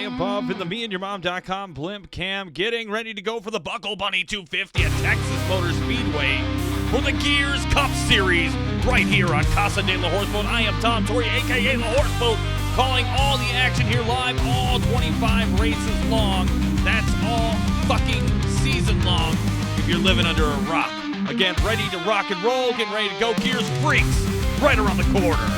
Above in the meandyourmom.com blimp cam, getting ready to go for the Buckle Bunny 250 at Texas Motor Speedway for the Gears Cup Series right here on Casa de la Horseboat. I am Tom Torrey, a.k.a. La Horseboat, calling all the action here live, all 25 races long. That's all fucking season long if you're living under a rock. Again, ready to rock and roll, getting ready to go. Gears Freaks right around the corner.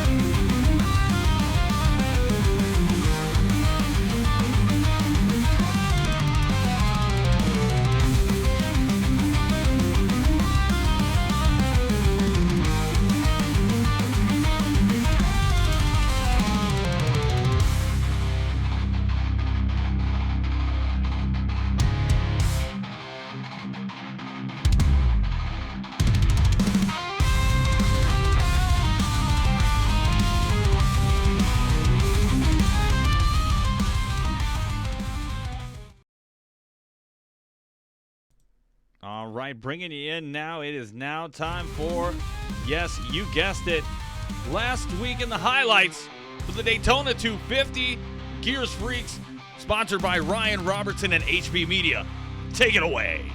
All right, bringing you in now. It is now time for, yes, you guessed it, last week in the highlights for the Daytona 250 Gears Freaks, sponsored by Ryan Robertson and HP Media. Take it away.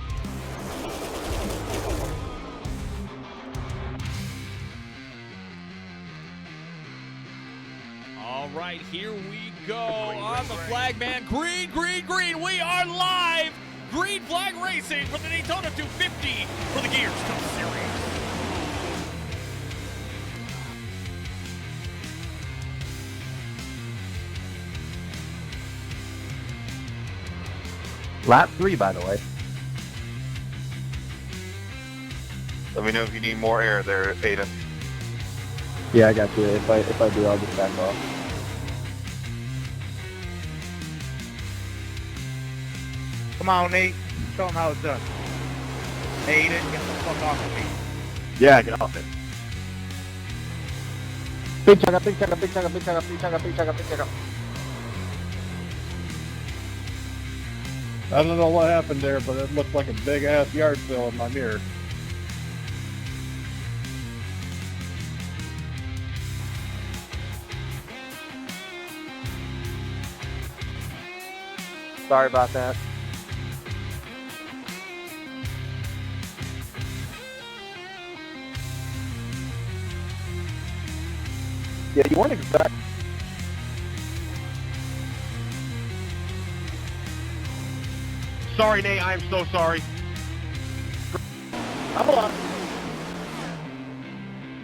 All right, here we go on the flag, man. Green, green, green. We are live. Green flag racing for the Daytona 250 for the Gears Cup Series. Lap 3, by the way. Let me know if you need more air there, Aiden. Yeah, I got you. If I do, I'll just back off. Come on, Nate. Show them how it's done. Aiden, get the fuck off of me. Yeah, get off it. Big chugga, big chugga, big chugga, big chugga, big chugga, big chugga, big chugga. I don't know what happened there, but it looked like a big-ass yard sale in my mirror. Sorry about that. Yeah, you weren't exact. Sorry, Nate. I am so sorry. Hold on.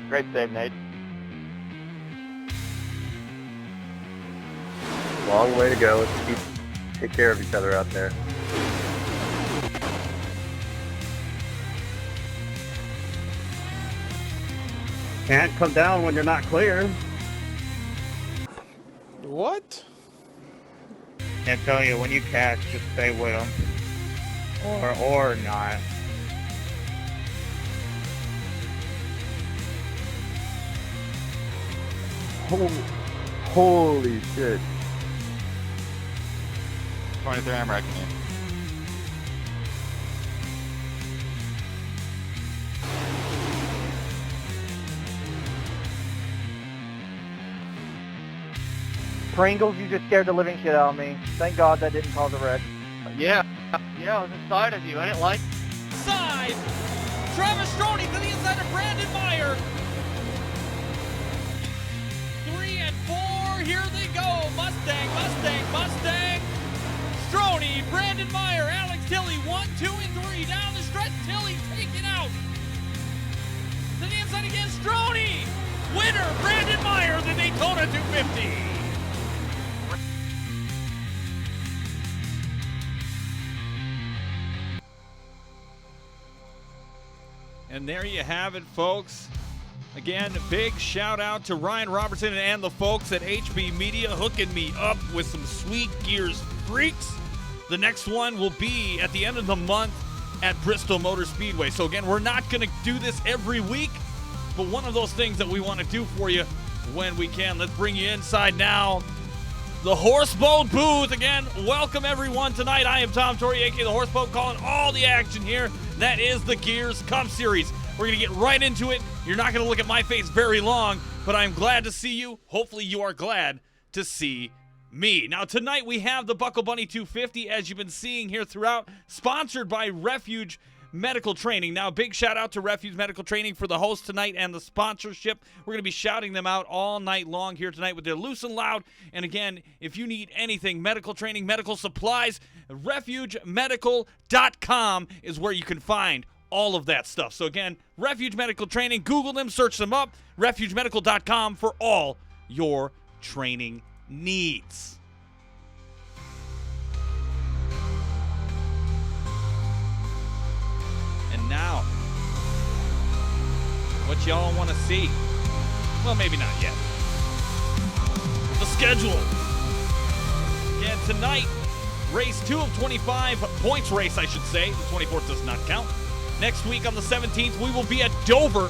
Great save, Nate. Long way to go. Let's take care of each other out there. Can't come down when you're not clear. What? And tell you, when you catch, just stay with them. Or not. Holy shit. 23, I'm wrecking you. Pringles, you just scared the living shit out of me. Thank God that didn't cause a wreck. Yeah, I was inside of you. I didn't like. Side. Travis Stroney to the inside of Brandon Meyer. 3 and 4. Here they go. Mustang, Mustang, Mustang. Stroney, Brandon Meyer, Alex Tilley. 1, 2, and 3. Down the stretch. Tilley taken out. To the inside again. Stroney. Winner, Brandon Meyer, the Daytona 250. And there you have it, folks. Again, big shout out to Ryan Robertson and the folks at HB Media hooking me up with some sweet Gears freaks. The next one will be at the end of the month at Bristol Motor Speedway. So again, we're not going to do this every week, but one of those things that we want to do for you when we can. Let's bring you inside now. The Horseboat booth. Again, welcome everyone tonight. I am Tom Torrey, aka the Horseboat, calling all the action here. That is the Gears Cup Series. We're going to get right into it. You're not going to look at my face very long, but I'm glad to see you. Hopefully you are glad to see me. Now tonight we have the Buckle Bunny 250, as you've been seeing here throughout, sponsored by Refuge Medical Training. Now, big shout out to Refuge Medical Training for the host tonight and the sponsorship. We're going to be shouting them out all night long here tonight with their Loose and Loud. And again, if you need anything, medical training, medical supplies, refugemedical.com is where you can find all of that stuff. So again, Refuge Medical Training, Google them, search them up, refugemedical.com for all your training needs. And now, what y'all want to see? Well, maybe not yet. The schedule. Again, tonight, race 2 of 25, points race, I should say. The 24th does not count. Next week on the 17th, we will be at Dover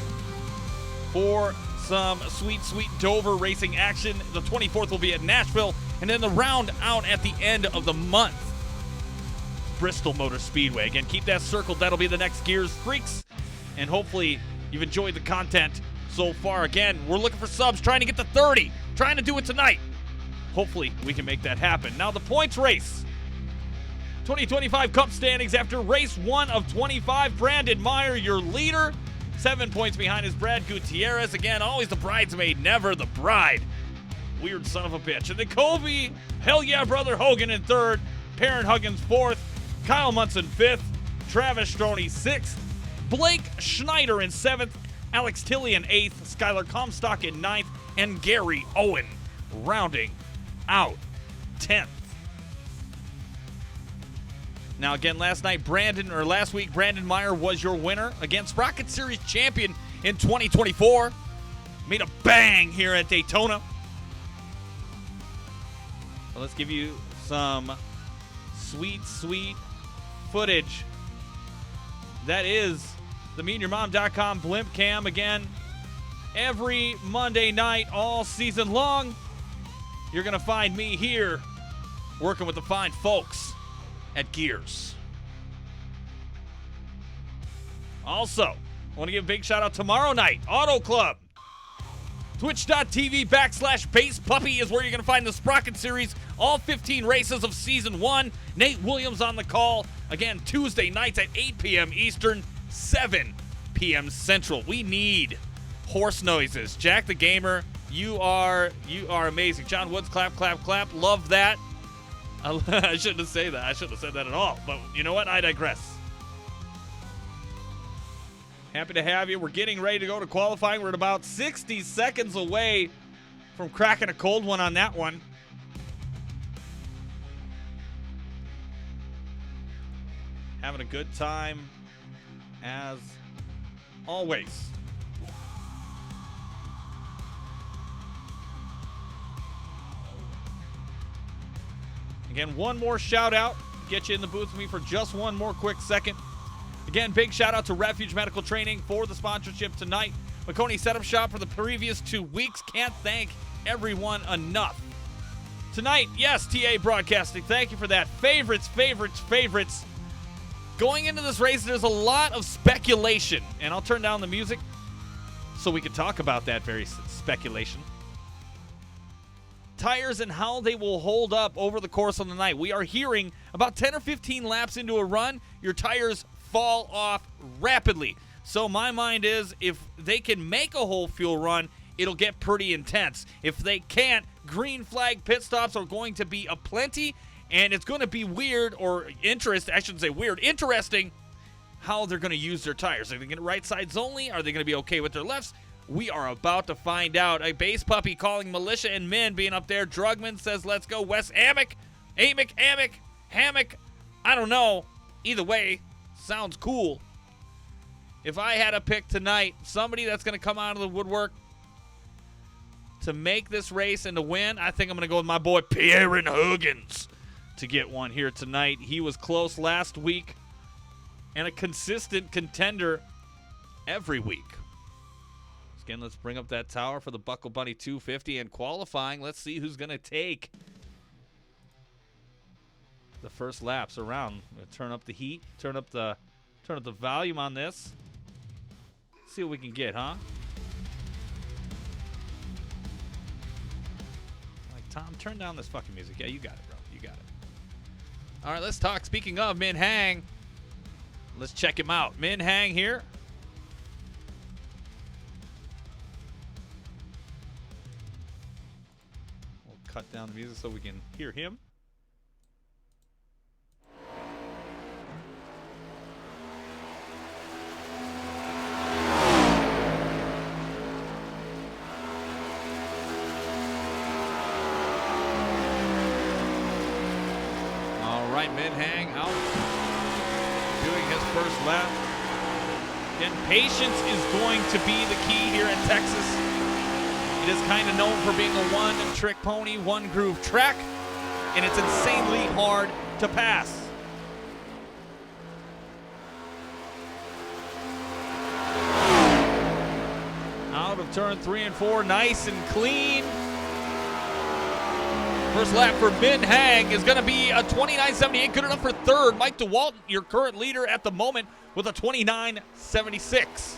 for some sweet, sweet Dover racing action. The 24th will be at Nashville, and then the round out at the end of the month, Bristol Motor Speedway. Again, keep that circled. That'll be the next Gears Freaks. And hopefully you've enjoyed the content so far. Again, we're looking for subs, trying to get to 30. Trying to do it tonight. Hopefully we can make that happen. Now the points race. 2025 Cup standings after race 1 of 25. Brandon Meyer, your leader. 7 points behind is Brad Gutierrez. Again, always the bridesmaid, never the bride. Weird son of a bitch. And then Kobe, hell yeah, brother Hogan in 3rd. Perrin Huggins 4th. Kyle Munson 5th, Travis Stroney 6th, Blake Schneider in 7th, Alex Tilley in 8th, Skylar Comstock in 9th, and Gary Owen rounding out 10th. Now again, last week, Brandon Meyer was your winner. Again, Sprocket Series champion in 2024. Made a bang here at Daytona. So let's give you some sweet, sweet footage. That is the MeandYourMom.com blimp cam. Again, every Monday night all season long, you're going to find me here working with the fine folks at Gears. Also, I want to give a big shout out tomorrow night, Auto Club. Twitch.tv/Base Puppy is where you're going to find the Sprocket Series, all 15 races of Season 1. Nate Williams on the call. Again, Tuesday nights at 8 p.m. Eastern, 7 p.m. Central. We need horse noises. Jack the Gamer, you are amazing. John Woods, clap, clap, clap. Love that. I shouldn't have said that. I shouldn't have said that at all. But you know what? I digress. Happy to have you. We're getting ready to go to qualifying. We're at about 60 seconds away from cracking a cold one on that one. having a good time as always. Again, one more shout out. Get you in the booth with me for just one more quick second. Again, big shout out to Refuge Medical Training for the sponsorship tonight. McConey Setup Shop for the previous 2 weeks. Can't thank everyone enough. Tonight, yes, TA Broadcasting, thank you for that. Favorites. Going into this race, there's a lot of speculation, and I'll turn down the music so we can talk about that very speculation. Tires and how they will hold up over the course of the night. We are hearing about 10 or 15 laps into a run, your tires fall off rapidly. So my mind is if they can make a whole fuel run, it'll get pretty intense. If they can't, green flag pit stops are going to be aplenty, and it's going to be weird or interesting how they're going to use their tires. Are they going to right sides only? Are they going to be okay with their lefts? We are about to find out. A base puppy calling Militia and Min being up there. Drugman says, let's go. Wes Hammock. Hammock. I don't know. Either way, sounds cool. If I had to pick tonight, somebody that's going to come out of the woodwork to make this race and to win, I think I'm going to go with my boy Pierre Huggins to get one here tonight. He was close last week and a consistent contender every week. Again, let's bring up that tower for the Buckle Bunny 250 and qualifying. Let's see who's going to take the first laps around. I'm going to turn up the heat, turn up the volume on this. See what we can get, huh? Like, Tom, turn down this fucking music. Yeah, you got it, bro. You got it. All right, let's talk. Speaking of Min Hang, let's check him out. Min Hang here. Cut down the music so we can hear him. All right, Min Hang out doing his first lap. Again, patience is going to be the key here in Texas. It is kind of known for being a one-trick pony, one-groove track, and it's insanely hard to pass. Out of turn 3 and 4, nice and clean. First lap for Min Hang is going to be a 29.78, good enough for third. Mike DeWalt, your current leader at the moment, with a 29.76.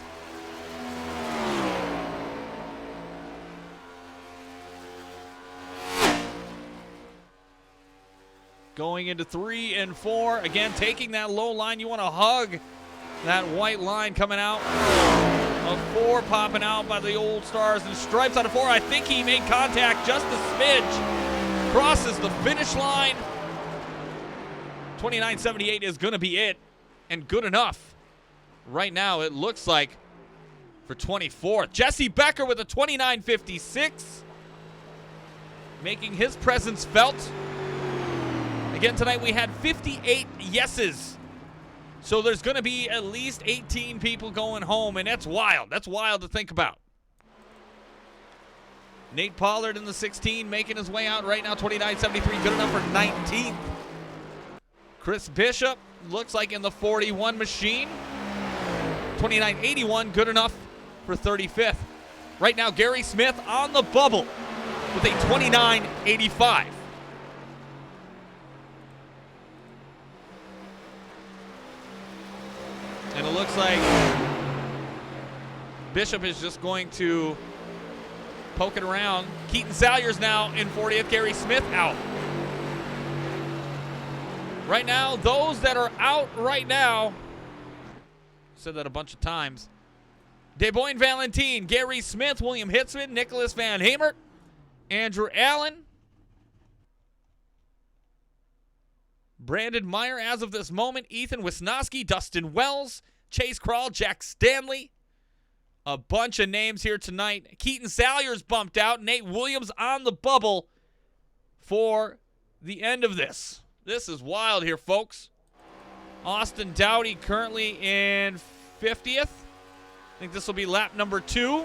Going into 3 and 4. Again, taking that low line. You want to hug that white line coming out. A 4 popping out by the old Stars and Stripes out of 4. I think he made contact just a smidge. Crosses the finish line. 29.78 is going to be it. And good enough. Right now, it looks like for 24th. Jesse Becker with a 29.56. Making his presence felt. Again, tonight we had 58 yeses. So there's going to be at least 18 people going home, and that's wild. That's wild to think about. Nate Pollard in the 16 making his way out right now, 29.73, good enough for 19th. Chris Bishop looks like in the 41 machine. 29.81, good enough for 35th. Right now, Gary Smith on the bubble with a 29.85. And it looks like Bishop is just going to poke it around. Keaton Salyers now in 40th. Gary Smith out. Right now, those that are out right now, said that a bunch of times. DeBoyne Valentine, Gary Smith, William Hitzman, Nicholas Van Hamert, Andrew Allen, Brandon Meyer as of this moment, Ethan Wisnowski, Dustin Wells, Chase Krall, Jack Stanley. A bunch of names here tonight. Keaton Salyers bumped out. Nate Williams on the bubble for the end of this. This is wild here, folks. Austin Dowdy currently in 50th. I think this will be lap number 2.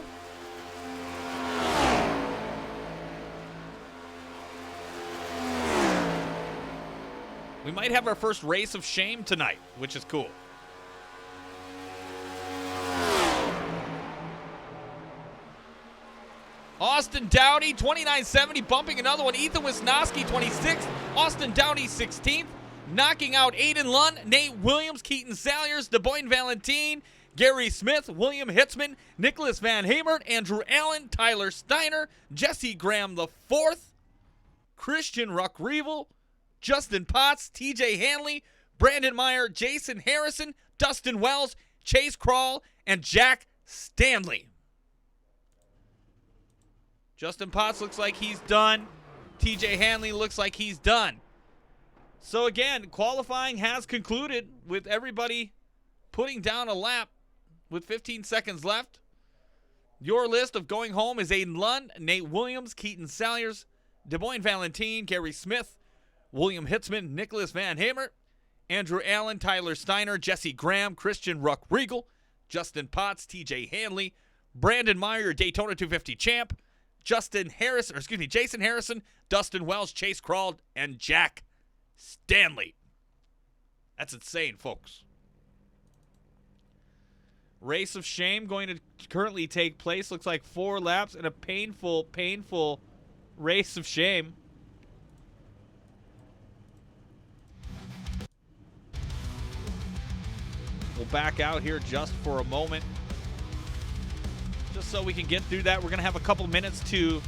We might have our first race of shame tonight, which is cool. Austin Dowdy, 29.70, bumping another one. Ethan Wisnowski, 26th. Austin Dowdy, 16th. Knocking out Aiden Lund, Nate Williams, Keaton Salyers, DeBoyne Valentine, Gary Smith, William Hitzman, Nicholas Van Hamert, Andrew Allen, Tyler Steiner, Jesse Graham IV, Christian Ruck-Revel, Justin Potts, TJ Hanley, Brandon Meyer, Jason Harrison, Dustin Wells, Chase Krall, and Jack Stanley. Justin Potts looks like he's done. TJ Hanley looks like he's done. So again, qualifying has concluded with everybody putting down a lap with 15 seconds left. Your list of going home is Aiden Lund, Nate Williams, Keaton Salyers, DeBoyne Valentine, Gary Smith, William Hitzman, Nicholas Van Hamert, Andrew Allen, Tyler Steiner, Jesse Graham, Christian Ruck-Regal, Justin Potts, TJ Hanley, Brandon Meyer, Daytona 250 champ, Jason Harrison, Dustin Wells, Chase Krall, and Jack Stanley. That's insane, folks. Race of shame going to currently take place. Looks like 4 laps and a painful, painful race of shame. We'll back out here just for a moment. Just so we can get through that, we're going to have a couple minutes to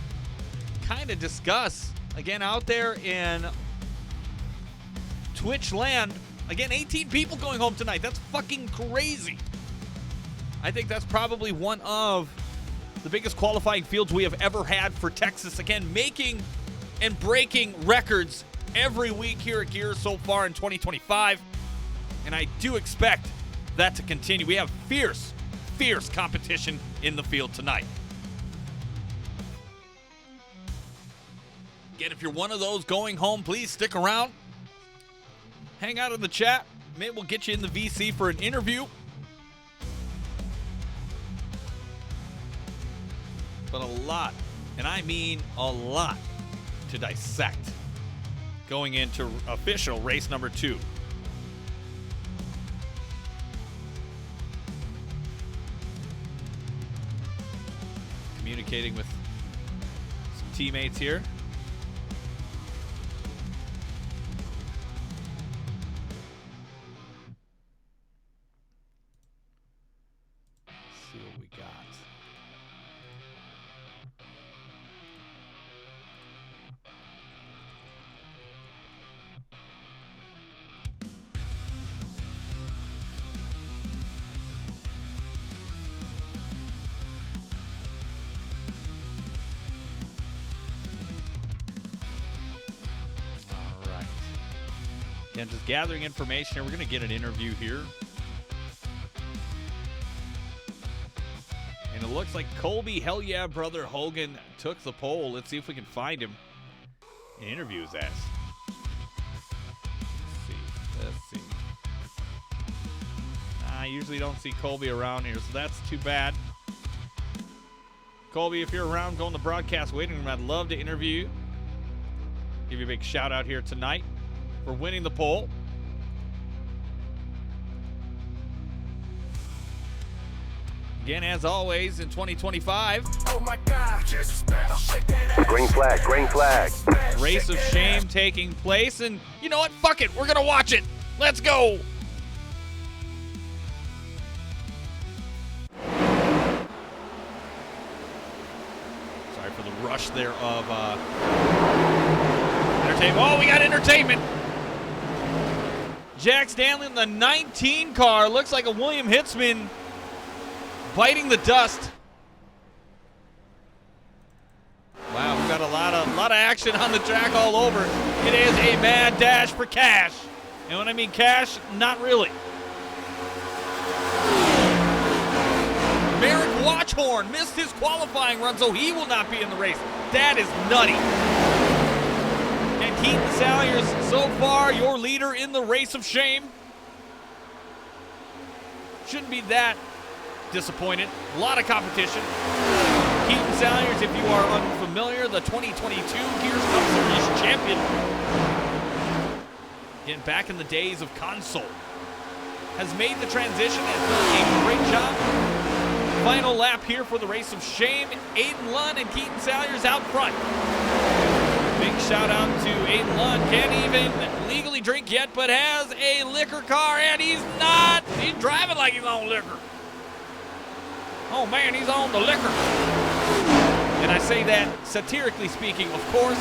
kind of discuss. Again, out there in Twitch land, again, 18 people going home tonight. That's fucking crazy. I think that's probably one of the biggest qualifying fields we have ever had for Texas. Again, making and breaking records every week here at Gears so far in 2025. And I do expect that to continue. We have fierce, fierce competition in the field tonight. Again, if you're one of those going home, please stick around. Hang out in the chat. Maybe we'll get you in the VC for an interview. But a lot, and I mean a lot, to dissect going into official race number 2. Communicating with some teammates here. Let's see what we got. Again, just gathering information here. We're going to get an interview here. And it looks like Colby Hell Yeah Brother Hogan took the pole. Let's see if we can find him and interview his ass. Let's see. I usually don't see Colby around here, so that's too bad. Colby, if you're around, go in the broadcast waiting room. I'd love to interview you. Give you a big shout out here tonight for winning the poll. Again, as always, in 2025. Oh my God. Green flag, green flag. Race of shame taking place, and you know what? Fuck it. We're going to watch it. Let's go. Sorry for the rush there of entertainment. Oh, we got entertainment. Jack Stanley in the 19 car. Looks like a William Hitzman biting the dust. Wow, we've got a lot of action on the track all over. It is a mad dash for cash. And when I mean cash, not really. Merrick Watchhorn missed his qualifying run, so he will not be in the race. That is nutty. And Keaton Salyers, so far your leader in the race of shame. shouldn't be that disappointed. A lot of competition. Keaton Salyers, if you are unfamiliar, the 2022 Gears Cup Series champion. Again, back in the days of console. Has made the transition and done a great job. Final lap here for the race of shame. Aiden Lund and Keaton Salyers out front. Big shout out to Aiden Lund. Can't even legally drink yet, but has a liquor car, and he's driving like he's on liquor. Oh man, he's on the liquor. And I say that satirically speaking, of course.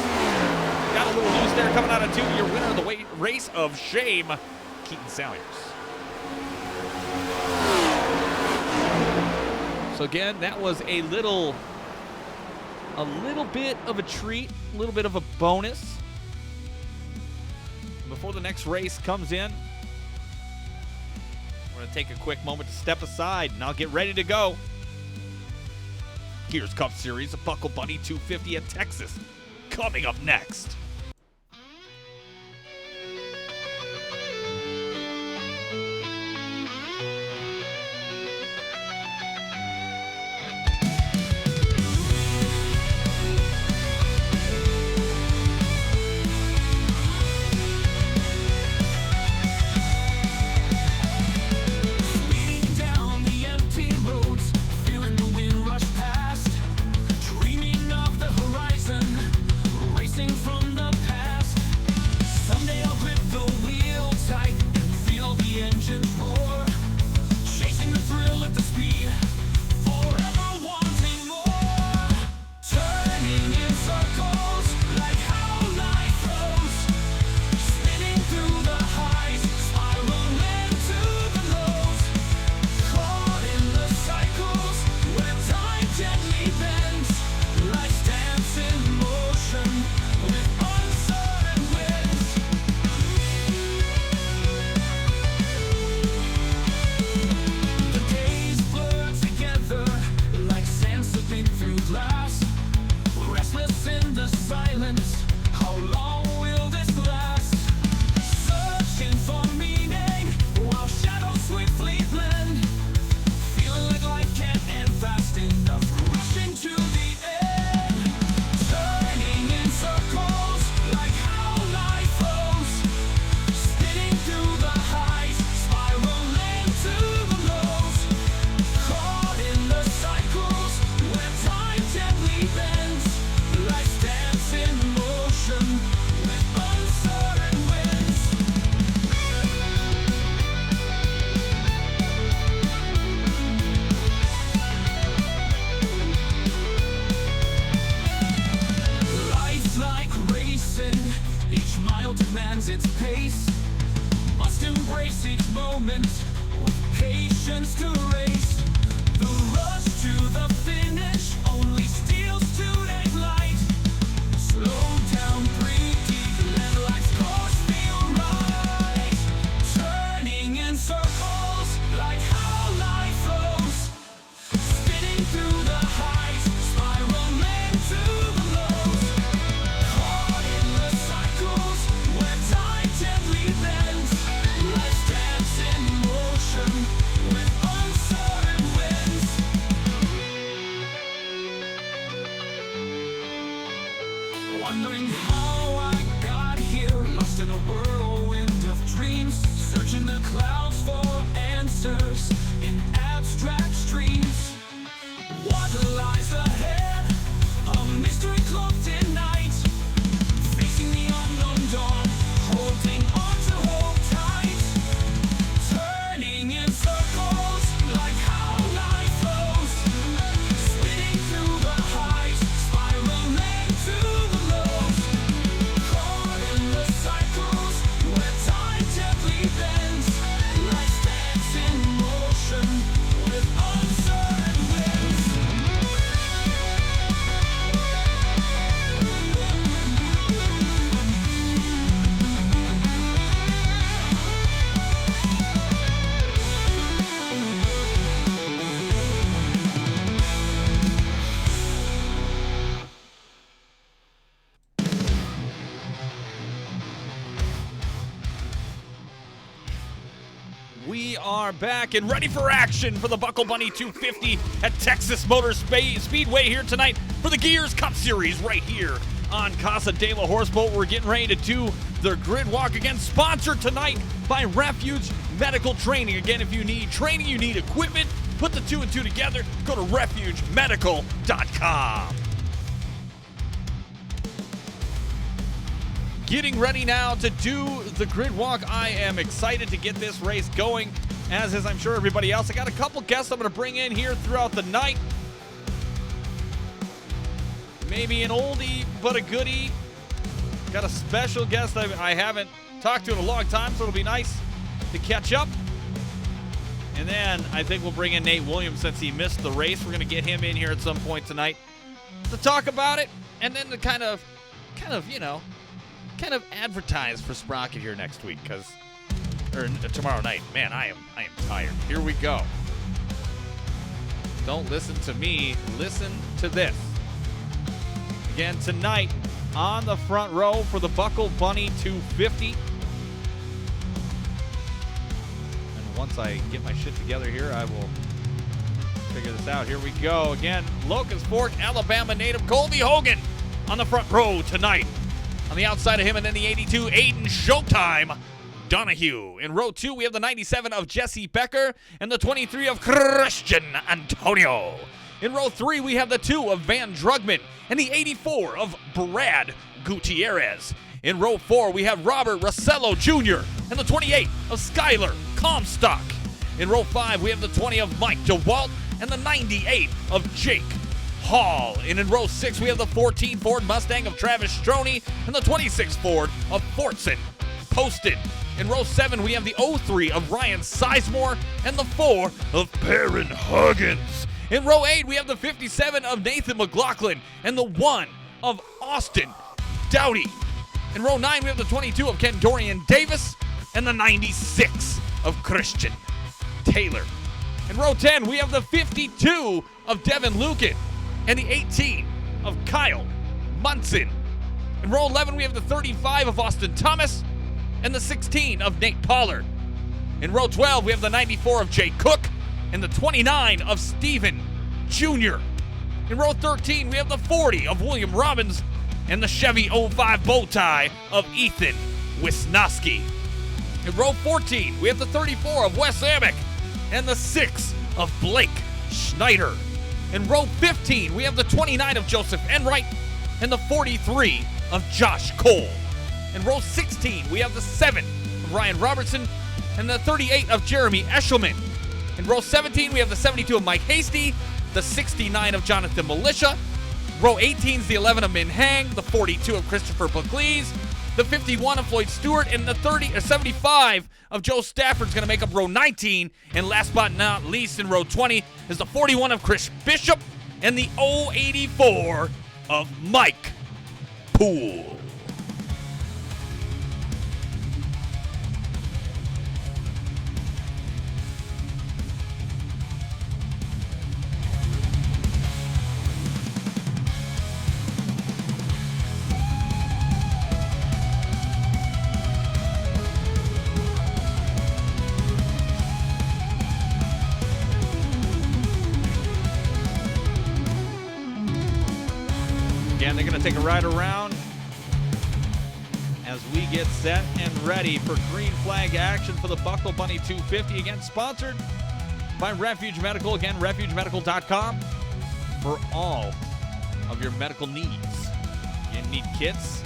Got a little loose there coming out of 2. Your winner of the race of shame, Keaton Salyers. So again, that was a little bit of a treat, a little bit of a bonus. Before the next race comes in, we're going to take a quick moment to step aside, and I'll get ready to go. Gears Cup Series, a Buckle Bunny 250 at Texas, coming up next. From the past, someday I'll grip the wheel tight and feel the engine roar, chasing the thrill at the speed, forever wanting more, turning in circles like how life flows, spinning through the highs, spiraling to the lows, caught in the cycles where time gently bends, life's dance in motion with uncertain winds. The days blur together like sand slipping through glass, restless in the silence. How long will this last? Searching for meaning while shadows swiftly blend, feeling like life can't end fast enough, rushing to the end, turning in circles like how life flows, spinning through the highs, spiraling to the lows, caught in the cycles where time gently bends, life's dance in motion with uncertain winds. Life's like racing, each mile demands its pace. Must embrace each moment with patience to race. The rush to the finish only steals today's light. Slow down, breathe deep, let life's course feel right. Turning in circles like how life flows, spinning through the highs, spiraling to the lows, caught in the cycles where time gently bends, life's dance in motion with uncertain winds. Wondering how I got here, lost in a whirlwind of dreams, searching the clouds for answers in abstract streams. What lies ahead? A mystery cloaked in night, facing the unknown dawn, holding on to hope tight, turning in circles like how life flows, spinning through the highs, spiraling to the lows, caught in the cycles where time gently bends, life's dance in motion with uncertain We are back and ready for action for the Buckle Bunny 250 at Texas Motor Speedway here tonight for the Gears Cup Series right here on Casa de la Horseboat. We're getting ready to do the grid walk again, sponsored tonight by Refuge Medical Training. Again, if you need training, you need equipment, put the 2 and 2 together, go to refugemedical.com. Getting ready now to do the grid walk. I am excited to get this race going, as is I'm sure everybody else. I got a couple guests I'm going to bring in here throughout the night. Maybe an oldie, but a goodie. Got a special guest I haven't talked to in a long time, so it'll be nice to catch up. And then I think we'll bring in Nate Williams since he missed the race. We're going to get him in here at some point tonight to talk about it, and then to kind of advertise for Sprocket here next week, or tomorrow night. Man, I am tired. Here we go. Don't listen to me, listen to this. Again, tonight on the front row for the Buckle Bunny 250. And once I get my shit together here, I will figure this out. Here we go. Again, Locust Fork, Alabama native Colby Hogan on the front row tonight. On the outside of him, and then the 82, Aiden Showtime Donahue. In row 2, we have the 97 of Jesse Becker and the 23 of Christian Antonio. In row 3, we have the 2 of Van Drugman and the 84 of Brad Gutierrez. In row 4, we have Robert Rossello Jr. and the 28 of Skylar Comstock. In row 5, we have the 20 of Mike DeWalt and the 98 of Jake Hall. And in row 6, we have the 14 Ford Mustang of Travis Stroney and the 26 Ford of Fortson Poston. In row 7, we have the 03 of Ryan Sizemore and the 4 of Perrin Huggins. In row 8, we have the 57 of Nathan McLaughlin and the 1 of Austin Dowdy. In row 9, we have the 22 of Ken Dorian Davis and the 96 of Christian Taylor. In row 10, we have the 52 of Devin Lucan and the 18 of Kyle Munson. In row 11, we have the 35 of Austin Thomas and the 16 of Nate Pollard. In row 12, we have the 94 of Jay Cook and the 29 of Steven Jr. In row 13, we have the 40 of William Robbins and the Chevy 05 Bowtie of Ethan Wisnowski. In row 14, we have the 34 of Wes Amick and the 6 of Blake Schneider. In row 15, we have the 29 of Joseph Enright and the 43 of Josh Cole. In row 16, we have the 7 of Ryan Robertson and the 38 of Jeremy Eshelman. In row 17, we have the 72 of Mike Hasty, the 69 of Jonathan Militia. Row 18 is the 11 of Min Hang, the 42 of Christopher Buckley's, the 51 of Floyd Stewart, and the 75 of Joe Stafford's going to make up row 19. And last but not least, in row 20 is the 41 of Chris Bishop and the 084 of Mike Poole. Again, they're going to take a ride around as we get set and ready for green flag action for the Buckle Bunny 250. Again, sponsored by Refuge Medical. Again, refugemedical.com for all of your medical needs. You need kits.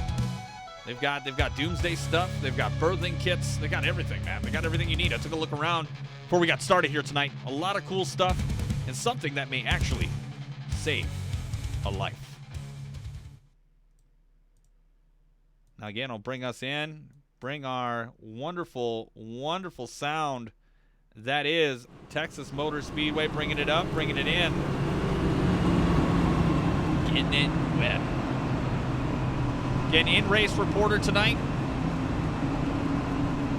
They've got doomsday stuff. They've got birthing kits. They got everything, man. They got everything you need. I took a look around before we got started here tonight. A lot of cool stuff and something that may actually save a life. Now, again, I'll bring us in, bring our wonderful, wonderful sound that is Texas Motor Speedway, bringing it up, bringing it in. Getting it wet. Again, in-race reporter tonight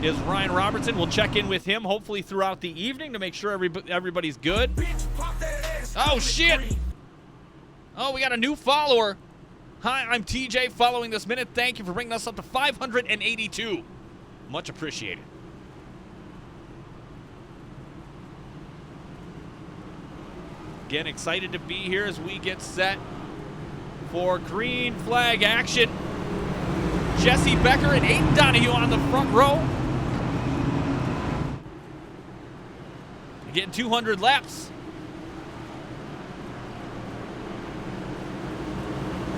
is Ryan Robertson. We'll check in with him hopefully throughout the evening to make sure everybody's good. Oh, shit. Oh, we got a new follower. Hi, I'm TJ following this minute. Thank you for bringing us up to 582. Much appreciated. Again, excited to be here as we get set for green flag action. Jesse Becker and Aiden Donahue on the front row. Getting 200 laps.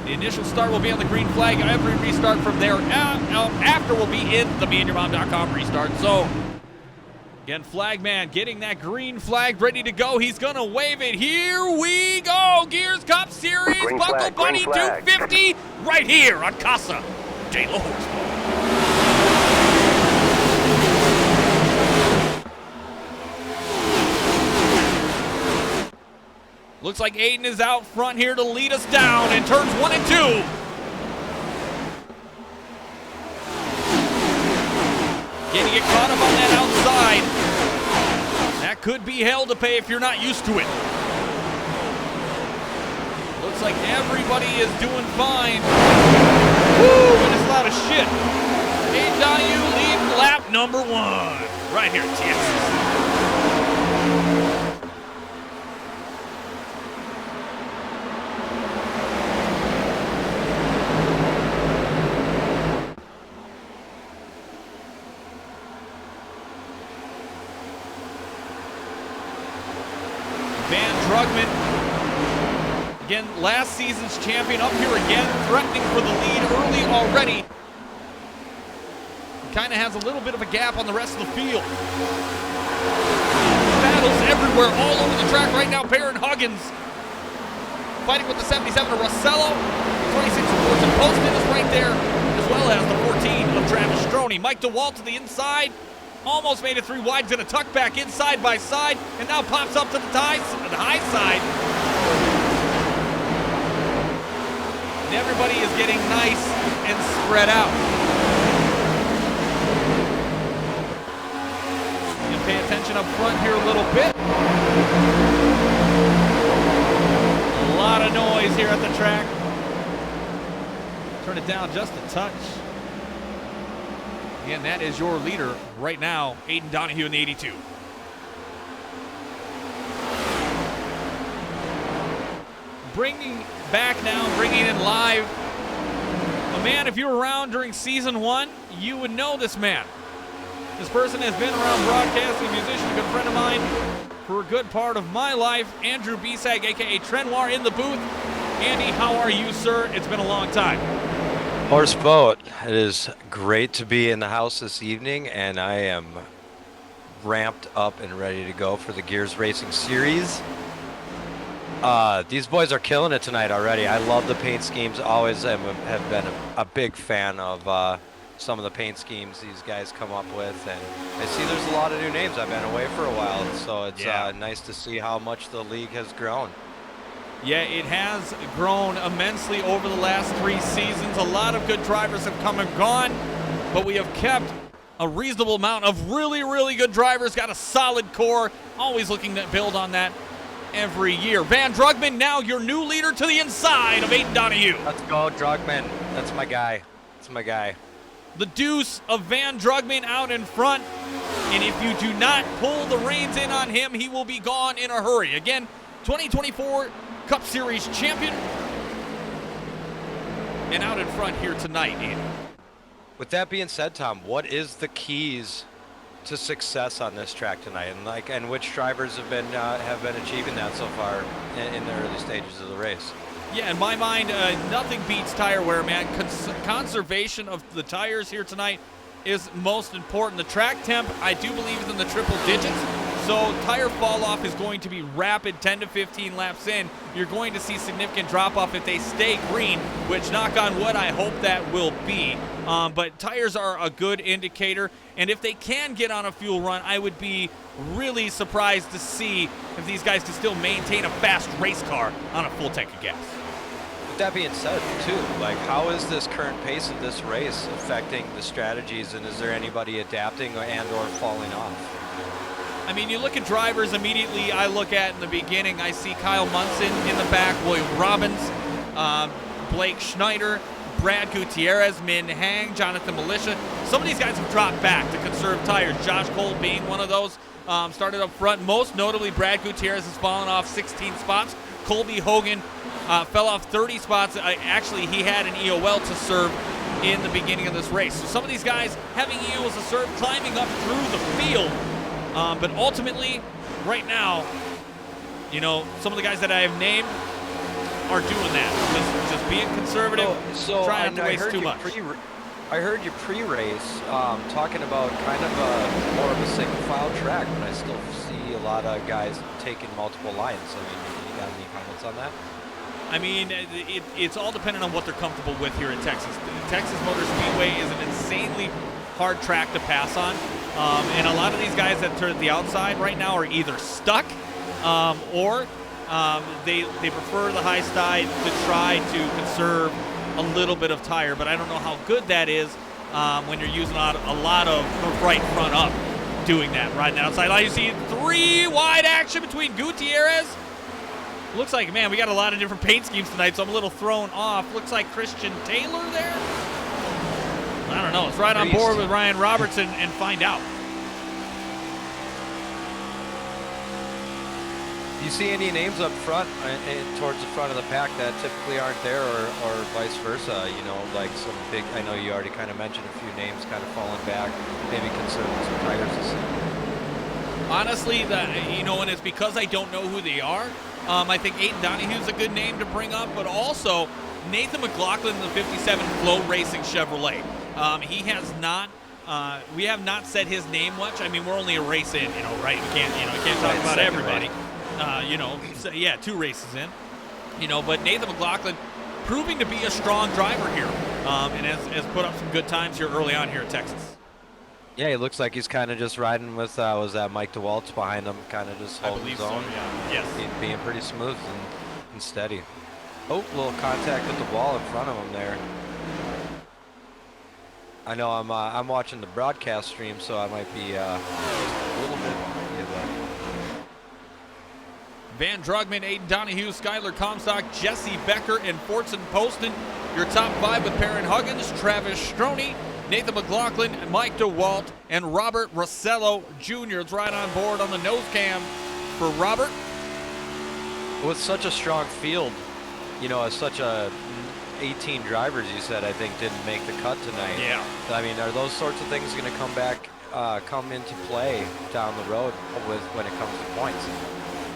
The initial start will be on the green flag. Every restart from there after will be in the meandyourmom.com restart. So, again, Flagman getting that green flag ready to go. He's going to wave it. Here we go. Gears Cup Series, Green Buckle flag, Bunny green flag. 250 right here on Casa de la Horse. Looks like Aiden is out front here to lead us down in turns 1 and 2. Getting it caught up on that outside. That could be hell to pay if you're not used to it. Looks like everybody is doing fine. Woo, and it's loud as shit. Aiden Donahue leading lap number 1. Right here at Texas. Van Drugman, again, last season's champion, up here again, threatening for the lead early already. Kind of has a little bit of a gap on the rest of the field. Battles everywhere, all over the track right now. Baron Huggins fighting with the 77 of Rossello. 26 of Fortune Poston is right there, as well as the 14 of Travis Stroney. Mike DeWalt to the inside. Almost made it 3 wide, gonna tuck back in side by side, and now pops up to the high side. And everybody is getting nice and spread out. You pay attention up front here a little bit. A lot of noise here at the track. Turn it down just a touch. Again, that is your leader right now, Aiden Donahue in the 82. Bringing back now, bringing in live. A man, if you were around during season 1, you would know this man. This person has been around broadcasting, musician, a good friend of mine for a good part of my life. Andrew Bisag, aka Trenoir, in the booth. Andy, how are you, sir? It's been a long time. Horse Boat, it is great to be in the house this evening, and I am ramped up and ready to go for the Gears Racing Series. These boys are killing it tonight already. I love the paint schemes. Always have been a big fan of some of the paint schemes these guys come up with, and I see there's a lot of new names. I've been away for a while, so it's nice to see how much the league has grown. Yeah, it has grown immensely over the last 3 seasons. A lot of good drivers have come and gone, but we have kept a reasonable amount of really, really good drivers. Got a solid core, always looking to build on that every year. Van Drugman, now your new leader to the inside of Aiden Donahue. Let's go, Drugman. That's my guy. That's my guy. The deuce of Van Drugman out in front, and if you do not pull the reins in on him, he will be gone in a hurry. Again, 2024 Cup Series champion, and out in front here tonight, Andy. With that being said, Tom, what is the keys to success on this track tonight, and which drivers have been achieving that so far in the early stages of the race? Yeah, in my mind, nothing beats tire wear, man. Conservation of the tires here tonight is most important. The track temp, I do believe, is in the triple digits. So tire fall off is going to be rapid, 10 to 15 laps in. You're going to see significant drop off if they stay green, which, knock on wood, I hope that will be. But tires are a good indicator, and if they can get on a fuel run, I would be really surprised to see if these guys can still maintain a fast race car on a full tank of gas. With that being said, too, like, how is this current pace of this race affecting the strategies, and is there anybody adapting and/or falling off? I mean, you look at drivers immediately. I look at in the beginning, I see Kyle Munson in the back, William Robbins, Blake Schneider, Brad Gutierrez, Min Hang, Jonathan Militia. Some of these guys have dropped back to conserve tires. Josh Cole being one of those. started up front. Most notably, Brad Gutierrez has fallen off 16 spots. Colby Hogan fell off 30 spots. Actually, he had an EOL to serve in the beginning of this race. So some of these guys having EOLs to serve, climbing up through the field. But ultimately, right now, you know, some of the guys that I have named are doing that. Just being conservative, trying not to waste too much. I heard you pre-race talking about kind of more of a single file track, but I still see a lot of guys taking multiple lines. I mean, you got any comments on that? I mean, it's all dependent on what they're comfortable with here in Texas. Texas Motor Speedway is an insanely hard track to pass on, and a lot of these guys that turn at the outside right now are either stuck or they prefer the high side to try to conserve a little bit of tire, but I don't know how good that is when you're using a lot of right front up doing that, riding outside. Now you see 3 wide action between Gutierrez. Looks like, man, we got a lot of different paint schemes tonight, so I'm a little thrown off. Looks like Christian Taylor there. I don't know. Let's ride on board with Ryan Robertson and find out. Do you see any names up front and towards the front of the pack that typically aren't there, or vice versa? You know, like some big, I know you already kind of mentioned a few names kind of falling back, maybe conserving some tires this season. Honestly, you know, and it's because I don't know who they are. I think Aiden Donahue's a good name to bring up, but also Nathan McLaughlin in the 57 Flow Racing Chevrolet. He has not. We have not said his name much. I mean, we're only a race in, you know, right? We can't talk about everybody. You know, so, yeah, 2 races in, you know, but Nathan McLaughlin proving to be a strong driver here, and has put up some good times here early on here at Texas. Yeah, he looks like he's kind of just riding with, was that Mike DeWalt's behind him, kind of just holding his own. So, yeah. Yes. Being pretty smooth and steady. Oh, little contact with the wall in front of him there. I know I'm watching the broadcast stream, so I might be a little bit. Van Drugman, Aiden Donahue, Skylar Comstock, Jesse Becker, and Fortson Poston. Your top 5 with Perrin Huggins, Travis Stroney, Nathan McLaughlin, Mike DeWalt, and Robert Rossello Jr. Let's ride on board on the nose cam for Robert. With such a strong field, you know, as such a 18 drivers, you said, I think, didn't make the cut tonight. Yeah. I mean, are those sorts of things going to come into play down the road when it comes to points?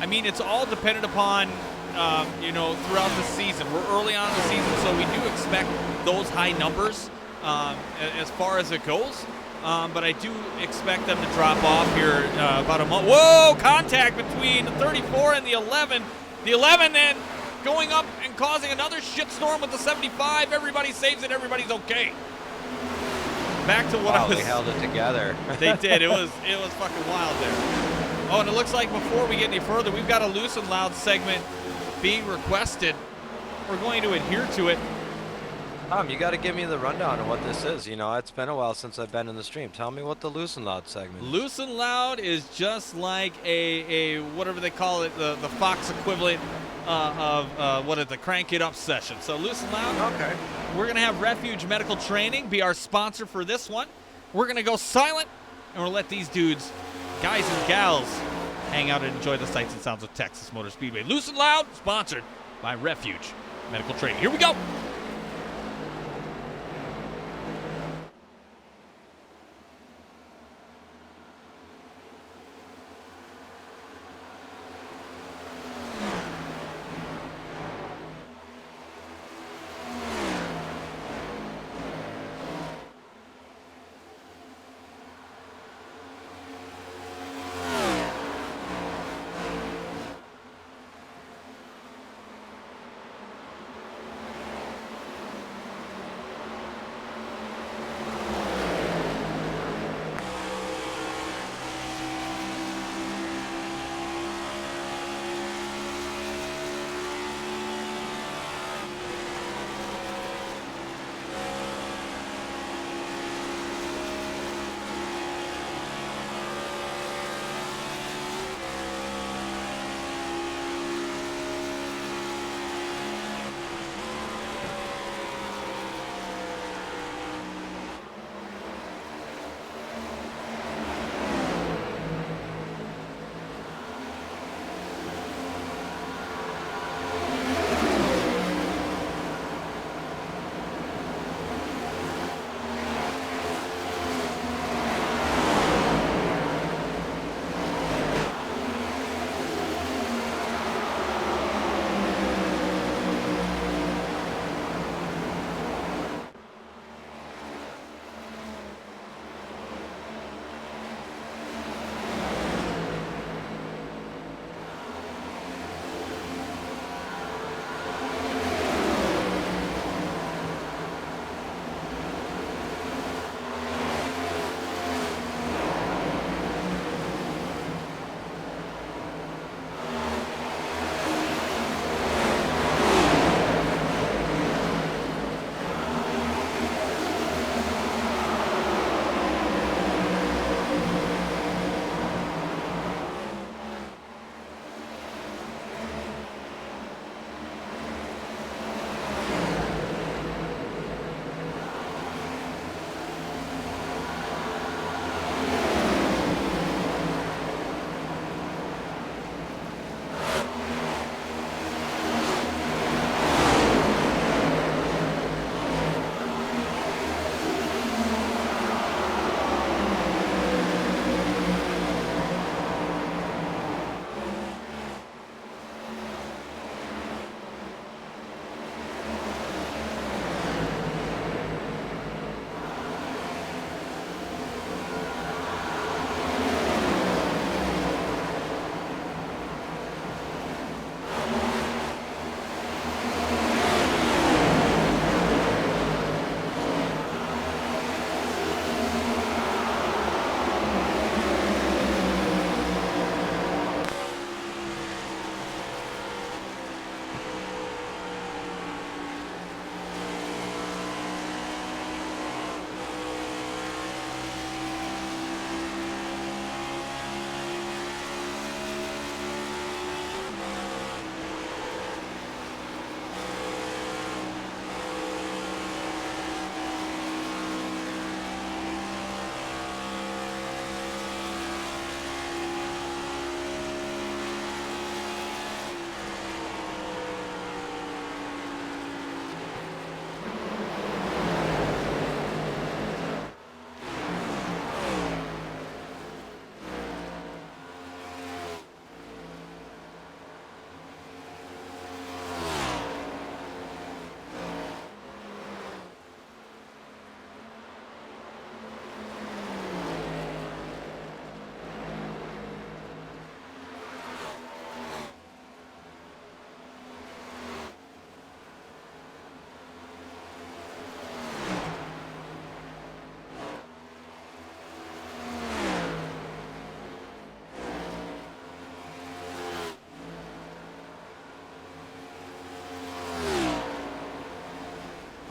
I mean, it's all dependent upon, you know, throughout the season. We're early on in the season, so we do expect those high numbers as far as it goes. But I do expect them to drop off here about a month. Whoa! Contact between the 34 and the 11. The 11 then going up and causing another shitstorm with the 75. Everybody saves it. Everybody's okay. Back to what I was. They held it together. They did. It was fucking wild there. Oh, and it looks like before we get any further, we've got a Loose and Loud segment being requested. We're going to adhere to it. Tom, you got to give me the rundown of what this is. You know, it's been a while since I've been in the stream. Tell me what the Loose and Loud segment is. Loose and Loud is just like a whatever they call it, the Fox equivalent of what is the Crank It Up session. So Loose and Loud. Okay. We're going to have Refuge Medical Training be our sponsor for this one. We're going to go silent, and we'll let these dudes, guys and gals, hang out and enjoy the sights and sounds of Texas Motor Speedway. Loose and Loud, sponsored by Refuge Medical Training. Here we go.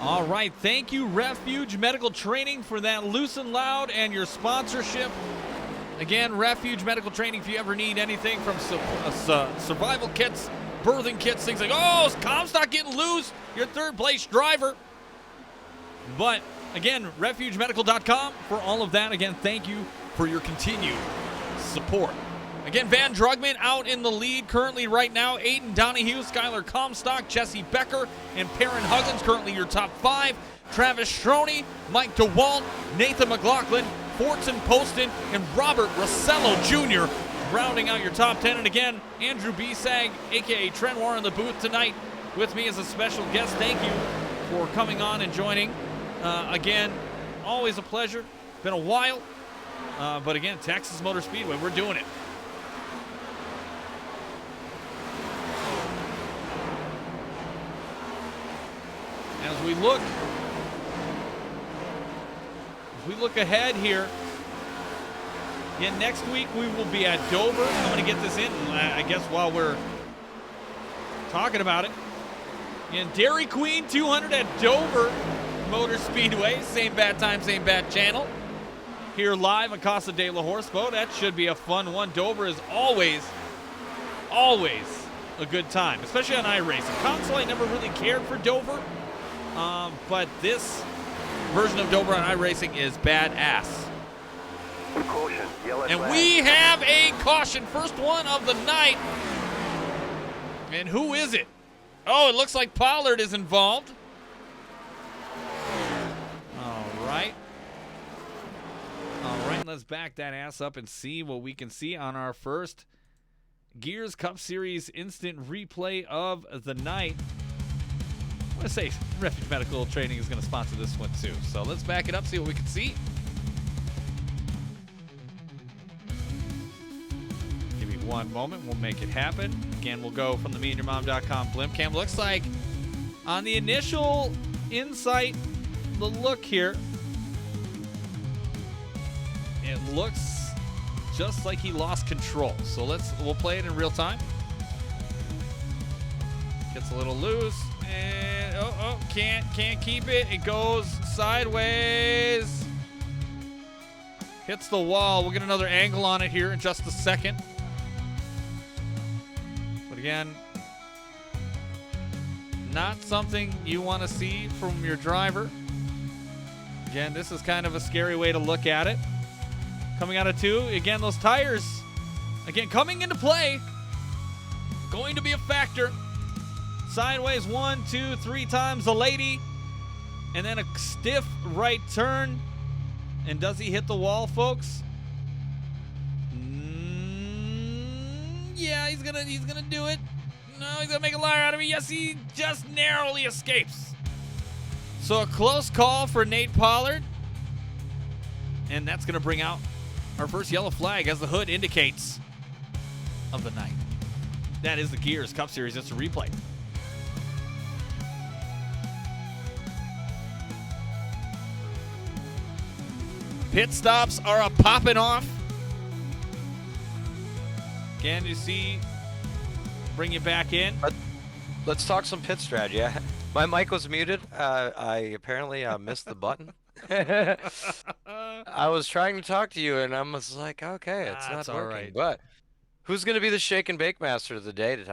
All right, thank you, Refuge Medical Training, for that loose and loud and your sponsorship. Again, Refuge Medical Training, if you ever need anything from survival kits, birthing kits, things like, oh, is Comstock getting loose? Your third place driver. But again, refugemedical.com for all of that. Again, thank you for your continued support. Again, Van Drugman out in the lead currently right now. Aiden Donahue, Skylar Comstock, Jesse Becker, and Perrin Huggins currently your top 5. Travis Stroney, Mike DeWalt, Nathan McLaughlin, Fortson Poston, and Robert Rossello Jr. rounding out your top 10. And again, Andrew Bisag, a.k.a. Trenoir, in the booth tonight with me as a special guest. Thank you for coming on and joining. Again, always a pleasure. Been a while. But again, Texas Motor Speedway, we're doing it. As we look ahead here, again, next week we will be at Dover. I'm going to get this in, I guess, while we're talking about it. And Dairy Queen 200 at Dover Motor Speedway. Same bad time, same bad channel. Here live on Casa de la Horse Boat. That should be a fun one. Dover is always a good time, especially on iRacing. Console, I never really cared for Dover. But this version of Dover on iRacing is badass. Caution, yellow And flag. we have a caution, first one of the night. And who is it? Oh, it looks like Pollard is involved. All right, let's back that ass up and see what we can see on our first Gears Cup Series instant replay of the night. I want to say Refuge Medical Training is going to sponsor this one too. So let's back it up, see what we can see. Give me one moment. We'll make it happen. Again, we'll go from the meandyourmom.com blimp cam. Looks like on the initial insight, the look here, it looks just like he lost control. So we'll play it in real time. Gets a little loose. And can't keep it. It goes sideways. Hits the wall. We'll get another angle on it here in just a second. But again, not something you want to see from your driver. Again, this is kind of a scary way to look at it. Coming out of 2, again, those tires, again, coming into play, going to be a factor. Sideways 1, 2, 3 times the lady, and then a stiff right turn. And does he hit the wall, folks? Yeah, he's gonna do it. No, he's gonna make a liar out of me. Yes, he just narrowly escapes. So a close call for Nate Pollard, and that's gonna bring out our first yellow flag, as the hood indicates, of the night. That is the Gears Cup Series. It's a replay. Pit stops are a popping off. Again, you see, bring you back in. Let's talk some pit strategy. My mic was muted. I apparently missed the button. I was trying to talk to you, and I was like, okay, it's not all working. right. But who's going to be the shake and bake master of the day,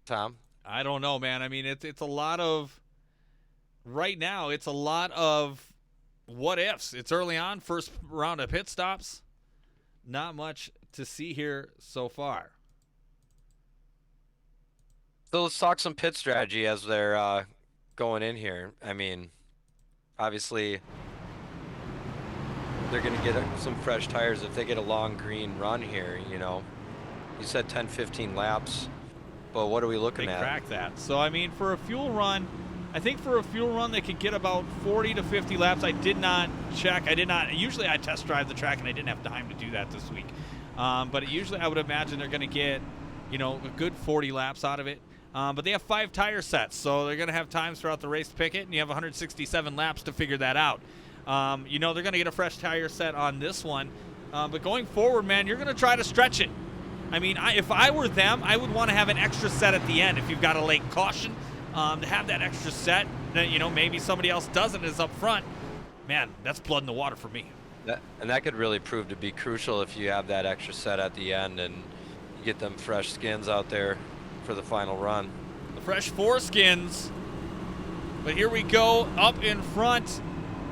Tom? I don't know, man. I mean, it's a lot of, right now, it's a lot of what ifs. It's early on, first round of pit stops. Not much to see here so far. So let's talk some pit strategy as they're going in here. I mean, obviously, they're going to get some fresh tires if they get a long green run here, you know. You said 10, 15 laps, but what are we looking They at? crack that. So, I mean, for a fuel run, I think for a fuel run, they could get about 40 to 50 laps. I did not check. Usually I test drive the track, and I didn't have time to do that this week. But usually I would imagine they're going to get, you know, a good 40 laps out of it. But they have 5 tire sets, so they're going to have times throughout the race to pick it, and you have 167 laps to figure that out. You know, they're going to get a fresh tire set on this one. But going forward, man, you're going to try to stretch it. I mean, if I were them, I would want to have an extra set at the end if you've got a late caution. to have that extra set that, you know, maybe somebody else doesn't is up front. Man, that's blood in the water for me. That could really prove to be crucial if you have that extra set at the end and you get them fresh skins out there for the final run. The fresh foreskins. But here we go, up in front.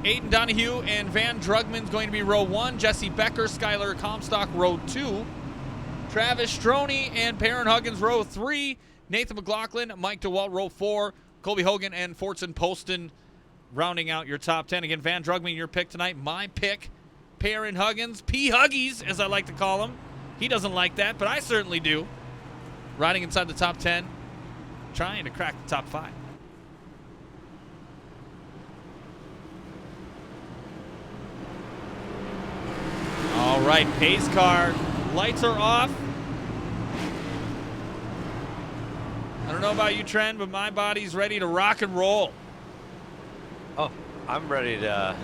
Aiden Donahue and Van Drugman's going to be row 1. Jesse Becker, Skylar Comstock, row 2. Travis Stroney and Perrin Huggins, row 3. Nathan McLaughlin, Mike DeWalt, row 4. Colby Hogan and Fortson Poston rounding out your top 10. Again, Van Drugman, your pick tonight. My pick, Perrin Huggins. P. Huggies, as I like to call him. He doesn't like that, but I certainly do. Riding inside the top 10, trying to crack the top 5. All right, pace car. Lights are off. I don't know about you, Trent, but my body's ready to rock and roll. Oh, I'm ready to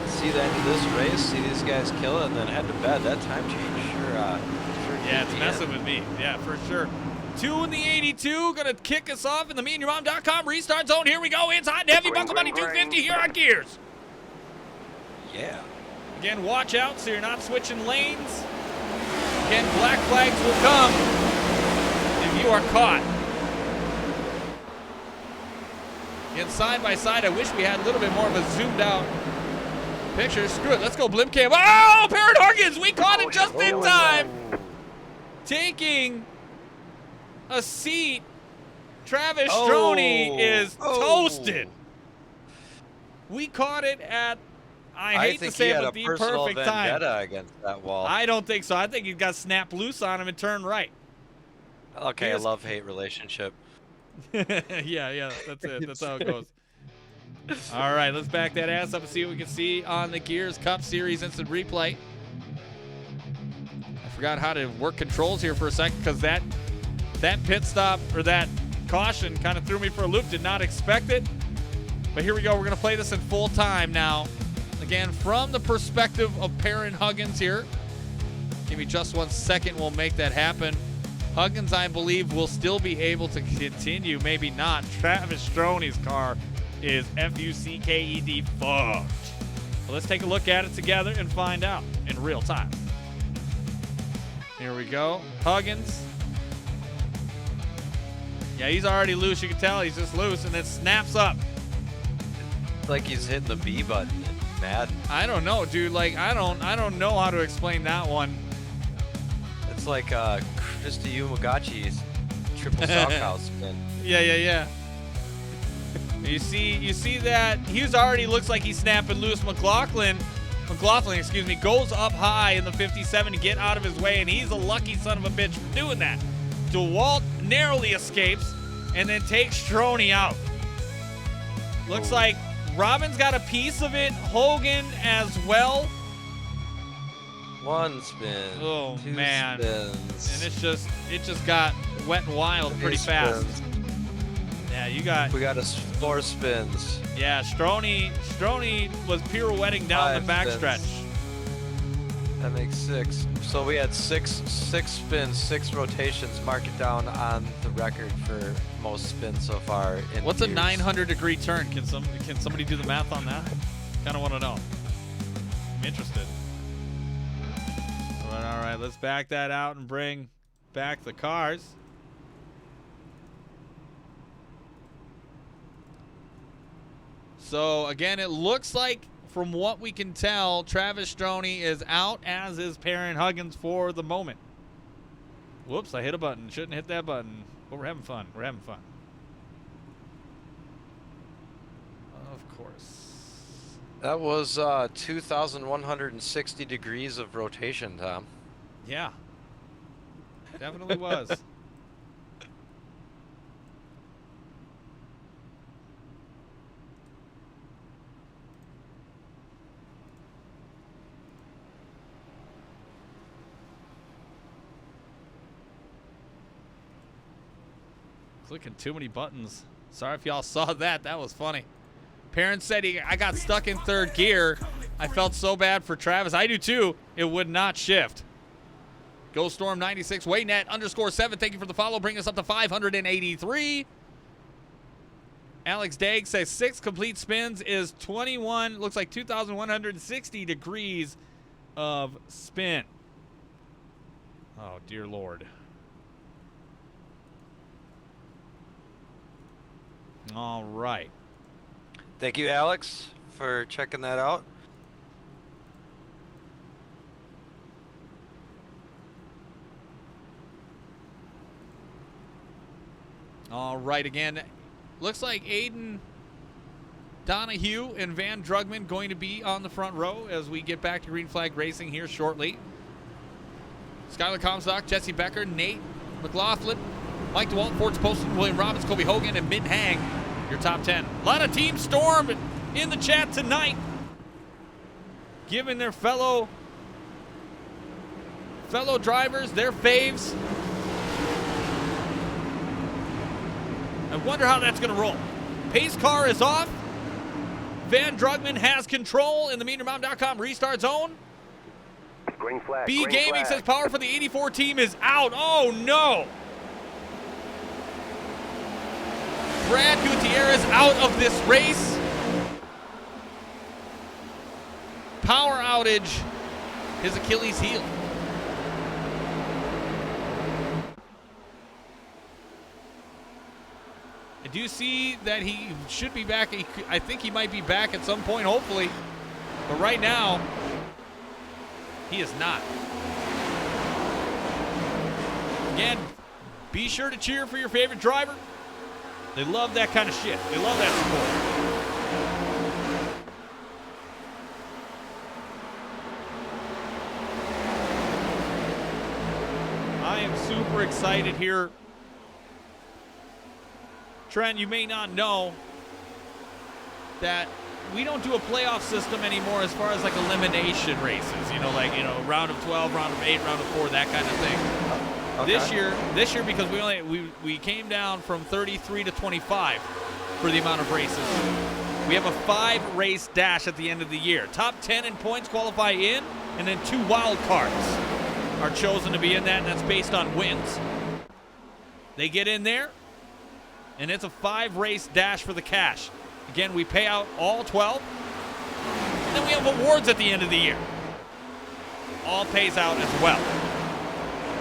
see the end of this race, see these guys kill it, and then head to bed. That time change sure Yeah, it's messing with me. Yeah, for sure. 2 in the 82, gonna kick us off in the meandyourmom.com restart zone. Here we go, inside the heavy buckle money 250 here on Gears. Yeah. Again, watch out so you're not switching lanes. Again, black flags will come if you are caught. Again, side by side, I wish we had a little bit more of a zoomed out picture. Screw it, let's go blimp cam. Oh, Perrin Huggins, we caught it just in time. Taking a seat. Travis Stroney is toasted. We caught it at, I hate to say it, but the perfect time. Against that wall. I don't think so. I think he got snapped loose on him and turned right. Okay, a love-hate relationship. yeah, that's it. That's how it goes. All right, let's back that ass up and see what we can see on the Gears Cup Series instant replay. I forgot how to work controls here for a second because that pit stop or that caution kind of threw me for a loop. Did not expect it. But here we go. We're going to play this in full time now. Again, from the perspective of Perrin Huggins here. Give me just 1 second. We'll make that happen. Huggins, I believe, will still be able to continue. Maybe not. Travis Stroney's car is F-U-C-K-E-D fucked. Well, let's take a look at it together and find out in real time. Here we go. Huggins. Yeah, he's already loose. You can tell he's just loose, and it snaps up. It's like he's hitting the B button. Mad. I don't know, dude. Like, I don't know how to explain that one. It's like Krista Yumagachi's triple stockhouse spin. Yeah. You see that he's already looks like he's snapping loose. McLaughlin, excuse me, goes up high in the 57 to get out of his way, and he's a lucky son of a bitch for doing that. DeWalt narrowly escapes and then takes Stroney out. Looks like Robin's got a piece of it. Hogan as well. 1 spin. Oh, 2 man. spins. And it just got wet and wild pretty fast. Spins. Yeah, we got 4 spins. Yeah, Stroney was pirouetting down 5 the backstretch. spins. That makes 6. So we had 6 spins, 6 rotations. Mark it down on the record for most spins so far. What's a 900-degree turn? Can somebody do the math on that? Kind of want to know. I'm interested. But all right, let's back that out and bring back the cars. So again, it looks like, from what we can tell, Travis Stroney is out, as is Perrin Huggins for the moment. Whoops, I hit a button. Shouldn't hit that button. But we're having fun. We're having fun. Of course. That was 2,160 degrees of rotation, Tom. Yeah. Definitely was. Clicking too many buttons. Sorry if y'all saw that. That was funny. Perrin said I got stuck in 3rd gear. I felt so bad for Travis. I do too. It would not shift. Go Storm 96. Waynet _7. Thank you for the follow. Bring us up to 583. Alex Dagg says 6 complete spins is 21, looks like 2,160 degrees of spin. Oh, dear Lord. All right. Thank you, Alex, for checking that out. All right, again, looks like Aiden Donahue and Van Drugman going to be on the front row as we get back to Green Flag Racing here shortly. Skylar Comstock, Jesse Becker, Nate McLaughlin, Mike DeWalt, Ford Poston, William Robbins, Kobe Hogan, and Min Hang, your top 10. A lot of Team Storm in the chat tonight, giving their fellow drivers their faves. I wonder how that's going to roll. Pace car is off. Van Drugman has control in the MeterMom.com restart zone. Green flag. B green Gaming flag. says power for the 84 team is out. Oh, no. Brad Gutierrez out of this race. Power outage, his Achilles heel. I do see that he should be back. I think he might be back at some point, hopefully. But right now, he is not. Again, be sure to cheer for your favorite driver. They love that kind of shit. They love that support. I am super excited here. Trent, you may not know that we don't do a playoff system anymore as far as like elimination races, round of 12, round of 8, round of 4, that kind of thing. Okay. This year because we came down from 33 to 25 for the amount of races. We have a 5-race dash at the end of the year. Top 10 in points qualify in, and then 2 wild cards are chosen to be in that, and that's based on wins. They get in there, and it's a 5-race dash for the cash. Again, we pay out all 12, and then we have awards at the end of the year. All pays out as well.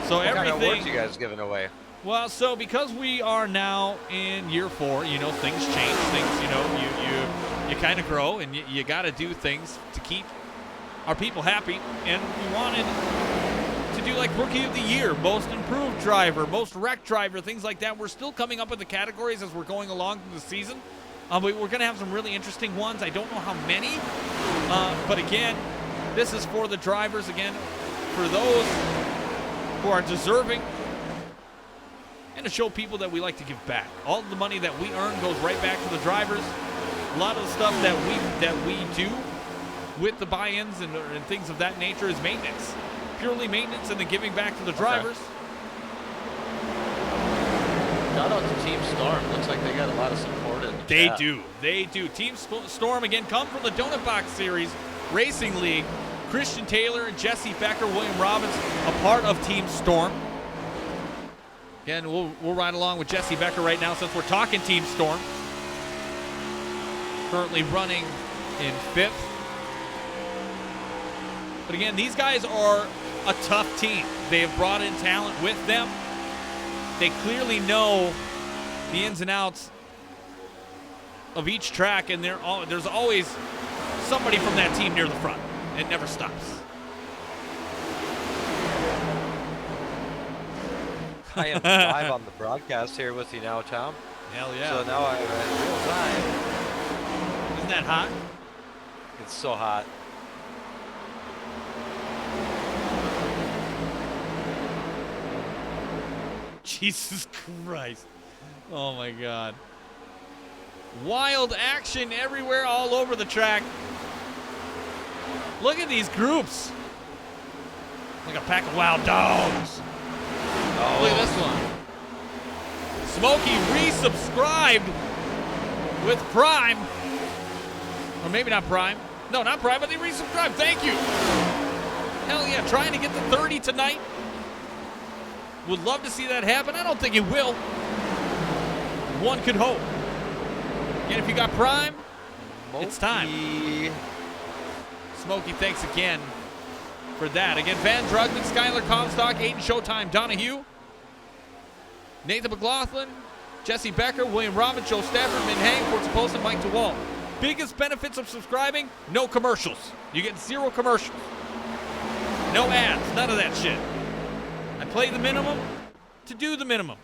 So What everything. kind of awards you guys giving away? Well, so because we are now in year 4, things change. Things, you kind of grow, and you got to do things to keep our people happy. And we wanted to do like Rookie of the Year, Most Improved Driver, Most Wrecked Driver, things like that. We're still coming up with the categories as we're going along through the season. But we're going to have some really interesting ones. I don't know how many. But again, this is for the drivers. Again, for those who are deserving, and to show people that we like to give back. All of the money that we earn goes right back to the drivers. A lot of the stuff that we do with the buy-ins and things of that nature is maintenance. Purely maintenance and the giving back to the drivers. Shout out to Team Storm. Looks like they got a lot of support in the chat. They do. Team Storm, again, come from the Donut Box Series Racing League. Christian Taylor, Jesse Becker, William Robbins, a part of Team Storm. Again, we'll ride along with Jesse Becker right now since we're talking Team Storm. Currently running in 5th. But again, these guys are a tough team. They have brought in talent with them. They clearly know the ins and outs of each track, and there's always somebody from that team near the front. It never stops. I am live on the broadcast here with you now, Tom. Hell yeah. So now I'm in real time. Isn't that hot? It's so hot. Jesus Christ. Oh my God. Wild action everywhere, all over the track. Look at these groups. Like a pack of wild dogs. Oh, look at this one. Smokey resubscribed with Prime. Or maybe not Prime. No, not Prime, but they resubscribed. Thank you. Hell yeah, trying to get to 30 tonight. Would love to see that happen. I don't think it will. One could hope. Again, if you got Prime, it's time. Smokey. Smokey, thanks again for that. Again, Van Drugman, Skylar Comstock, Aiden Showtime, Donahue, Nathan McLaughlin, Jesse Becker, William Robbins, Joe Stafford, Min Hang, Forza Post, and Mike DeWalt. Biggest benefits of subscribing, no commercials. You get 0 commercials. No ads, none of that shit. I play the minimum to do the minimum.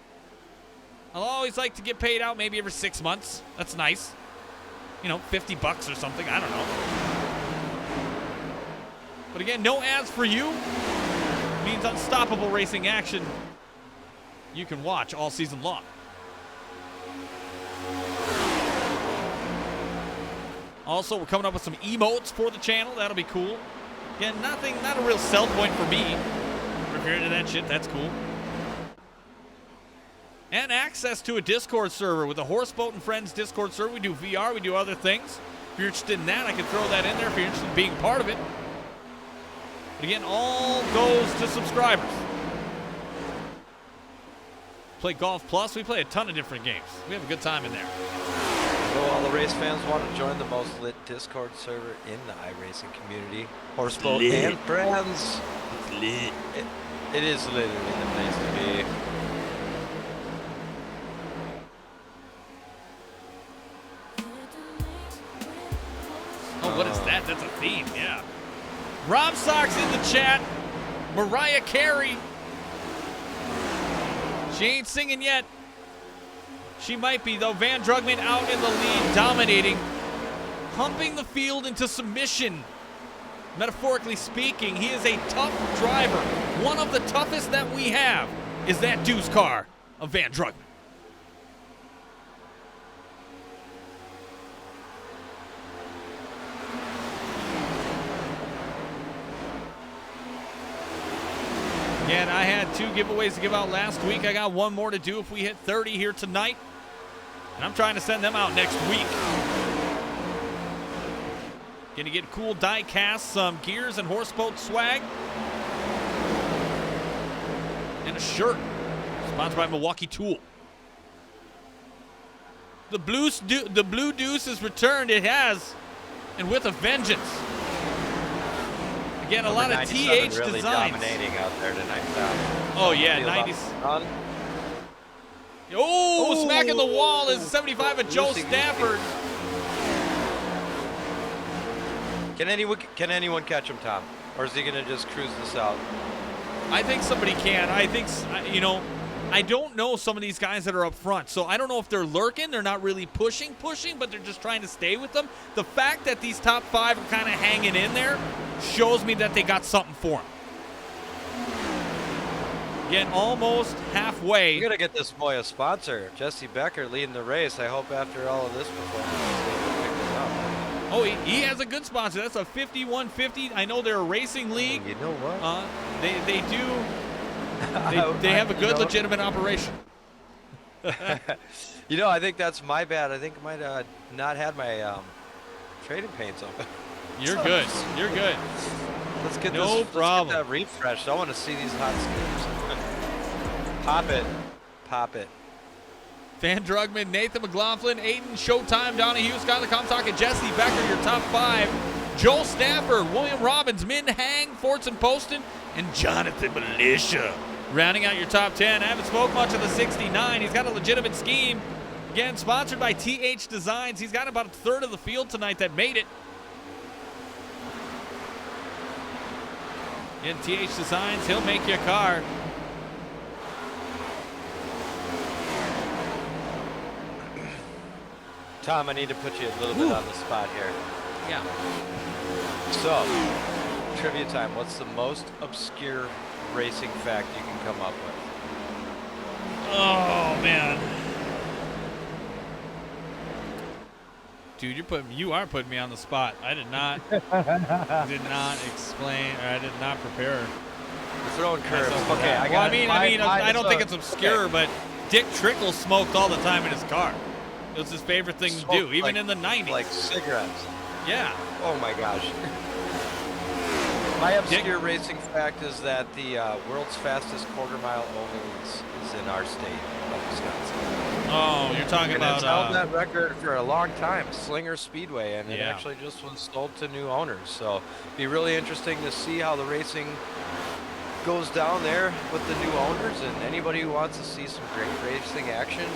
I'll always like to get paid out maybe every 6 months. That's nice. You know, $50 or something, I don't know. But again, no ads for you means unstoppable racing action you can watch all season long. Also, we're coming up with some emotes for the channel. That'll be cool. Again, not a real sell point for me. But if you're into that shit, that's cool. And access to a Discord server with the Horse Boat and Friends Discord server. We do VR, we do other things. If you're interested in that, I can throw that in there if you're interested in being part of it. But again, all goes to subscribers. Play Golf Plus. We play a ton of different games. We have a good time in there. So all the race fans want to join the most lit Discord server in the iRacing community. Horseboat and Friends. It's lit. It is literally the place to be. Oh, what is that? That's a theme, yeah. Rob Sox in the chat. Mariah Carey. She ain't singing yet. She might be, though. Van Drugman out in the lead, dominating. Humping the field into submission. Metaphorically speaking, he is a tough driver. One of the toughest that we have is that deuce car of Van Drugman. Again, I had 2 giveaways to give out last week. I got 1 more to do if we hit 30 here tonight. And I'm trying to send them out next week. Gonna get cool die casts, some gears and Horseboat swag. And a shirt. Sponsored by Milwaukee Tool. The Blue Deuce has returned. It has. And with a vengeance. Again, a lot of TH really designs. Dominating out there tonight. Oh, yeah, 90s. Oh, smacking the wall is 75 of Joe Stafford. Can anyone catch him, Tom? Or is he going to just cruise this out? I think somebody can. I think, you know, I don't know some of these guys that are up front. So I don't know if they're lurking. They're not really pushing, but they're just trying to stay with them. The fact that these top 5 are kind of hanging in there shows me that they got something for them. Again, almost halfway. We're going to get this boy a sponsor. Jesse Becker leading the race. I hope after all of this performance, they pick this up. Oh, he has a good sponsor. That's a 5150. I know they're a racing league. You know what? They do. They have a good, legitimate operation. You know, I think that's my bad. I think I might not had my trading paints open. You're good. You're good. Let's get no problem. Let's get that refreshed. I want to see these hot skiers. Pop it. Pop it. Van Drugman, Nathan McLaughlin, Aiden, Showtime, Donahue, Skylar Comstock, and Jesse Becker, your top 5. Joel Stafford, William Robbins, Min Hang, Fortson Poston, and Jonathan Militia. Rounding out your top 10. I haven't spoke much of the 69. He's got a legitimate scheme. Again, sponsored by TH Designs. He's got about a third of the field tonight that made it. In TH Designs, he'll make you a car. Tom, I need to put you a little bit on the spot here. Yeah. So, trivia time. What's the most obscure racing fact you can come up with? Oh, man. Dude, you are putting me on the spot. I did not explain, or I did not prepare. You're throwing curves. Okay, I don't think it's obscure, but Dick Trickle smoked all the time in his car. It was his favorite thing to do, even in the 90s. Like cigarettes. Yeah. Oh my gosh. My obscure racing fact is that the world's fastest quarter mile oval is in our state of Wisconsin. Oh, you're talking And about it's held that record for a long time, Slinger Speedway, and it Yeah. actually just was sold to new owners. So it'd be really interesting to see how the racing goes down there with the new owners, and anybody who wants to see some great racing action,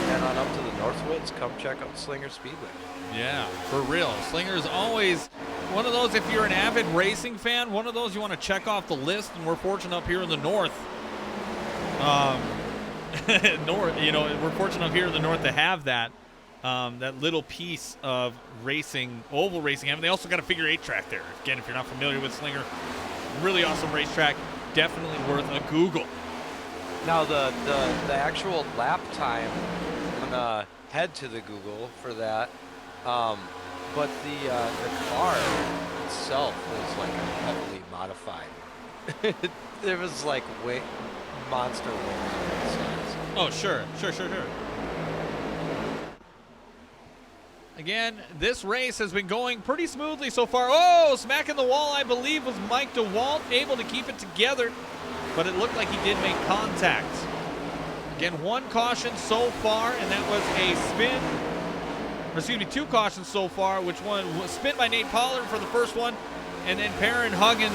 head on up to the Northwoods, come check out Slinger Speedway. Yeah, for real. Slinger's always one of those, if you're an avid racing fan, one of those you want to check off the list, and we're fortunate up here in the north. We're fortunate up here in the north to have that little piece of racing, oval racing. And they also got a figure 8 track there. Again, if you're not familiar with Slinger, really awesome racetrack, definitely worth a Google. Now the actual lap time, I'm gonna head to the Google for that. But the car itself was like heavily modified. There was like monster wings. Oh, sure. Again, this race has been going pretty smoothly so far. Oh, smacking the wall, I believe, was Mike DeWalt, able to keep it together, but it looked like he did make contact. Again, one caution so far, and that was a spin. Excuse me, 2 cautions so far, which one was spin by Nate Pollard for the first one, and then Perrin Huggins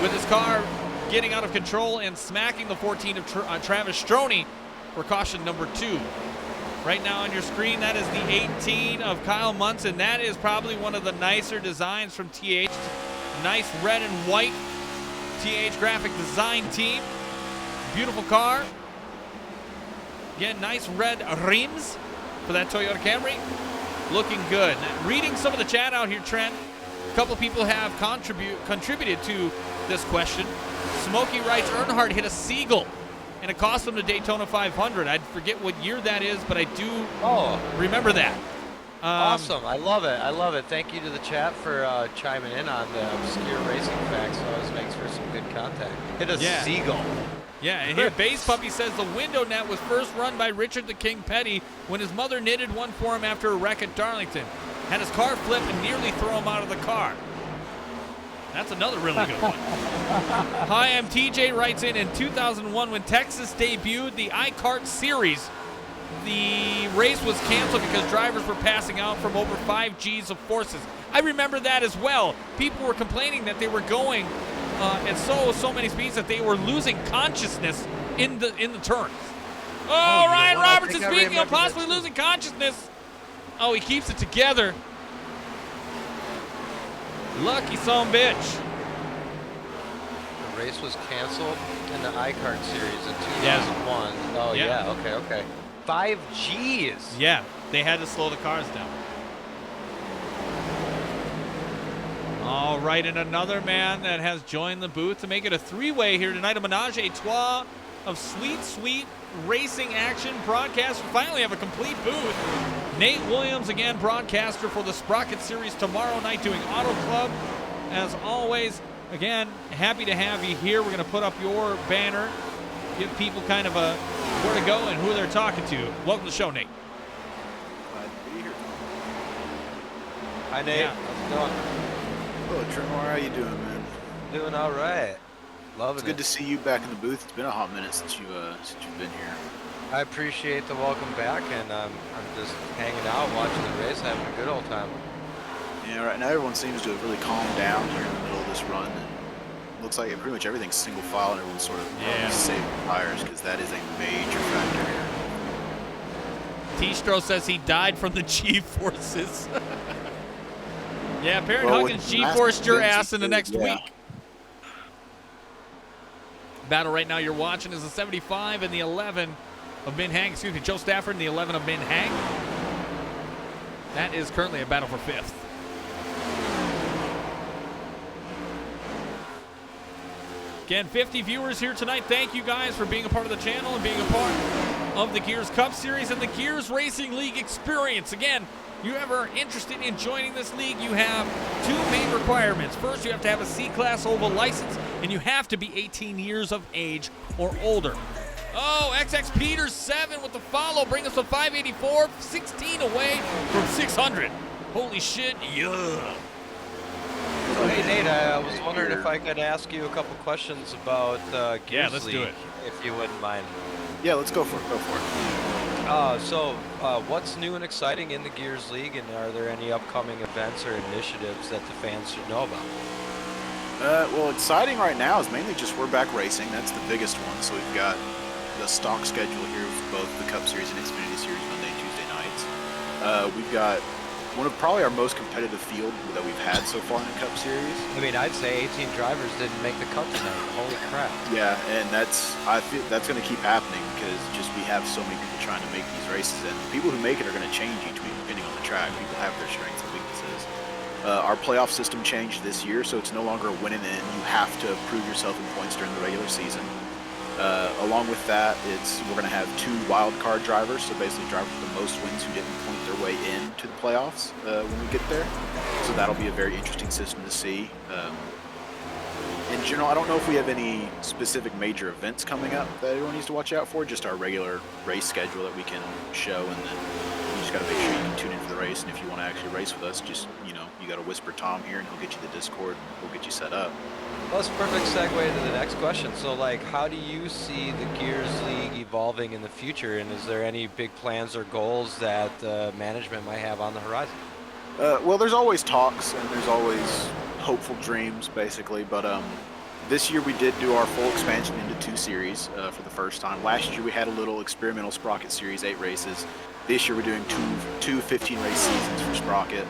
with his car getting out of control and smacking the 14 of Travis Stroney for caution number 2. Right now on your screen, that is the 18 of Kyle Munson. That is probably one of the nicer designs from TH. Nice red and white TH graphic design team. Beautiful car. Again, nice red rims for that Toyota Camry. Looking good. Now, reading some of the chat out here, Trent, a couple people have contributed to this question. Smokey writes, Earnhardt hit a Seagull, and it cost him the Daytona 500. I forget what year that is, but I do remember that. Awesome. I love it. Thank you to the chat for chiming in on the obscure racing facts. It always makes for some good content. Hit a Seagull. Yeah, and here Base Puppy says the window net was first run by Richard the King Petty when his mother knitted one for him after a wreck at Darlington. Had his car flip and nearly throw him out of the car. That's another really good one. Hi, I'm TJ writes in 2001 when Texas debuted the iCart Series, the race was canceled because drivers were passing out from over 5 Gs of forces. I remember that as well. People were complaining that they were going at so many speeds that they were losing consciousness in the turns. Oh, Ryan Robertson speaking of possibly losing consciousness. Oh, he keeps it together. Lucky son of a bitch. The race was canceled in the iCart Series in 2001. Oh, yeah. Okay. 5 Gs. Yeah, they had to slow the cars down. All right, and another man that has joined the booth to make it a 3-way here tonight, a menage a trois of sweet racing action broadcast. We finally have a complete booth. Nate Williams, again, broadcaster for the Sprocket Series tomorrow night doing Auto Club. As always, again, happy to have you here. We're going to put up your banner, give people kind of a where to go and who they're talking to. Welcome to the show, Nate. Glad to be here. Hi, Nate. Yeah. How's it going? Hello, Tremor. How you doing, man? Doing all right. Loving It's good to see you back in the booth. It's been a hot minute since you've been here. I appreciate the welcome back, and I'm just hanging out, watching the race, having a good old time. Yeah, right now everyone seems to have really calmed down here in the middle of this run. And looks like pretty much everything's single file, and everyone's sort of saving tires because that is a major factor here. T-Stro says he died from the G-forces. Yeah, Perrin Huggins G-forced your ass in the next week. Battle right now you're watching is the 75 and the 11 of Min Hang. Excuse me, Joe Stafford and the 11 of Min Hang. That is currently a battle for 5th. Again, 50 viewers here tonight. Thank you guys for being a part of the channel and being a part of the Gears Cup Series and the Gears Racing League experience. Again, if you ever interested in joining this league, you have 2 main requirements. First, you have to have a C-Class oval license, and you have to be 18 years of age or older. Oh, XX Peters 7 with the follow. Bring us to 584, 16 away from 600. Holy shit, yeah. Hey Nate, I was wondering if I could ask you a couple questions about Gears let's League, do it. if you wouldn't mind. Yeah, let's go for it. Go for it. So what's new and exciting in the Gears League, and are there any upcoming events or initiatives that the fans should know about? Well, exciting right now is mainly just we're back racing. That's the biggest one. So we've got the stock schedule here with both the Cup Series and Xfinity Series Monday and Tuesday nights. We've got one of probably our most competitive field that we've had so far in the Cup Series. I mean, I'd say 18 drivers didn't make the cut tonight. Holy crap. Yeah, and I feel that's going to keep happening because just we have so many people trying to make these races, and the people who make it are going to change each week depending on the track. People have their strengths and weaknesses. Our playoff system changed this year, so it's no longer a win and in. You have to prove yourself in points during the regular season. Along with that, we're going to have 2 wild card drivers, so basically drivers with the most wins who didn't point their way into the playoffs when we get there. So that'll be a very interesting system to see. In general, I don't know if we have any specific major events coming up that everyone needs to watch out for, just our regular race schedule that we can show, and then you just got to make sure you can tune in for the race, and if you want to actually race with us, just, you got to whisper Tom here, and he'll get you the Discord, we'll get you set up. Well, that's a perfect segue to the next question. So, how do you see the Gears League evolving in the future, and is there any big plans or goals that management might have on the horizon? Well, there's always talks, and there's always hopeful dreams, basically, but this year we did do our full expansion into 2 series for the first time. Last year we had a little experimental Sprocket Series, 8 races. This year we're doing two 15-race seasons for Sprocket,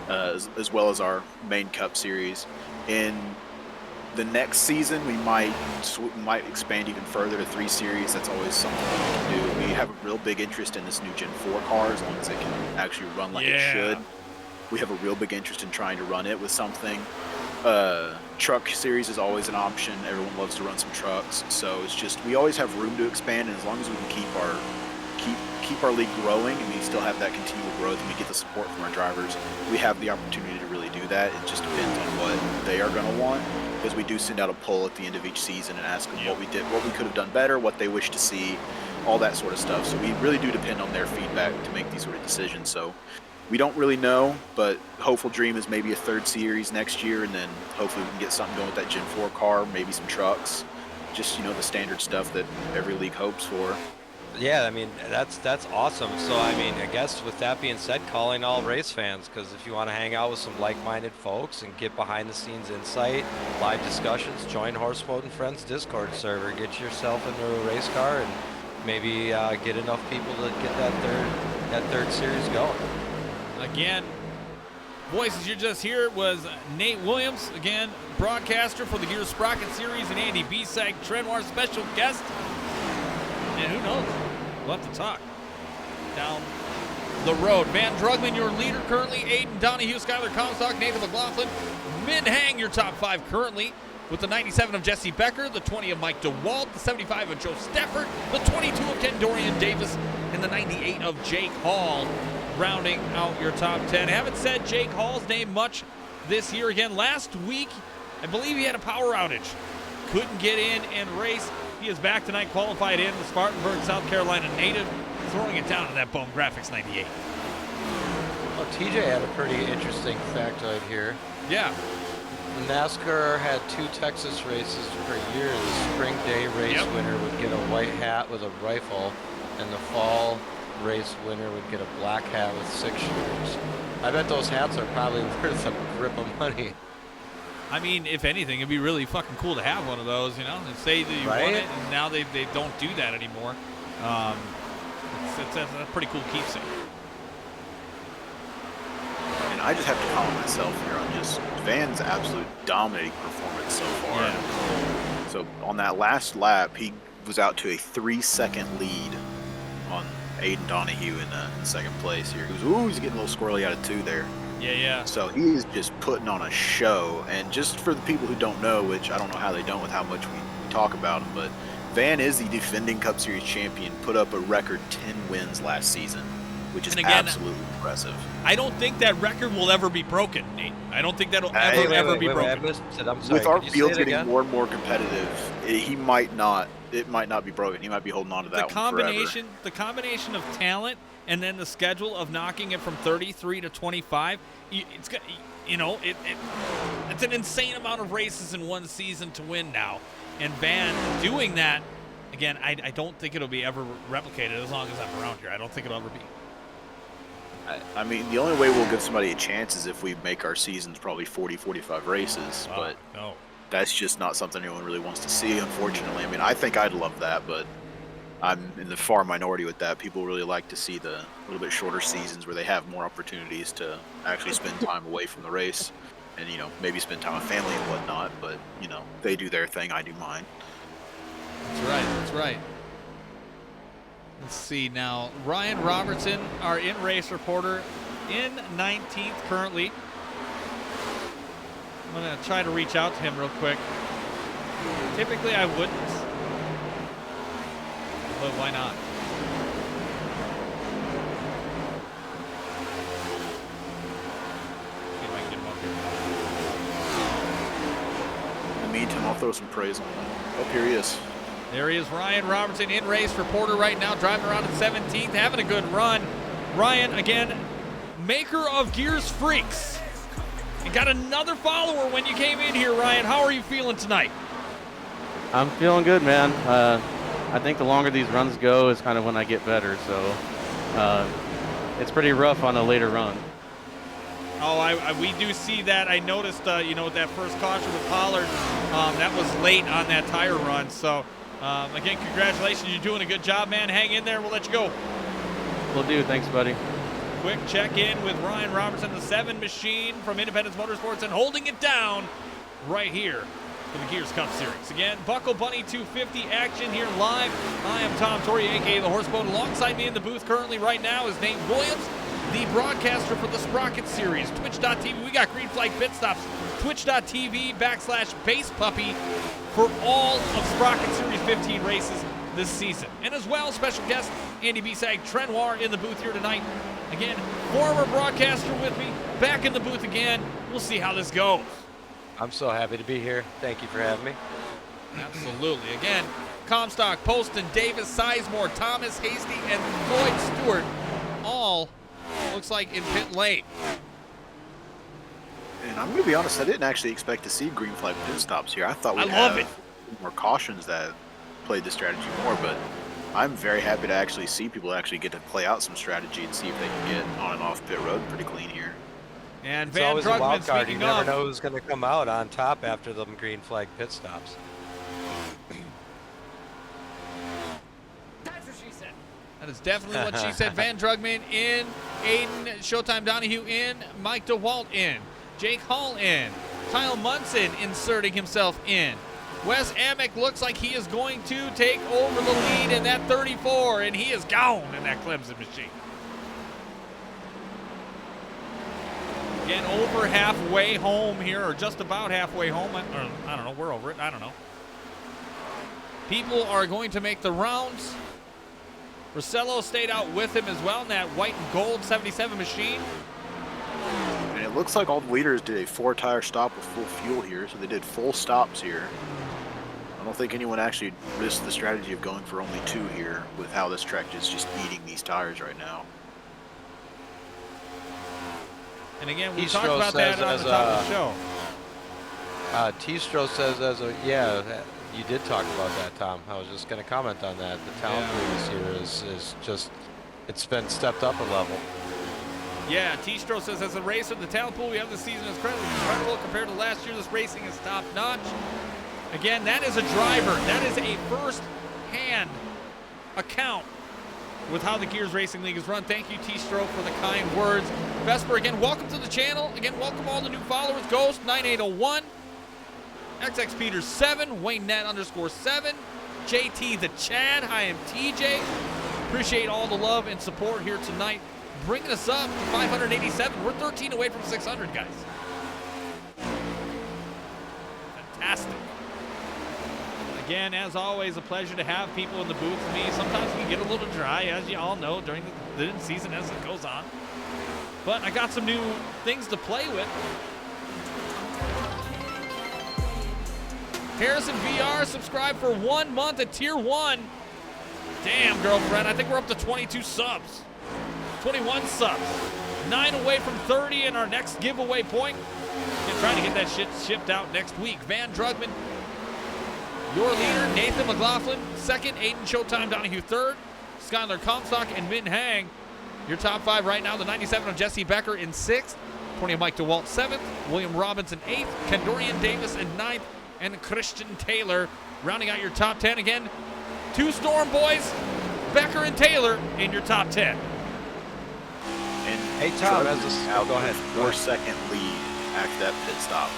as well as our main Cup Series. In the next season, we might expand even further to 3 series. That's always something we can do. We have a real big interest in this new Gen 4 car, as long as it can actually run like it should. We have a real big interest in trying to run it with something. Truck series is always an option. Everyone loves to run some trucks, so it's just we always have room to expand, and as long as we can keep our league growing and we still have that continual growth and we get the support from our drivers, we have the opportunity to really do that. It just depends on what they are going to want, because we do send out a poll at the end of each season and ask them what we did, what we could have done better, what they wish to see, all that sort of stuff. So we really do depend on their feedback to make these sort of decisions. So we don't really know, but hopeful dream is maybe a 3rd series next year, and then hopefully we can get something going with that Gen 4 car, maybe some trucks, just the standard stuff that every league hopes for. Yeah, I mean, that's awesome. So, I mean, I guess with that being said, calling all race fans, because if you want to hang out with some like-minded folks and get behind-the-scenes insight, live discussions, join Horseboat and Friends Discord server, get yourself into a race car, and maybe get enough people to get that third series going. Again, voices you just heard was Nate Williams, again, broadcaster for the Gears Sprocket Series, and Andy Bisag, Trenoir special guest. And who knows? We'll have to talk down the road. Van Drugman, your leader currently. Aiden Donahue, Skyler Comstock, Nathan McLaughlin. Mid-hang, your top 5 currently, with the 97 of Jesse Becker, the 20 of Mike DeWalt, the 75 of Joe Stafford, the 22 of Ken Dorian Davis, and the 98 of Jake Hall, rounding out your top 10. I haven't said Jake Hall's name much this year. Again, last week, I believe he had a power outage. Couldn't get in and race. He is back tonight, qualified in the Spartanburg, South Carolina native, throwing it down to that Bone Graphics 98. Well, TJ had a pretty interesting factoid here. Yeah. NASCAR had 2 Texas races per year. The spring day race winner would get a white hat with a rifle, and the fall race winner would get a black hat with 6 shooters. I bet those hats are probably worth a grip of money. I mean, if anything, it'd be really fucking cool to have one of those, and say that you won it, and now they don't do that anymore. It's a pretty cool keepsake. And I just have to comment myself here on just Van's absolute dominating performance so far. Yeah. So on that last lap, he was out to a 3-second lead on Aiden Donahue in second place here. He's getting a little squirrely out of 2 there. Yeah. So he is just putting on a show. And just for the people who don't know, which I don't know how they don't with how much we talk about him, but Van is the defending Cup Series champion, put up a record 10 wins last season. which is And again, absolutely impressive. I don't think that record will ever be broken, Nate. I don't think that'll Hey, ever be broken. I missed it. I'm sorry. With our Could you say fields it getting again? more and more competitive, it might not be broken. He might be holding on to that one forever. The combination of talent and then the schedule of knocking it from 33 to 25, it's got, it's an insane amount of races in one season to win now. And Van doing that, again, I don't think it'll be ever replicated as long as I'm around here. I don't think it'll ever be. I mean, the only way we'll give somebody a chance is if we make our seasons probably 40, 45 races, but no. That's just not something anyone really wants to see, unfortunately. I mean, I think I'd love that, but I'm in the far minority with that. People really like to see the little bit shorter seasons where they have more opportunities to actually spend time away from the race and, maybe spend time with family and whatnot, but, they do their thing, I do mine. That's right. Let's see now. Ryan Robertson, our in-race reporter, in 19th currently. I'm going to try to reach out to him real quick. Typically I wouldn't, but why not? See if I can get him up here. In the meantime, I'll throw some praise on him. Oh, here he is. There he is, Ryan Robertson, in-race reporter right now, driving around in 17th, having a good run. Ryan, again, maker of Gears Freaks. And got another follower when you came in here, Ryan. How are you feeling tonight? I'm feeling good, man. I think the longer these runs go is kind of when I get better, so it's pretty rough on a later run. Oh, we do see that. I noticed, that first caution with Pollard, that was late on that tire run. So, again, congratulations. You're doing a good job, man. Hang in there. We'll let you go. Will do. Thanks, buddy. Quick check-in with Ryan Robertson, the 7 machine from Independence Motorsports, and holding it down right here for the Gears Cup Series. Again, Buckle Bunny 250 action here live. I am Tom Torrey, a.k.a. The Horseboat. Alongside me in the booth currently right now is Nate Williams, the broadcaster for the Sprocket Series. Twitch.tv, we got Green Flag Pit Stops. Twitch.tv/Base Puppy for all of Sprocket Series 15 races this season. And as well, special guest Andy Bisag, Trenoir in the booth here tonight. Again, former broadcaster with me, back in the booth again. We'll see how this goes. I'm so happy to be here. Thank you for having me. Absolutely. Again, Comstock, Poston, Davis, Sizemore, Thomas, Hasty, and Floyd Stewart all looks like in pit lane. And I'm going to be honest, I didn't actually expect to see green flag pit stops here. I thought we'd love have more cautions that played the strategy more, but I'm very happy to actually see people actually get to play out some strategy and see if they can get on and off pit road pretty clean here. And It's Van always a wild Drugman, card. You speaking never of, know who's going to come out on top after them green flag pit stops. That's what she said. that is definitely what she said. Van Drugman in, Aiden Showtime Donahue in, Mike DeWalt in, Jake Hall in, Kyle Munson inserting himself in. Wes Amick looks like he is going to take over the lead in that 34, and he is gone in that Clemson machine. Again, over halfway home here, or just about halfway home. I don't know, we're over it, I don't know. People are going to make the rounds. Rosello stayed out with him as well in that white and gold 77 machine. And it looks like all the leaders did a 4-tire stop with full fuel here, so they did full stops here. I don't think anyone actually risked the strategy of going for only 2 here with how this track is just eating these tires right now. And again, we Tistro talked about that says on the top of the show. Tistro says, you did talk about that, Tom. I was just going to comment on that. The talent pool this year is just, it's been stepped up a level. Yeah, Tistro says, as a racer, the talent pool we have this season is incredible compared to last year. This racing is top notch. Again, that is a driver. That is a first-hand account with how the Gears Racing League is run. Thank you, Tistro, for the kind words. Vesper, again, welcome to the channel. Again, welcome all the new followers. Ghost 9801, XX Peters 7, Wayne Net _7, JT the Chad. Hi, I'm TJ. Appreciate all the love and support here tonight, bringing us up to 587. We're 13 away from 600, guys. Fantastic. Again, as always, a pleasure to have people in the booth with me. Sometimes we get a little dry, as you all know, during the season as it goes on. But I got some new things to play with. Harrison VR, subscribe for 1 month at Tier 1. Damn, girlfriend, I think we're up to 22 subs. 21 subs. 9 away from 30 in our next giveaway point. And trying to get that shit shipped out next week. Van Drugman, your leader. Nathan McLaughlin, second. Aiden Showtime Donahue, third. Skylar Comstock and Min Hang, your top 5 right now. The 97 of Jesse Becker in 6th. 20 of Mike DeWalt, 7th. William Robinson, 8th. Kendorian Davis in 9th. And Christian Taylor rounding out your top 10 again. 2 Storm boys, Becker and Taylor in your top 10. And Hey, Tom, Drugman as a- out go ahead. 4-second lead after that pit stop.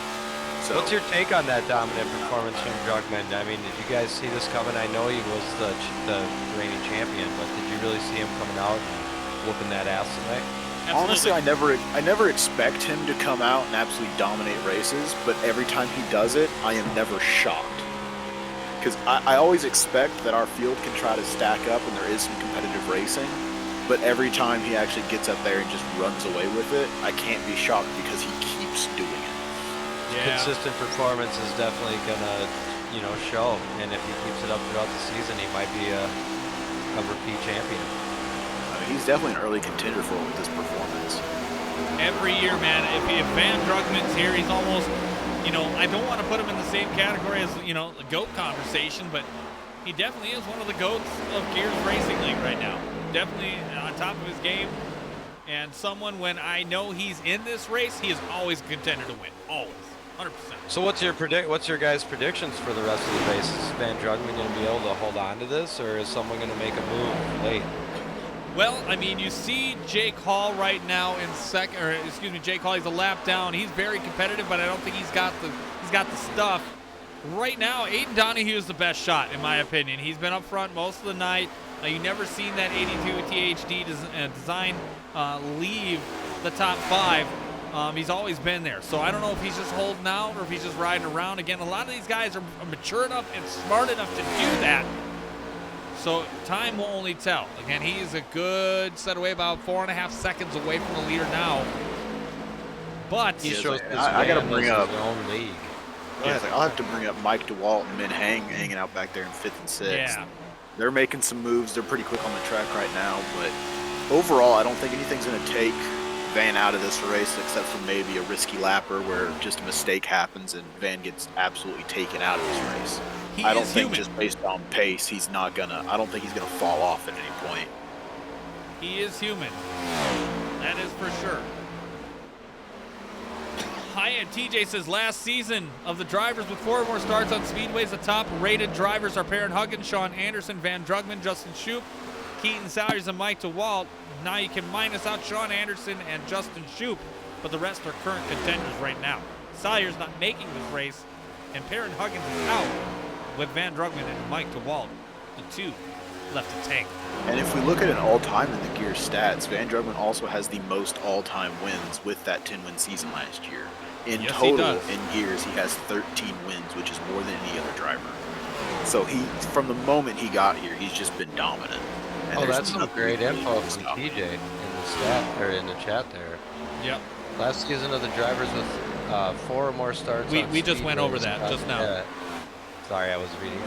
So What's your take on that dominant performance from Drugman? I mean, did you guys see this coming? I know he was the reigning champion, but did you really see him coming out and whooping that ass tonight? honestly, I never expect him to come out and absolutely dominate races, but every time he does it, I am never shocked. Because I always expect that our field can try to stack up and there is some competitive racing, but every time he actually gets up there and just runs away with it, I can't be shocked because he keeps doing it. Yeah. Consistent performance is definitely gonna, show. And if he keeps it up throughout the season, he might be a repeat champion. I mean, he's definitely an early contender for it with this performance. Every year, man, if Van Drugman's here, he's almost, I don't want to put him in the same category as, the GOAT conversation, but he definitely is one of the GOATs of Gears Racing League right now. Definitely on top of his game. And someone, when I know he's in this race, he is always a contender to win. Always. 100%. So what's your guys' predictions for the rest of the race? Is Van Drugman going to be able to hold on to this, or is someone going to make a move late? Well, I mean, you see Jake Hall right now in Jake Hall, he's a lap down. He's very competitive, but I don't think he's got the stuff. Right now, Aiden Donahue is the best shot, in my opinion. He's been up front most of the night. You've never seen that 82 THD design leave the top 5. He's always been there. So I don't know if he's just holding out or if he's just riding around. Again, a lot of these guys are mature enough and smart enough to do that. So time will only tell. Again, he is a good set away, about 4.5 seconds away from the leader now. But I got to bring up his own league. I'll have to bring up Mike DeWalt and Min Hang hanging out back there in 5th and 6th. Yeah. They're making some moves. They're pretty quick on the track right now, but overall, I don't think anything's going to take Van out of this race except for maybe a risky lapper where just a mistake happens and Van gets absolutely taken out of this race. I don't think just based on pace, I don't think he's gonna fall off at any point. He is human. That is for sure. Hyatt TJ says last season of the drivers with 4 or more starts on speedways, the top rated drivers are Perrin Huggins, Sean Anderson, Van Drugman, Justin Shoup, Keaton Salyers, and Mike DeWalt. Now you can minus out Sean Anderson and Justin Shoup, but the rest are current contenders right now. Salyers not making this race, and Perrin Huggins is out with Van Drugman and Mike DeWalt, the 2 left to tank. And if we look at an all-time in the Gears stats, Van Drugman also has the most all-time wins with that 10-win season last year. In total, in Gears, he has 13 wins, which is more than any other driver. So from the moment he got here, he's just been dominant. And that's some great info from TJ in the chat there. Yep. Last season of the drivers with 4 or more starts. We just went over that just now. Yeah. Sorry, I was reading.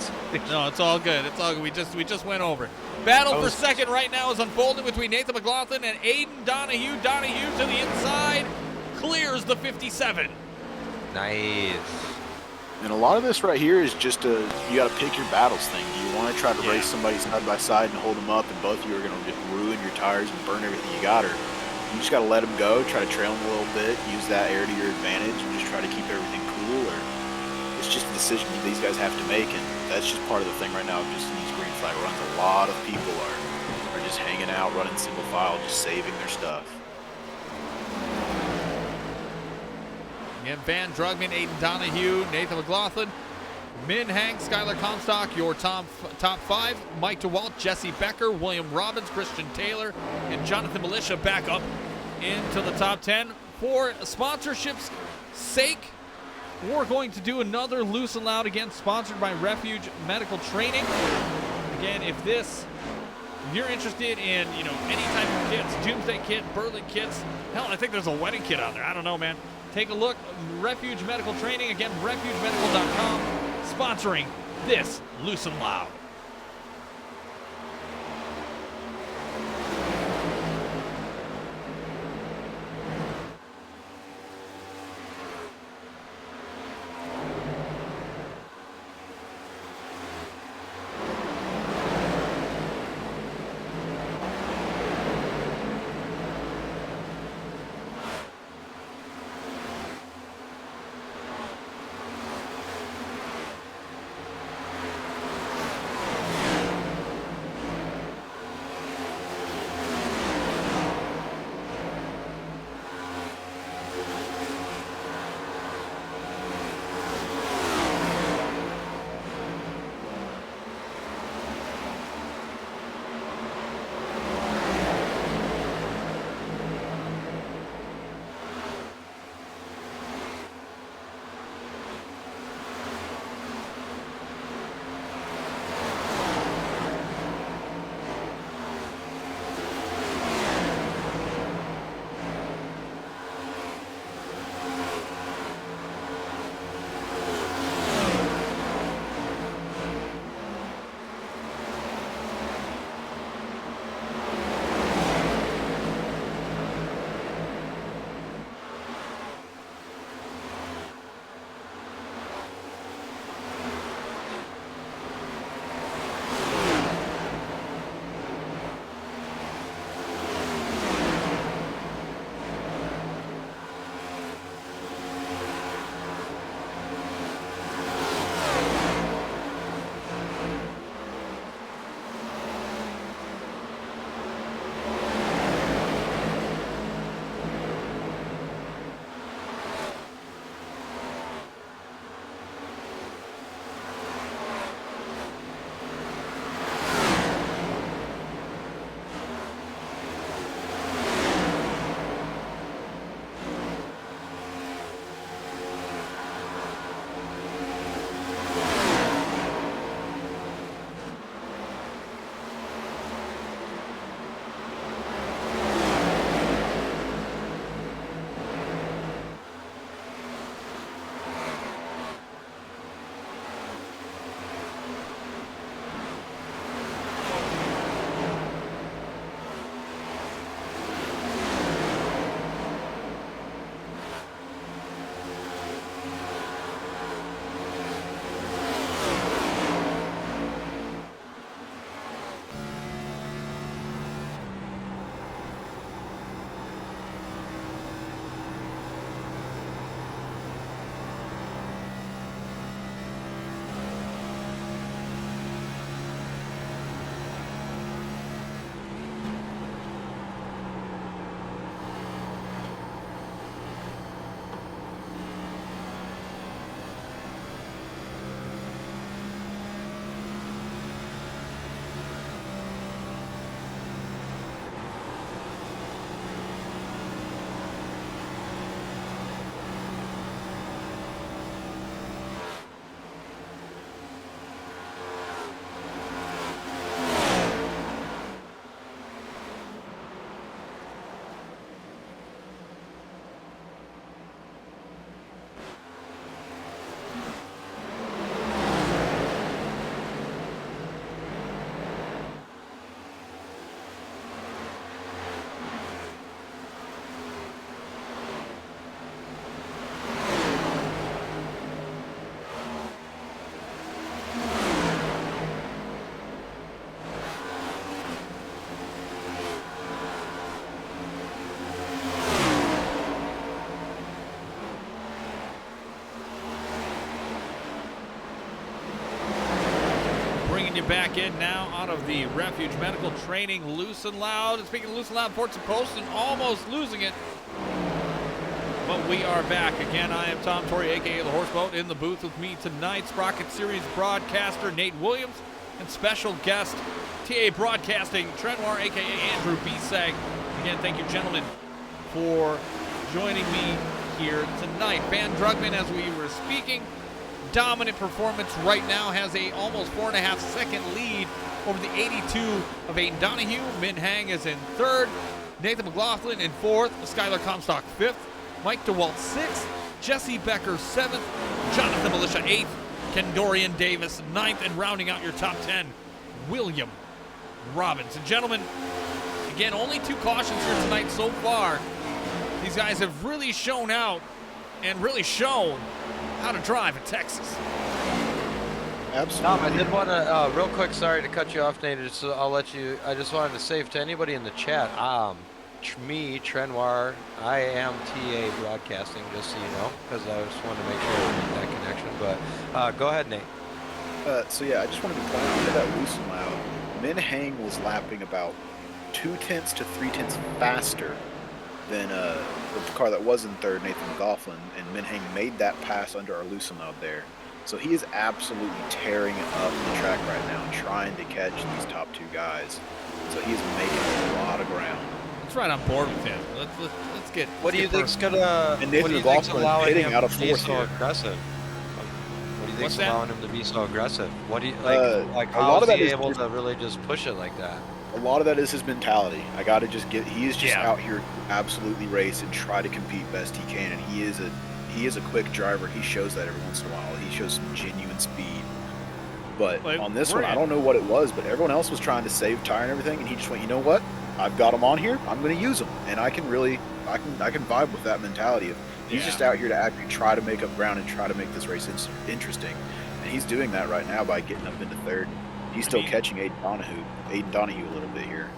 No, it's all good. It's all good. We just went over it. Battle for second right now is unfolding between Nathan McLaughlin and Aiden Donahue. Donahue to the inside, clears the 57. Nice. And a lot of this right here is just you got to pick your battles thing. Do you want to try to race somebody side by side and hold them up, and both of you are going to just ruin your tires and burn everything you got, or you just got to let them go, try to trail them a little bit, use that air to your advantage, and just try to keep everything cool, or it's just a decision these guys have to make, and that's just part of the thing right now. Just in these green flag runs, a lot of people are just hanging out, running single file, just saving their stuff. Again, Van Drugman, Aiden Donahue, Nathan McLaughlin, Min Hang, Skylar Comstock, your top 5. Mike DeWalt, Jesse Becker, William Robbins, Christian Taylor, and Jonathan Militia back up into the top 10. For sponsorship's sake, we're going to do another Loose and Loud, again, sponsored by Refuge Medical Training. Again, if you're interested in, any type of kits, Doomsday kit, Burley kits, hell, I think there's a wedding kit out there. I don't know, man. Take a look. Refuge Medical Training, again, refugemedical.com, sponsoring this Loose and Loud. You back in now out of the Refuge Medical Training Loose and Loud. And speaking of Loose and Loud, Ports and Posts, and almost losing it. But we are back again. I am Tom Torrey, a.k.a. The Horseboat, in the booth with me tonight. Sprocket Series broadcaster Nate Williams and special guest TA Broadcasting Trent War, a.k.a. Andrew Bisag. Again, thank you, gentlemen, for joining me here tonight. Van Drugman, as we were speaking, dominant performance right now, has a almost 4.5 second lead over the 82 of Aiden Donahue. Min Hang is in third. Nathan McLaughlin in fourth. Skylar Comstock fifth. Mike DeWalt sixth. Jesse Becker seventh. Jonathan Militia eighth. Ken Dorian Davis ninth. And rounding out your top 10, William Robbins. And gentlemen, again, only 2 cautions here tonight so far. These guys have really shown out and really shown how to drive in Texas. Absolutely. Tom, I did want to, real quick, sorry to cut you off, Nate, just, I'll let you, I just wanted to say to anybody in the chat, me, Trenoir, I am TA Broadcasting, just so you know, because I just wanted to make sure I made that connection, but go ahead, Nate. So yeah, I just wanted to point out to that loosen loud. Min Hang was lapping about 0.2 to 0.3 faster than the car that was in third, Nathan McLaughlin, and Min Hang made that pass under our loosen loud there. So he is absolutely tearing it up the track right now and trying to catch these top 2 guys. So he is making a lot of ground. Let's right on board with him. Let's get. What do you think's gonna? And What do you think's allowing him out of to be fourth so here. aggressive? What do you think's What's that? allowing him to be so aggressive? What do you like? a How lot is of that he is able just- to really just push it like that? A lot of that is his mentality. I got to just get. He is just Yeah. out here to absolutely race and try to compete best he can. And he is a quick driver. He shows that every once in a while. He shows some genuine speed. But Like, on this we're one, I in. don't know what it was, but everyone else was trying to save tire and everything, and he just went, you know what? I've got him on here. I'm going to use him, and I can vibe with that mentality of he's Yeah. just out here to actually try to make up ground and try to make this race interesting. And he's doing that right now by getting up into third. He's still catching Aiden Donahue a little bit here.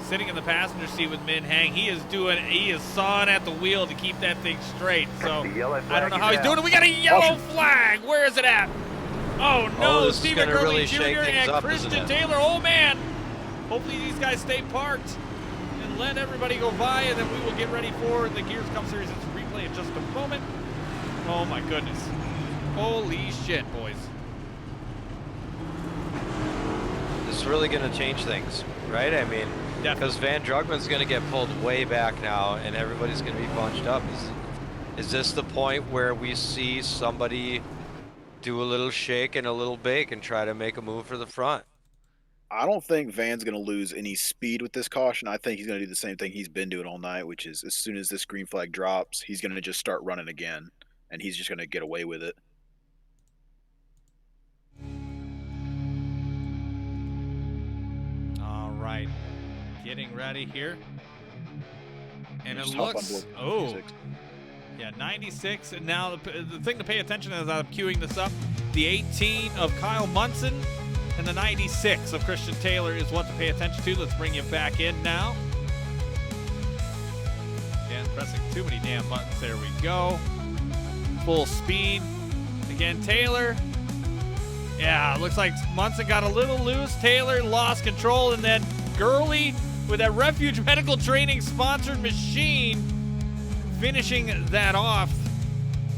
Sitting in the passenger seat with Min Hang, he is sawing at the wheel to keep that thing straight. So I don't know how he's doing it. We got a yellow flag. Where is it at? Oh no, this is Stephen gonna Gurley really Jr. shake things and up, isn't Christian it? Taylor. Oh man. Hopefully these guys stay parked and let everybody go by, and then we will get ready for the Gears Cup Series. It's a replay in just a moment. Oh my goodness. Holy shit, boys. This is really going to change things, right? I mean, because Van Drugman's going to get pulled way back now, and everybody's going to be bunched up. Is this the point where we see somebody do a little shake and a little bake and try to make a move for the front? I don't think Van's going to lose any speed with this caution. I think he's going to do the same thing he's been doing all night, which is as soon as this green flag drops, he's going to just start running again, and he's just going to get away with it. All right. Getting ready here. And it Just hop on looks, board. oh, 96. yeah, 96. And now the thing to pay attention as I'm queuing this up, the 18 of Kyle Munson and the 96 of Christian Taylor is what to pay attention to. Let's bring you back in now. Again, pressing too many damn buttons. There we go. Full speed. Again, Taylor. Yeah, looks like Munson got a little loose. Taylor lost control, and then Gurley with that Refuge Medical Training sponsored machine finishing that off.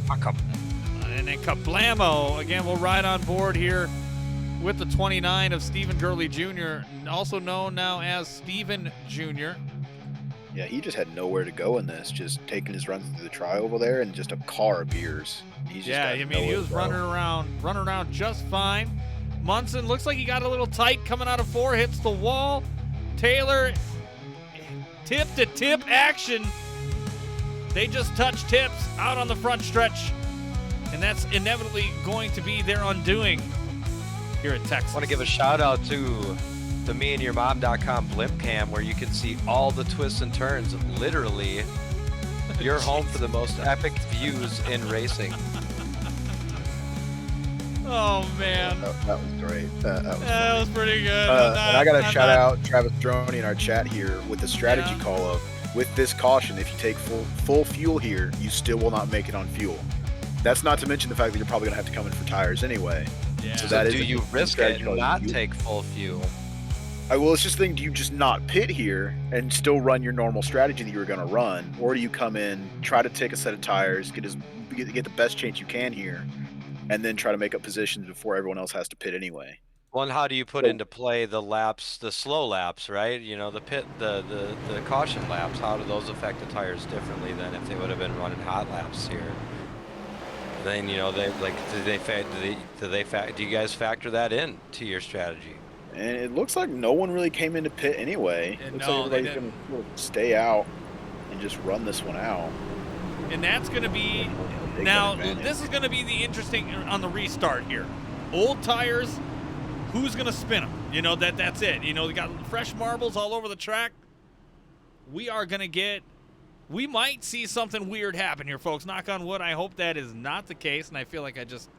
And then Kablamo. Again, we'll ride on board here with the 29 of Stephen Gurley Jr., also known now as Stephen Jr. Yeah, he just had nowhere to go in this, just taking his runs through the tri-oval there, and just a car appears. He's just Yeah, got I mean, he nowhere was to go. running around just fine. Munson looks like he got a little tight coming out of 4, hits the wall. Taylor, tip-to-tip action. They just touched tips out on the front stretch, and that's inevitably going to be their undoing here at Texas. I want to give a shout out to the meandyourmom.com blimp cam, where you can see all the twists and turns. Literally, you're home for the most epic views in racing. Oh man, that was great. That was pretty good. and I got to shout out Travis Droney in our chat here with the strategy call of, with this caution, if you take full fuel here, you still will not make it on fuel. That's not to mention the fact that you're probably going to have to come in for tires anyway. Yeah. So that do is you risk it and not take full fuel? Well, it's just the thing, do you just not pit here and still run your normal strategy that you were going to run? Or do you come in, try to take a set of tires, get the best chance you can here, and then try to make up positions before everyone else has to pit anyway? Well, and how do you put into play the laps, the slow laps, right? You know, the caution laps. How do those affect the tires differently than if they would have been running hot laps here? Then you know they like do you guys factor that in to your strategy? And it looks like no one really came into pit anyway. Yeah, Looks no, like they everybody's going to sort of stay out and just run this one out. And that's going to be Take now. advantage. This is going to be the interesting on the restart here. Old tires. Who's going to spin them? You know, that's it. You know, they got fresh marbles all over the track. We are going to get, we might see something weird happen here, folks. Knock on wood. I hope that is not the case, and I feel like I just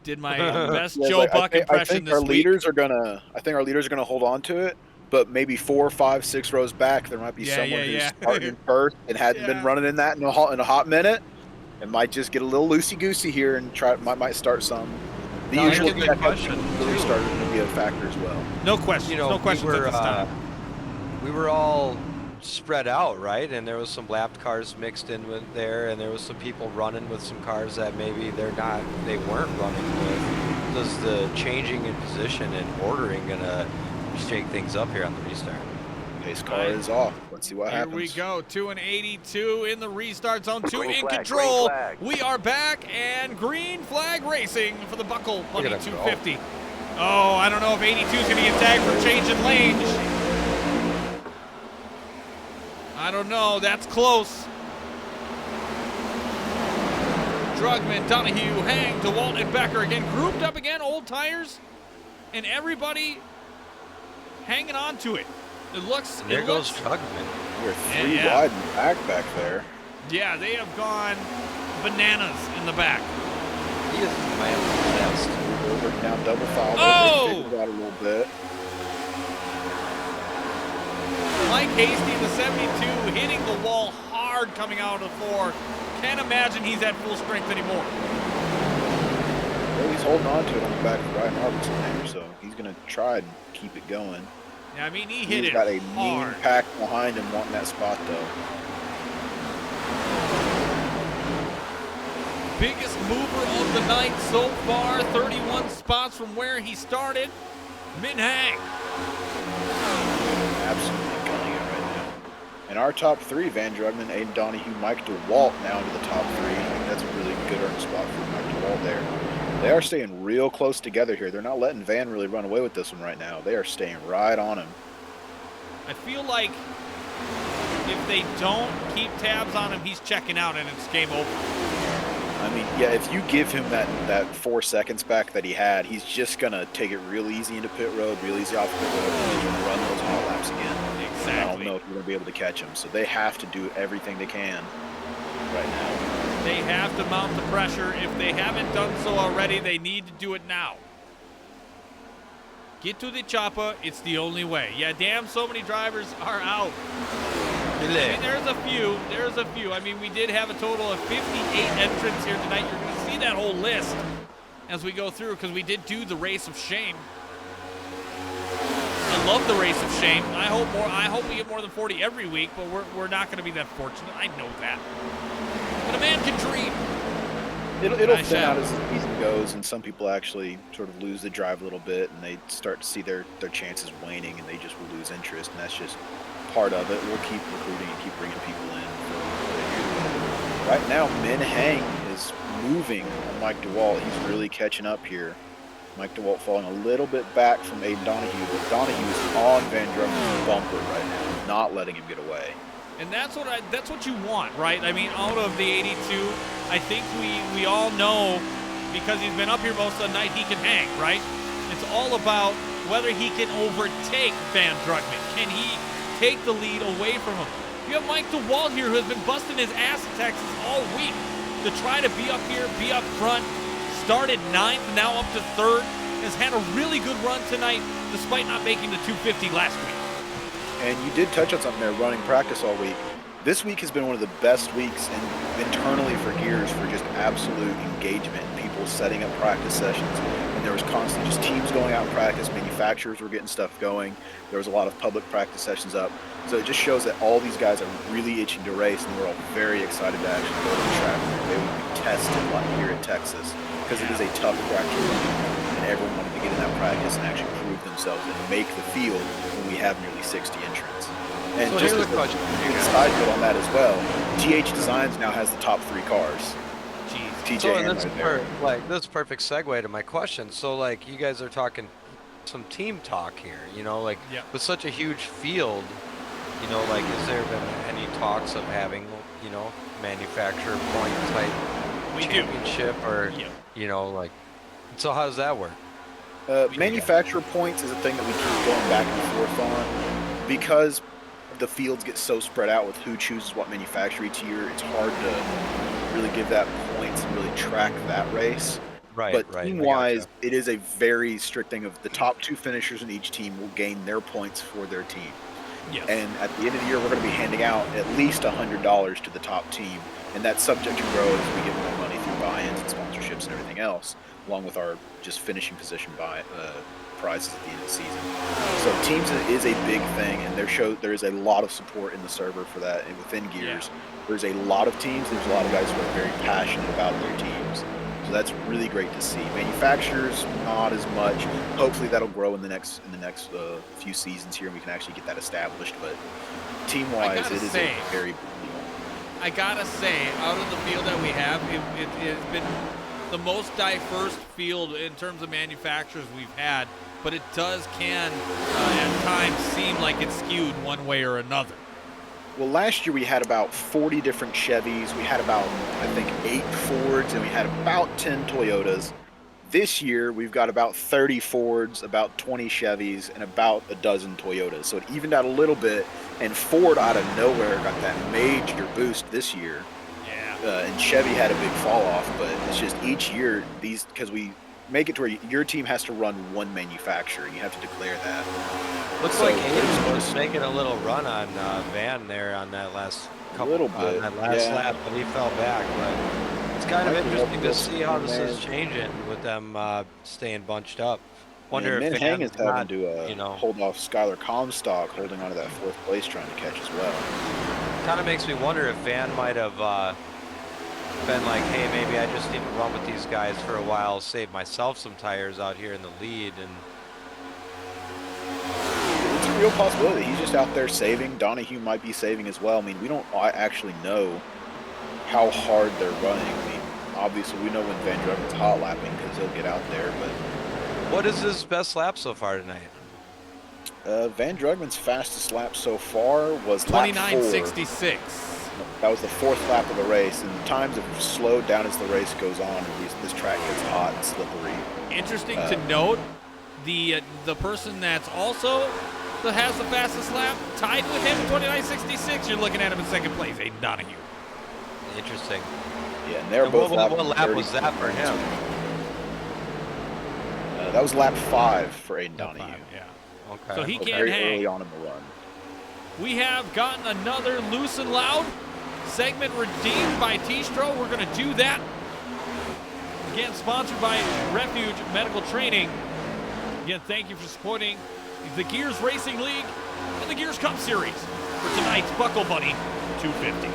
did my best Yeah, Joe like, Buck I impression think this our week. leaders are gonna. I think our leaders are gonna hold on to it, but maybe 4, 5, 6 rows back, there might be someone who's starting in first and hadn't been running in that in a hot minute. It might just get a little loosey goosey here and might start some. The Now, usual here's a good question, the restart is going to be a factor as well. No question. You know, no questions at this time. we were all spread out, right? And there was some lapped cars mixed in with there, and there was some people running with some cars that maybe they weren't running with. Does the changing in position and ordering gonna shake things up here on the restart? Pace car is off. Let's see what happens. Here we go. 2 and 82 in the restart zone. 2 Green in flag, control. green flag. We are back and green flag racing for the Buckle Bunny Look at him go. 250. Oh, I don't know if 82 is going to get tagged for changing lanes. I don't know. That's close. Drugman, Donahue, Hang, DeWalt, and Becker again grouped up again. Old tires, and everybody hanging on to it. It looks. And there goes Drugman. We're 3 wide in the back there. Yeah, they have gone bananas in the back. He is man possessed. Over now, double foul. Oh! Figured out a little bit. Mike Hasty in the 72 hitting the wall hard coming out of the 4. Can't imagine he's at full strength anymore. Well, he's holding on to it on the back of Ryan Robertson there, so he's going to try and keep it going. Yeah, I mean, he hit He's it got a hard. mean pack behind him wanting that spot, though. Biggest mover of the night so far. 31 spots from where he started. Min Hang. Absolutely gunning it right now. And our top 3, Van Drugman, Aiden Donahue, Mike DeWalt now into the top 3. I think that's a really good earned spot for Mike DeWalt there. They are staying real close together here. They're not letting Van really run away with this one right now. They are staying right on him. I feel like if they don't keep tabs on him, he's checking out and it's game over. I mean, yeah, if you give him that 4 seconds back that he had, he's just going to take it real easy into pit road, real easy off pit road, and he's going to run those hot laps again. Exactly. I don't know if you're going to be able to catch him. So they have to do everything they can right now. They have to mount the pressure. If they haven't done so already, they need to do it now. Get to the chopper. It's the only way. Yeah, damn, so many drivers are out. I mean, there's a few. I mean, we did have a total of 58 entrants here tonight. You're going to see that whole list as we go through because we did do the race of shame. I love the race of shame. I hope we get more than 40 every week, but we're not going to be that fortunate. I know that. But a man can dream. It'll thin out as the season goes, and some people actually sort of lose the drive a little bit, and they start to see their chances waning, and they just will lose interest, and that's just part of it. We'll keep recruiting and keep bringing people in. Right now, Min Hang is moving on Mike DeWalt. He's really catching up here. Mike DeWalt falling a little bit back from Aiden Donahue, but Donahue is on Van Drummon's bumper right now, not letting him get away. And that's what you want, right? I mean, out of the 82, I think we all know, because he's been up here most of the night, he can hang, right? It's all about whether he can overtake Van Drugman. Can he take the lead away from him? You have Mike DeWalt here, who has been busting his ass in Texas all week to try to be up here, be up front. Started 9th, now up to 3rd. Has had a really good run tonight, despite not making the 250 last week. And you did touch on something there, running practice all week. This week has been one of the best weeks internally for Gears for just absolute engagement. People setting up practice sessions. And there was constantly just teams going out and practice. Manufacturers were getting stuff going. There was a lot of public practice sessions up. So it just shows that all these guys are really itching to race, and we're all very excited to actually go to the track. They will be tested like here in Texas because it is a tough track to run. And everyone wanted to get in that practice and actually prove themselves and make the field when we have nearly 60 entrants. And So just here's as a question for you a guys. side note on that as well, TH Designs now has the top 3 cars. Jeez. TJ So and that's right there. that's a perfect segue to my question. So like you guys are talking some team talk here, you know, like Yeah. with such a huge field, you know, like has there been any talks of having, you know, manufacturer point type We do. championship or Yeah. you know, like so how does that work? Manufacturer points is a thing that we keep going back and forth on because the fields get so spread out with who chooses what manufacturer each year. It's hard to really give that points and really track that race. Right, But right. I team-wise, gotcha. it is a very strict thing of the top 2 finishers in each team will gain their points for their team. Yes. And at the end of the year, we're going to be handing out at least $100 to the top team, and that's subject to grow as we get more money through buy-ins and sponsorships and everything else, along with our just finishing position prizes at the end of the season. So teams is a big thing, and there is a lot of support in the server for that. And within Gears, there's a lot of teams. There's a lot of guys who are very passionate about their teams. So that's really great to see. Manufacturers, not as much. Hopefully that'll grow in the next few seasons here, and we can actually get that established. But team-wise, gotta it is say, a very big deal. I gotta say, out of the field that we have, it has been the most diverse field in terms of manufacturers we've had, but it can at times seem like it's skewed one way or another. Well, last year we had about 40 different Chevys. We had about, I think, 8 Fords, and we had about 10 Toyotas. This year, we've got about 30 Fords, about 20 Chevys, and about a dozen Toyotas. So it evened out a little bit, and Ford out of nowhere got that major boost this year. Yeah. And Chevy had a big fall off, but it's just each year, because we make it to where your team has to run one manufacturer. You have to declare that. Looks So like it's Ames was making a little run on Van there on that last couple, little bit, that last yeah. lap, but he fell back. But it's kind of Michael interesting to Hubbard see how this is man. changing with them staying bunched up. Wonder And if Hang Van's is not, having to you know, hold off Skylar Comstock, holding on to that 4th place, trying to catch as well. kind of makes me wonder if Van might have been like, hey, maybe I just need to run with these guys for a while, save myself some tires out here in the lead, and It's a real possibility. He's just out there saving. Donahue might be saving as well. I mean, we don't actually know how hard they're running. I mean, obviously, we know when Van Drucken's hot lapping because he'll get out there, but what is his best lap so far tonight? Van Drugman's fastest lap so far was lap 4. 29.66. That was the 4th lap of the race, and times have slowed down as the race goes on, and this track gets hot and slippery. Interesting to note, the person that's also that has the fastest lap tied with him, 29.66. You're looking at him in second place, Aiden Donahue. Interesting. Yeah, and they're And both what lapping lap was 30. that for him? That was lap 5 for Aiden Donahue. Yeah. Okay. So he So can't very hang. early on in the run. We have gotten another Loose and Loud segment redeemed by T-Stro. We're going to do that. Again, sponsored by Refuge Medical Training. Again, thank you for supporting the Gears Racing League and the Gears Cup Series for tonight's Buckle Bunny 250.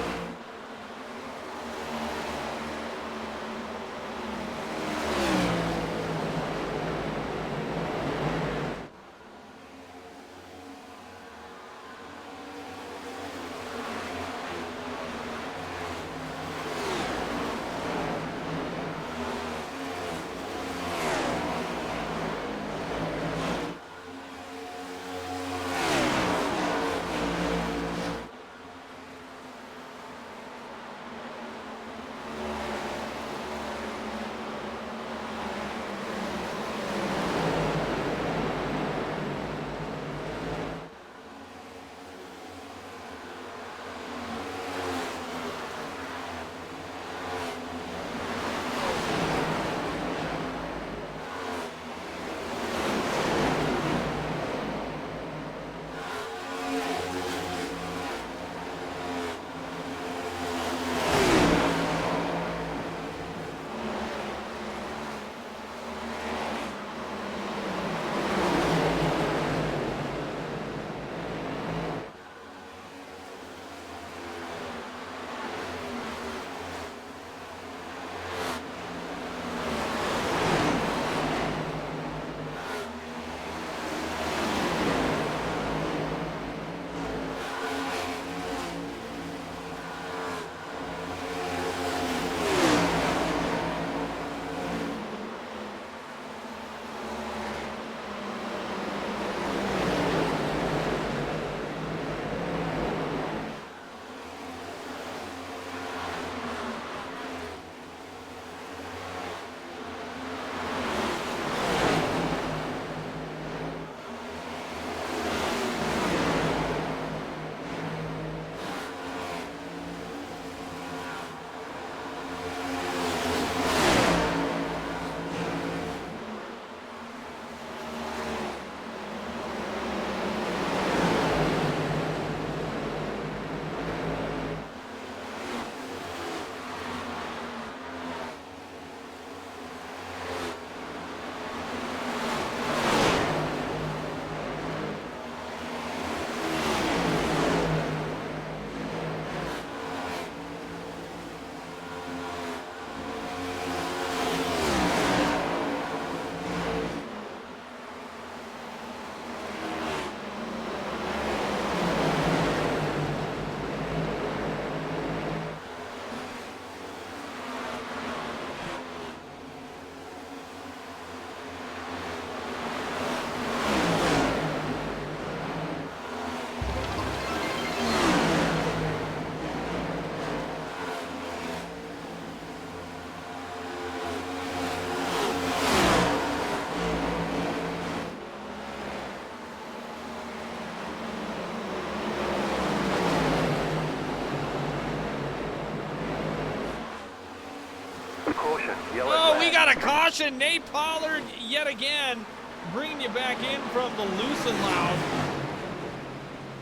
Caution. Yellow Oh, flag. we got a caution. Nate Pollard yet again bringing you back in from the loose and loud.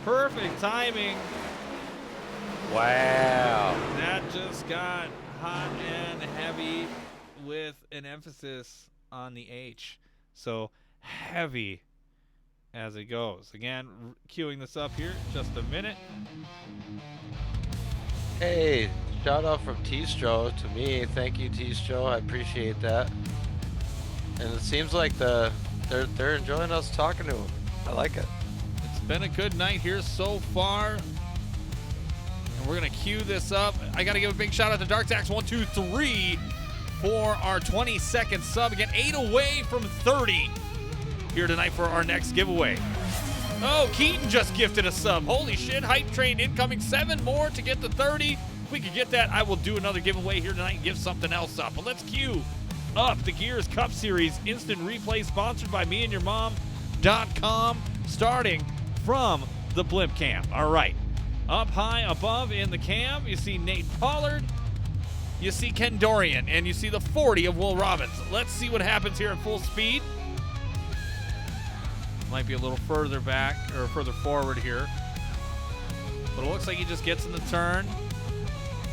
Perfect timing. Wow. That just got hot and heavy with an emphasis on the H. So heavy as it goes. Again, queuing this up here, just a minute. Hey, shout out from T-Stro to me. Thank you, T-Stro. I appreciate that. And it seems like they're enjoying us talking to them. I like it. It's been a good night here so far. And we're going to queue this up. I got to give a big shout out to DarkSax123 for our 22nd sub. Again, 8 away from 30 here tonight for our next giveaway. Oh, Keaton just gifted a sub. Holy shit, Hype Train incoming. 7 more to get to 30. If we could get that, I will do another giveaway here tonight and give something else up. But let's queue up the Gears Cup Series Instant Replay sponsored by meandyourmom.com, starting from the Blimp Cam. All right. Up high above in the cam, you see Nate Pollard, you see Ken Dorian, and you see the 40 of Will Robbins. Let's see what happens here at full speed. Might be a little further back or further forward here. But it looks like he just gets in the turn.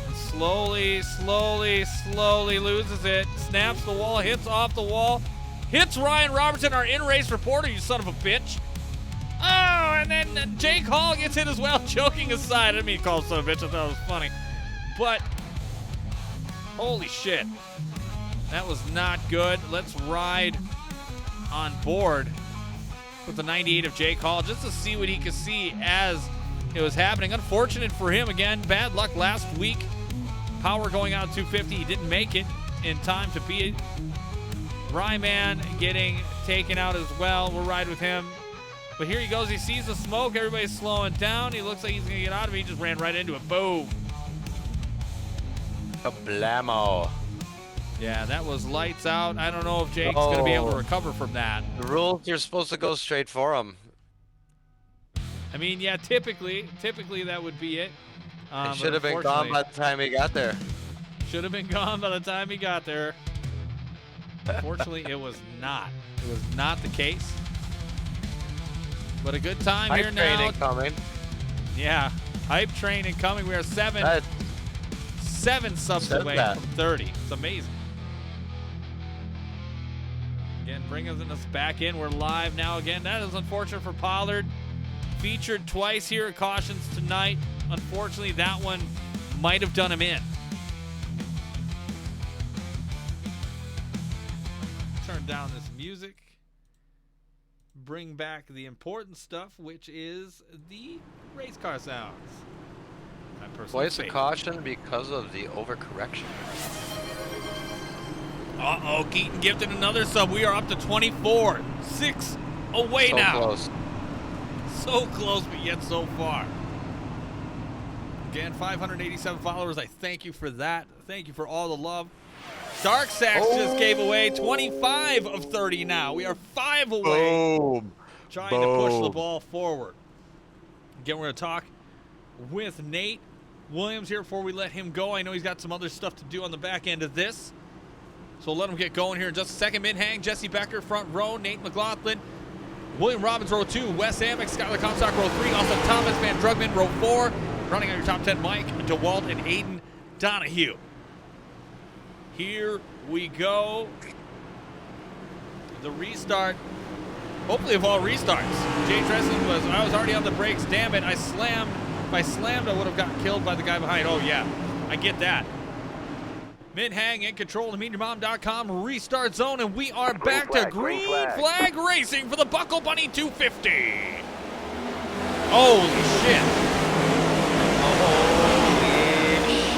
And slowly loses it. Snaps the wall, hits off the wall. Hits Ryan Robertson, our in-race reporter, you son of a bitch. Oh, and then Jake Hall gets hit as well, joking aside. I didn't mean to call him son of a bitch, I thought it was funny. But, holy shit. That was not good. Let's ride on board with the 98 of Jake Hall just to see what he could see as it was happening. Unfortunate for him, again, bad luck last week. Power going out 250, he didn't make it in time to beat Ryman getting taken out as well. We'll ride with him. But here he goes, he sees the smoke, everybody's slowing down. He looks like he's gonna get out of it, he just ran right into it, boom. Kablamo. Yeah, that was lights out. I don't know if Jake's gonna be able to recover from that. The rules, you're supposed to go straight for him. I mean, yeah, typically that would be it. It should have been gone by the time he got there. Should have been gone by the time he got there. Unfortunately, it was not. It was not the case. But a good time here now. Hype train incoming. Yeah, Hype train incoming. We are seven subs away from 30. It's amazing. Again, bringing us back in. We're live now again. That is unfortunate for Pollard. Featured twice here at Cautions tonight. Unfortunately, that one might have done him in. Turn down this music. Bring back the important stuff, which is the race car sounds. Twice a caution because of the overcorrection. Uh-oh, Keaton gifted another sub. We are up to 24. 6 away now. Close. So close, but yet so far. Again, 587 followers. I thank you for that. Thank you for all the love. Dark Sax just gave away 25 of 30 now. We are 5 away. Boom. Trying to push the ball forward. Again, we're going to talk with Nate Williams here before we let him go. I know he's got some other stuff to do on the back end of this. So let him get going here in just a second. Mid-hang, Jesse Becker, front row, Nate McLaughlin, William Robbins, row 2, Wes Amick, Skylar Comstock, row 3, also Thomas Van Drugman, row 4. Running on your top 10, Mike DeWalt and Aiden Donahue. Here we go. The restart, hopefully of all restarts. Jay Dresden I was already on the brakes. Damn it, I slammed. If I slammed, I would have gotten killed by the guy behind. Oh, yeah, I get that. Mid-hang in control of meandyourmom.com restart zone, and we are back to green flag racing for the Buckle Bunny 250. Holy shit.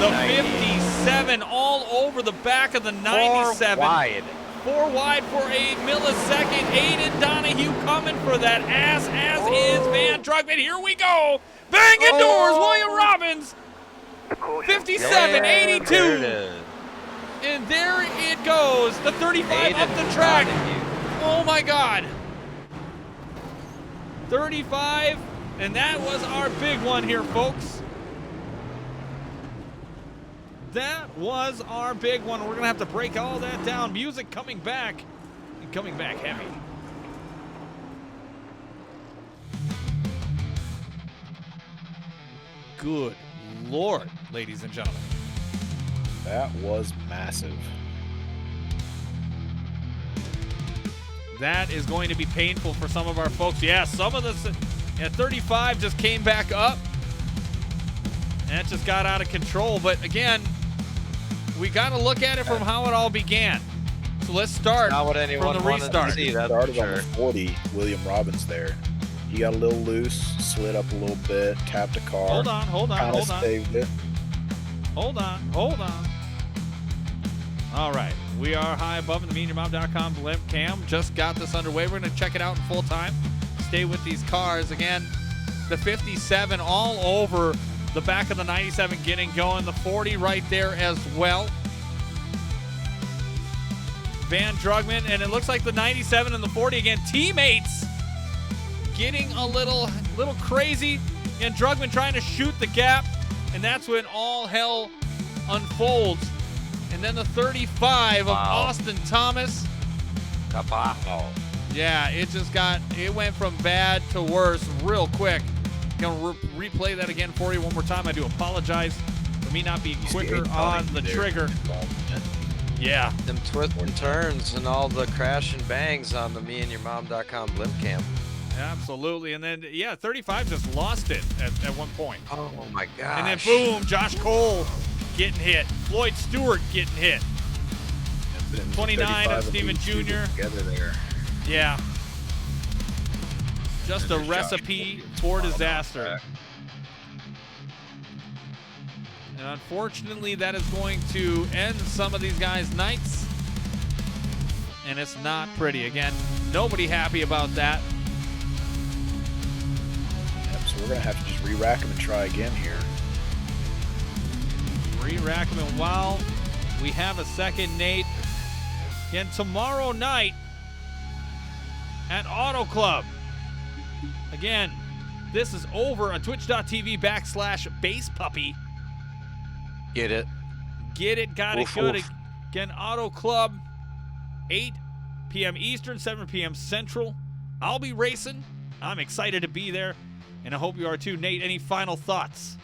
The 57 all over the back of the 97. 4 wide. 4 wide for a millisecond. Aiden Donahue coming for that ass, as is Van Drugman. Here we go. Bang indoors, William Robbins. 57, 82. And there it goes. The 35 up the track. Oh my God. 35, and that was our big one here, folks. that was our big one. We're going to have to break all that down. Music coming back, and coming back heavy. Good Lord, ladies and gentlemen. That was massive. That is going to be painful for some of our folks. Yeah, some of this at 35 just came back up. And it just got out of control. But again, we got to look at it from how it all began. So let's start Not what from anyone the wanted restart. to see, that's for Started on sure. the 40, William Robbins there. He got a little loose, slid up a little bit, tapped a car. Hold on, Kinda saved it. Hold on. All right, we are high above in the MeandYourMom.com blimp cam. Just got this underway. We're going to check it out in full time. Stay with these cars. Again, the 57 all over the back of the 97 getting going. The 40 right there as well. Van Drugman, and it looks like the 97 and the 40 again. Teammates getting a little crazy. And Drugman trying to shoot the gap. And that's when all hell unfolds. And then the 35 of Austin Thomas. Kapow. Yeah, it went from bad to worse real quick. Gonna replay that again for you one more time. I do apologize for me not being quicker on the trigger. Yeah. Them twists and turns and all the crash and bangs on the MeandYourMom.com blimp cam. Absolutely. And then, yeah, 35 just lost it at one point. Oh, my gosh. And then, boom, Josh Cole getting hit. Floyd Stewart getting hit. 29 of Steven Jr. Together there. Yeah. Just a recipe for disaster. And unfortunately, that is going to end some of these guys' nights. And it's not pretty. Again, nobody happy about that. Yep, so we're going to have to just re-rack them and try again here. Re-rack them, and while we have a second, Nate, again, tomorrow night at Auto Club. Again, this is over on twitch.tv/basepuppy. Get it. Get it, got it, good. Again, Auto Club, 8 p.m. Eastern, 7 p.m. Central. I'll be racing. I'm excited to be there, and I hope you are too. Nate, any final thoughts?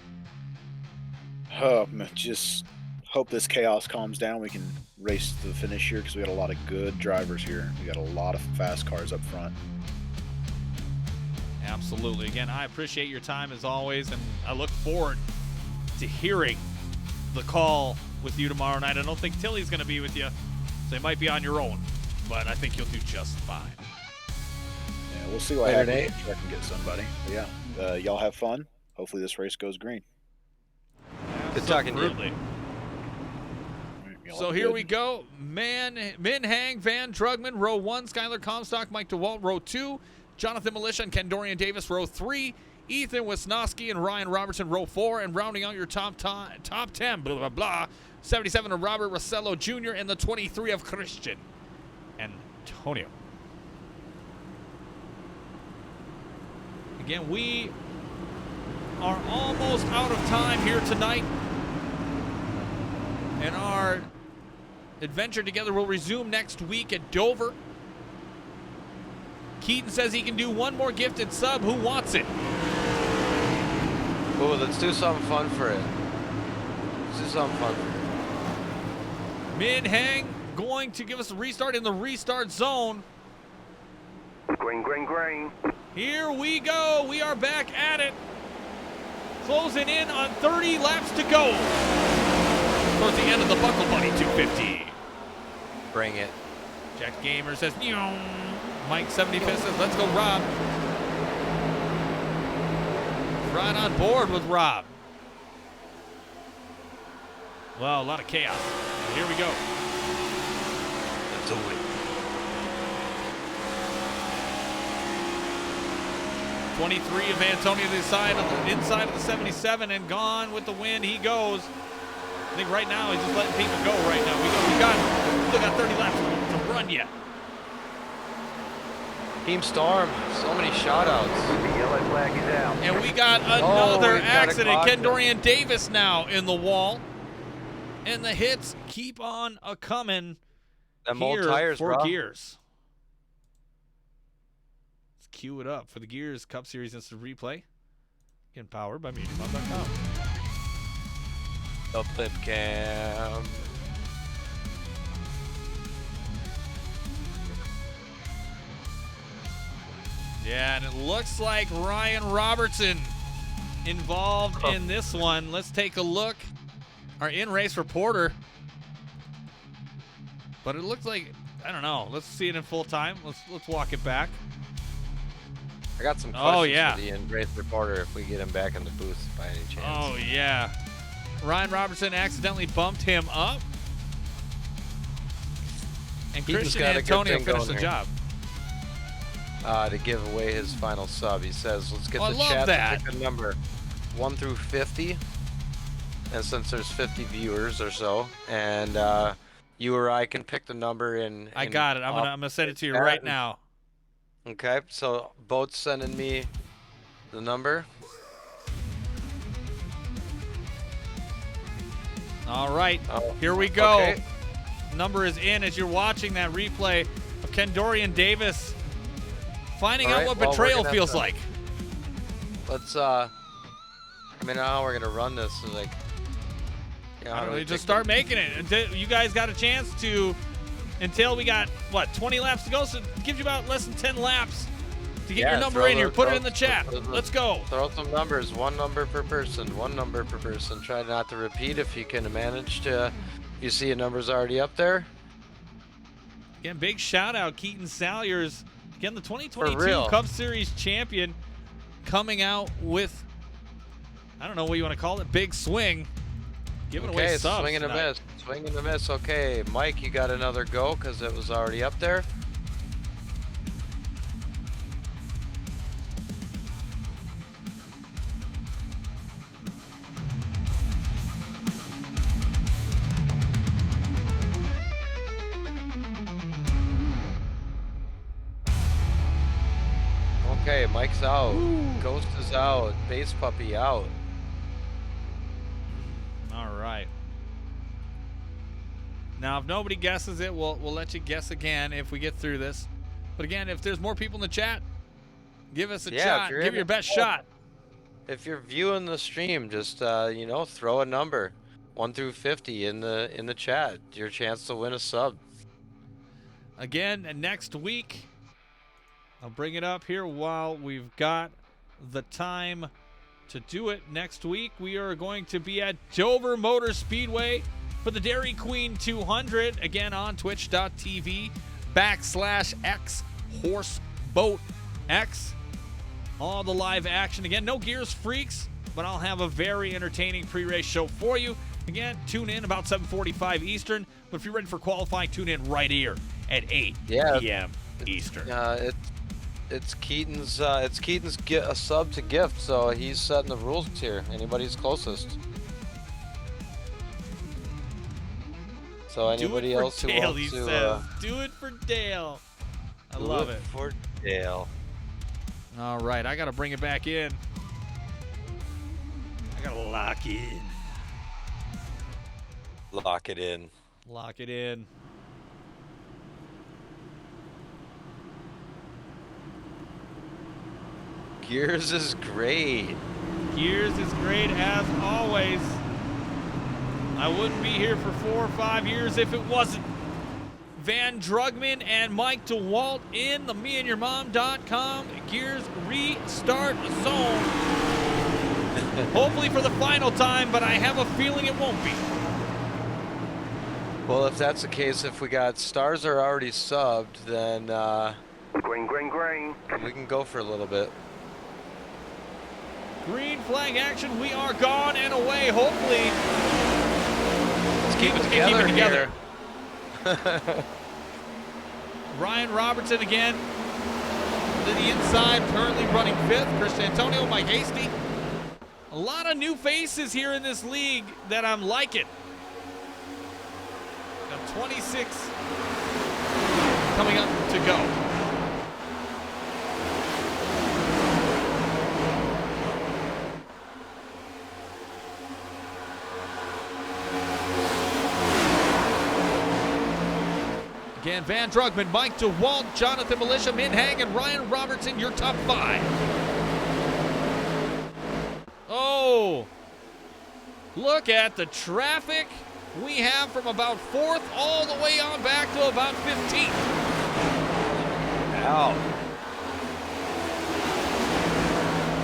Just hope this chaos calms down. We can race to the finish here because we got a lot of good drivers here. We got a lot of fast cars up front. Absolutely. Again, I appreciate your time as always, and I look forward to hearing the call with you tomorrow night. I don't think Tilly's going to be with you, so you might be on your own, but I think you'll do just fine. Yeah, we'll see what happens if I can get somebody. But yeah, y'all have fun. Hopefully this race goes green. Good talking to you. So here we go. Min Hang, Van Drugman, row 1. Skylar Comstock, Mike DeWalt, row 2. Jonathan Militia and Ken Dorian Davis, row 3. Ethan Wisnowski and Ryan Robertson, row 4. And rounding out your top 10, blah, blah, blah, 77 of Robert Rossello Jr. and the 23 of Christian Antonio. Again, we are almost out of time here tonight. And our adventure together will resume next week at Dover. Keaton says he can do one more gifted sub. Who wants it? Ooh, let's do something fun for it. Let's do something fun for it. Min Hang going to give us a restart in the restart zone. Green, green, green. Here we go. We are back at it. Closing in on 30 laps to go. Towards the end of the Buckle Bunny 250. Bring it. Jack Gamer says, "Meow." Mike 75 says, let's go, Rob. Right on board with Rob. Well, a lot of chaos. Here we go. That's a win. 23 of Antonio to the inside of the 77 and gone with the win. He goes. I think right now he's just letting people go right now. We still got 30 laps to run yet. Team Storm, so many shout-outs. Yellow flag is out. And we got another accident. Ken Dorian Davis now in the wall. And the hits keep on a-coming Them old here tires, for bro. Gears. Let's cue it up for the Gears Cup Series Instant Replay. Again, powered by MediaMod.com. The Blimp Cam. Yeah, and it looks like Ryan Robertson involved in this one. Let's take a look. Our in-race reporter. But it looks like, I don't know. Let's see it in full time. Let's walk it back. I got some questions Oh, yeah. for the in-race reporter if we get him back in the booth by any chance. Oh, yeah. Ryan Robertson accidentally bumped him up. And He just Christian got a good Antonio thing finished the going job. To give away his final sub. He says, let's get Oh, I the love chat that. to pick a number 1 through 50. And since there's 50 viewers or so, and you or I can pick the number in. I got it. I'm gonna send it to you right now. Okay, so Boat's sending me the number. All right, Oh, here we go. okay. Number is in as you're watching that replay of Kendorian Davis finding All out right, what well, we're betrayal gonna have feels to- like. Let's I mean, how we're gonna run this is like. You know, I how don't do know, we just take start making it. You guys got a chance to, until we got, what, 20 laps to go? So it gives you about less than 10 laps to get your number throw in here. the- Put it throw- in the chat. Let's go. Throw some numbers. One number per person. One number per person. Try not to repeat if you can manage to. You see a number's already up there. Again, big shout out, Keaton Salyers. Again, the 2022 real. Cup Series champion coming out with, I don't know what you want to call it, big swing. Giving away Okay, subs swing and a tonight. miss. Swing and a miss. Okay, Mike, you got another go because it was already up there. Okay, Mike's out. Ghost is out. Base Puppy out. All right. Now, if nobody guesses it, we'll let you guess again if we get through this. But again, if there's more people in the chat, give us a Yeah, if shot. you're Give in your the best chat. shot. If you're viewing the stream, just you know, throw a number 1 through 50 in the chat. Your chance to win a sub. Again, next week, I'll bring it up here while we've got the time to do it. Next week, we are going to be at Dover Motor Speedway for the Dairy Queen 200. Again, on twitch.tv/XHorseBoatX. All the live action. Again, no Gears Freaks, but I'll have a very entertaining pre-race show for you. Again, tune in about 7:45 Eastern. But if you're ready for qualifying, tune in right here at 8 p.m. Eastern. It's Keaton's a sub to gift, so he's setting the rules here. Anybody's closest. So anybody Do it else for who Dale, wants he to says. Do it for Dale. I love it. for Dale. All right, I got to bring it back in. I got to lock in. Lock it in. Lock it in. Gears is great. Gears is great as always. I wouldn't be here for 4 or 5 years if it wasn't. Van Drugman and Mike DeWalt in the meandyourmom.com Gears Restart Zone. Hopefully for the final time, but I have a feeling it won't be. Well, if that's the case, if we got stars are already subbed, then Green, green, green. we can go for a little bit. Green flag action. We are gone and away. Hopefully. Let's keep it Keep it together. together. Ryan Robertson again to the inside, currently running 5th. Chris Antonio, Mike Hasty. A lot of new faces here in this league that I'm liking. Now 26 coming up to go. Again, Van Drugman, Mike DeWalt, Jonathan Militia, Min Hang, and Ryan Robertson, your top 5. Oh, look at the traffic we have from about 4th all the way on back to about 15th. Ow.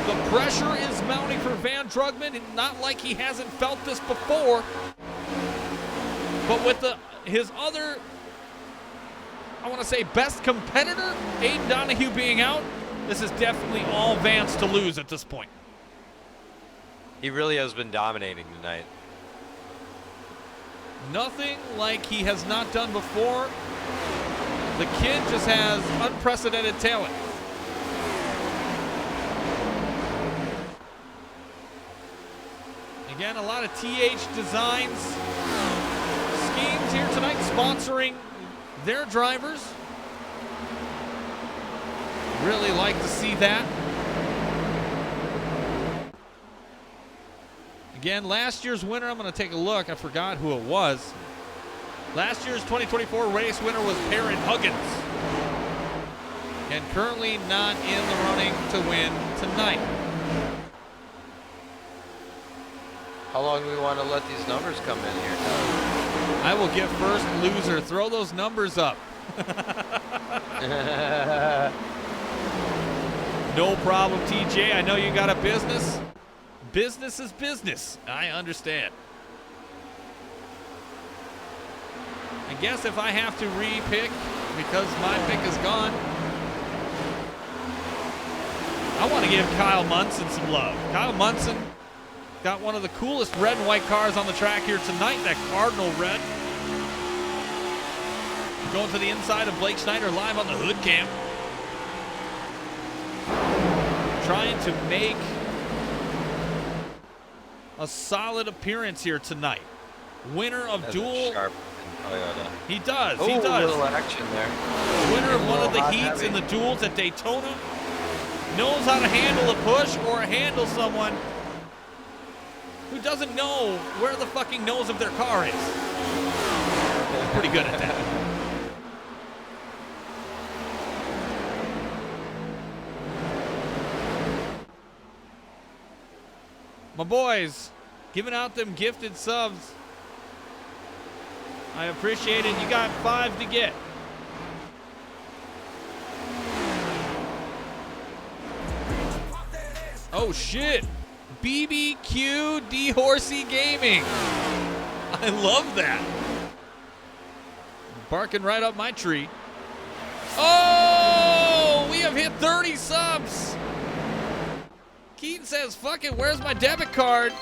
The pressure is mounting for Van Drugman, and not like he hasn't felt this before. But with his other, I want to say, best competitor, Aiden Donahue, being out, this is definitely all Vance to lose at this point. He really has been dominating tonight. Nothing like he has not done before. The kid just has unprecedented talent. Again, a lot of TH Designs schemes here tonight, sponsoring their drivers. Really like to see that. Again, last year's winner, I'm going to take a look. I forgot who it was. Last year's 2024 race winner was Perrin Huggins. And currently not in the running to win tonight. How long do we want to let these numbers come in here, Tyler? I will give first loser. Throw those numbers up. No problem, TJ. I know you got a business. Business is business. I understand. I guess if I have to re-pick because my pick is gone, I want to give Kyle Munson some love. Kyle Munson got one of the coolest red and white cars on the track here tonight, that Cardinal red. Going to the inside of Blake Schneider live on the hood cam. Trying to make a solid appearance here tonight. Winner of dual. Sharp Toyota. He does. Oh, he does. A little action there. Winner of one of the Hot heats heavy. in the duels at Daytona. Knows how to handle a push or handle someone who doesn't know where the fucking nose of their car is. Pretty good at that. My boys, giving out them gifted subs. I appreciate it. You got 5 to get. Oh shit. BBQ D Horsey Gaming. I love that. Barking right up my tree. Oh, we have hit 30 subs. Keaton says, fuck it, where's my debit card?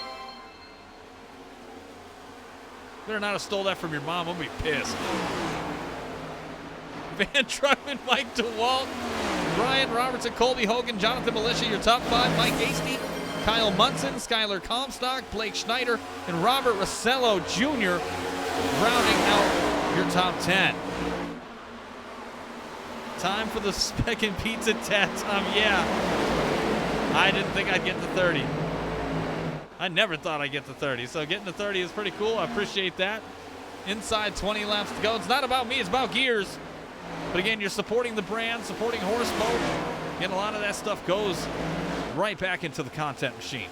Better not have stole that from your mom. I'm gonna be pissed. Van Truckman, Mike DeWalt, Ryan Robertson, Colby Hogan, Jonathan Militia, your top 5, Mike Hasty, Kyle Munson, Skylar Comstock, Blake Schneider, and Robert Rossello Jr. rounding out your top 10. Time for the Spec and Pizza test. Yeah. I didn't think I'd get to 30. I never thought I'd get to 30, so getting to 30 is pretty cool. I appreciate that. Inside 20 laps to go. It's not about me, it's about Gears. But again, you're supporting the brand, supporting Horse Boat, and a lot of that stuff goes right back into the content machine.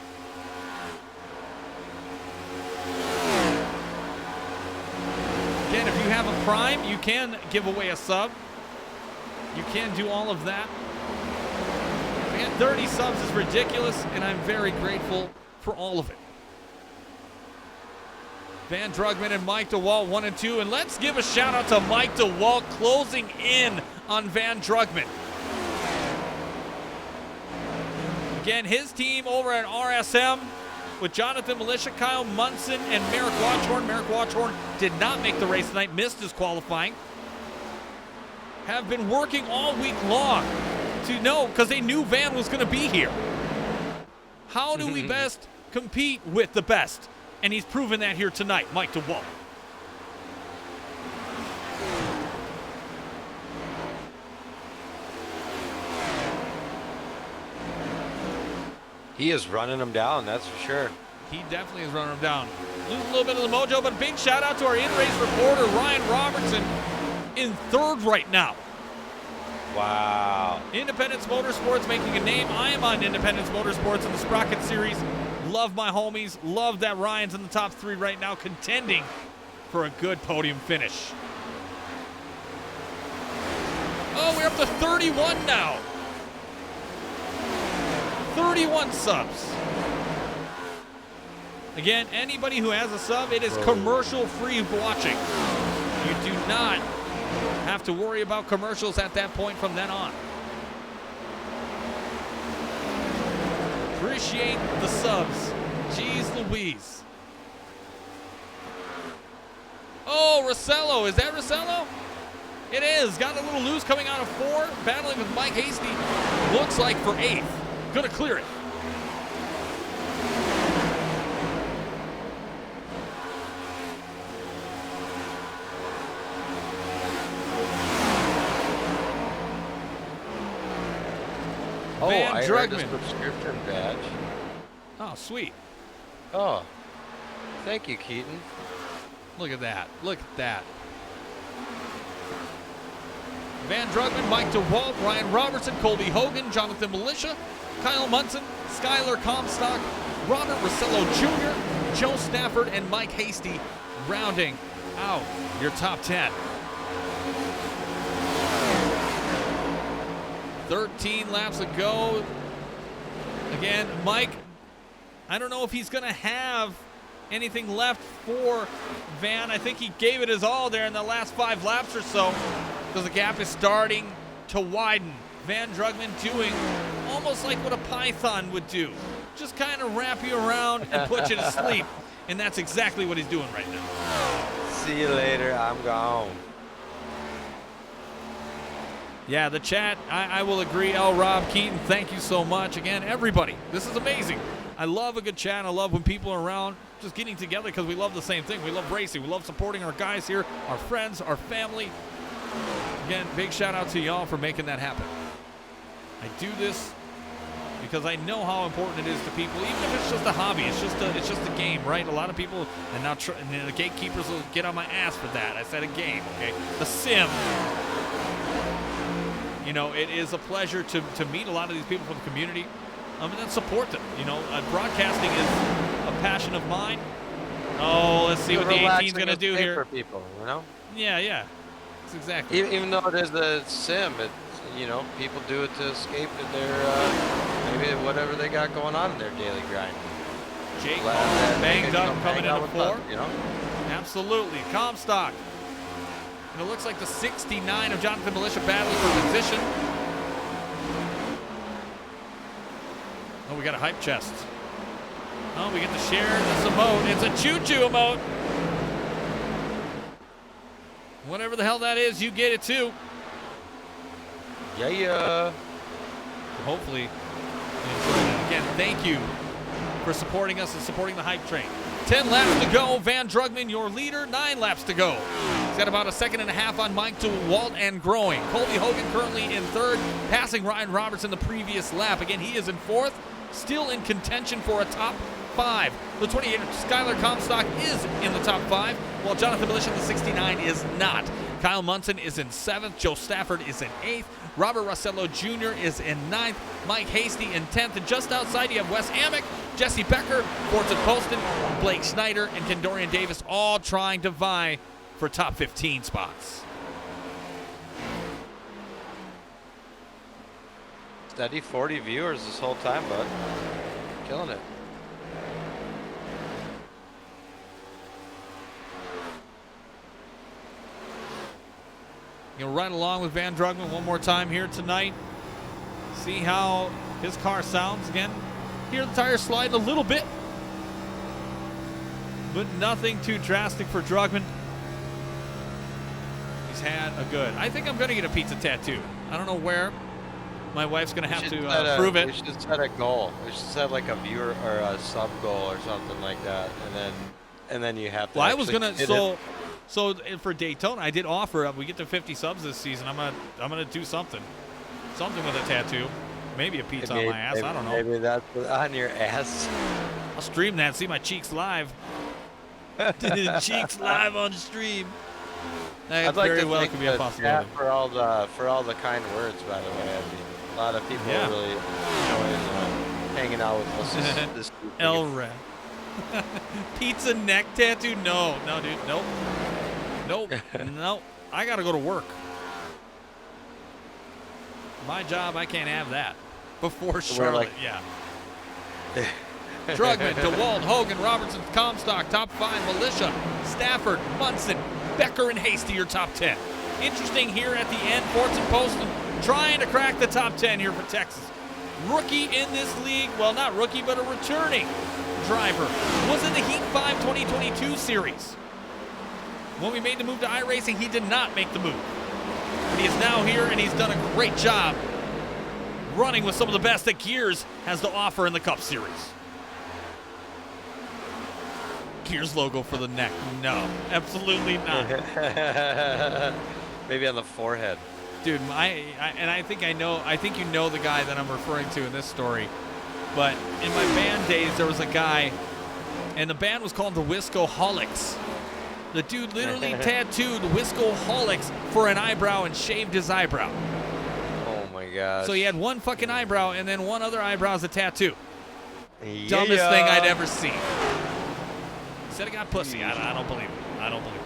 Again, if you have a Prime, you can give away a sub. You can do all of that. Again, 30 subs is ridiculous, and I'm very grateful for all of it. Van Drugman and Mike DeWalt 1 and 2, and let's give a shout out to Mike DeWalt closing in on Van Drugman. Again, his team over at RSM with Jonathan Militia, Kyle Munson, and Merrick Watchhorn. Merrick Watchhorn did not make the race tonight, missed his qualifying. Have been working all week long to know, because they knew Van was going to be here. How do we best compete with the best? And he's proven that here tonight, Mike DeWalt. He is running them down, that's for sure. He definitely is running them down. Lose a little bit of the mojo, but big shout out to our in-race reporter, Ryan Robertson. in third right now. Wow. Independence Motorsports making a name. I am on Independence Motorsports in the Sprocket Series. Love my homies. Love that Ryan's in the top 3 right now, contending for a good podium finish. Oh, we're up to 31 now. 31 subs. Again, anybody who has a sub, it is commercial-free watching. You do not have to worry about commercials at that point from then on. Appreciate the subs. Jeez Louise. Oh, Rossello. Is that Rossello? It is. Got a little loose coming out of 4. Battling with Mike Hasty. Looks like for 8th. Gonna clear it. Oh, Van I heard a Drugman. subscription badge. Oh, sweet. Oh, thank you, Keaton. Look at that. Look at that. Van Drugman, Mike DeWalt, Ryan Robertson, Colby Hogan, Jonathan Militia, Kyle Munson, Skylar Comstock, Robert Rossello Jr., Joe Stafford, and Mike Hasty rounding out your top 10. 13 laps to go. Again, Mike, I don't know if he's going to have anything left for Van. I think he gave it his all there in the last 5 laps or so, because the gap is starting to widen. Van Drugman doing almost like what a python would do. Just kind of wrap you around and put you to sleep. And that's exactly what he's doing right now. See you later. I'm gone. Yeah, the chat, I will agree. L. Rob Keaton, thank you so much. Again, everybody, this is amazing. I love a good chat. I love when people are around just getting together because we love the same thing. We love racing. We love supporting our guys here, our friends, our family. Again, big shout out to y'all for making that happen. I do this because I know how important it is to people, even if it's just a hobby. It's just a game, right? A lot of people, and now and the gatekeepers will get on my ass for that. I said a game, okay? The sim. You know, it is a pleasure to meet a lot of these people from the community and then support them. You know, broadcasting is a passion of mine. Oh, let's see what the 18's going to do here. For people, you know? Yeah. That's exactly. Even though it is a sim, it's, you know, people do it to escape their, maybe whatever they got going on in their daily grind. Jake banged up coming into 4. Us, you know? Absolutely. Comstock. And it looks like the 69 of Jonathan Militia battling for position. Oh, we got a hype chest. Oh, we get to share this emote. It's a choo-choo emote. Whatever the hell that is, you get it too. Yeah. Hopefully you enjoyed it. Again, thank you for supporting us and supporting the hype train. 10 laps to go. Van Drugman, your leader. 9 laps to go. He's got about a second and a half on Mike DeWalt and growing. Colby Hogan currently in 3rd, passing Ryan Robertson the previous lap. Again, he is in 4th, still in contention for a top 5. The 28 Skylar Comstock is in the top 5, while Jonathan Militia, the 69, is not. Kyle Munson is in 7th. Joe Stafford is in 8th. Robert Rossello Jr. is in 9th. Mike Hasty in 10th. And just outside, you have Wes Amick, Jesse Becker, Fortson Poston, Blake Snyder, and Kendorian Davis all trying to vie for top 15 spots. Steady 40 viewers this whole time, bud. Killing it. You'll ride along with Van Drugman one more time here tonight. See how his car sounds again. Hear the tires slide a little bit, but nothing too drastic for Drugman. He's had a good. I think I'm going to get a pizza tattoo. I don't know where. My wife's going to have to prove it. We should set a goal. We should set like a viewer or a sub goal or something like that, and then you have to. Well, I was going to So for Daytona, I did offer if we get to 50 subs this season, I'm gonna do something with a tattoo, maybe a pizza on my ass. I don't know. Maybe that's on your ass. I'll stream that. See my cheeks live. Cheeks live on stream. That I'd like very to well thank could be a the possibility. chat for all the kind words, by the way. I mean, a lot of people Yeah. really enjoying hanging out with us this evening. Elred. Pizza neck tattoo? No, dude. Nope. Nope. I gotta go to work. My job, I can't have that. Before Charlotte, yeah. Drugman, DeWalt, Hogan, Robertson, Comstock, top 5, Militia, Stafford, Munson, Becker, and Hasty, your top 10. Interesting here at the end, Fortson Poston trying to crack the top 10 here for Texas. Rookie in this league, well, not rookie, but a returning driver, was in the Heat 5 2022 series. When we made the move to iRacing, he did not make the move. But he is now here, and he's done a great job running with some of the best that Gears has to offer in the Cup Series. Gears logo for the neck. No, absolutely not. Maybe on the forehead. Dude, I think you know the guy that I'm referring to in this story. But in my band days, there was a guy, and the band was called the Whiskoholics. The dude literally tattooed Whiskoholics for an eyebrow and shaved his eyebrow. Oh my gosh. So he had one fucking eyebrow and then one other eyebrow as a tattoo. Dumbest thing I'd ever seen. Said it got pussy. I don't believe it. I don't believe it.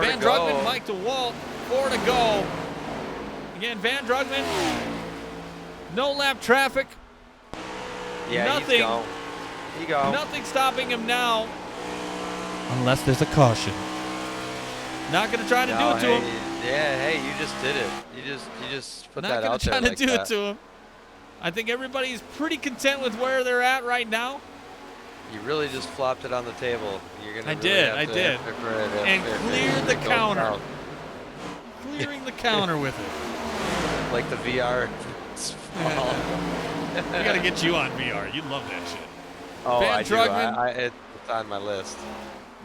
Van Drugman, Mike DeWalt, 4 to go. Again, Van Drugman, no lap traffic. Yeah, nothing. He go. Nothing stopping him now. Unless there's a caution. Not gonna try to do it to him. Yeah, hey, you just did it. You just put that out there. Not gonna try to like do that. it to him. I think everybody's pretty content with where they're at right now. You really just flopped it on the table. You're gonna. I really did. have I to did. And cleared the counter. Clearing the counter with it. Like the VR. We gotta get you on VR. You'd love that shit. Oh, Van I do. Drugman, It's on my list.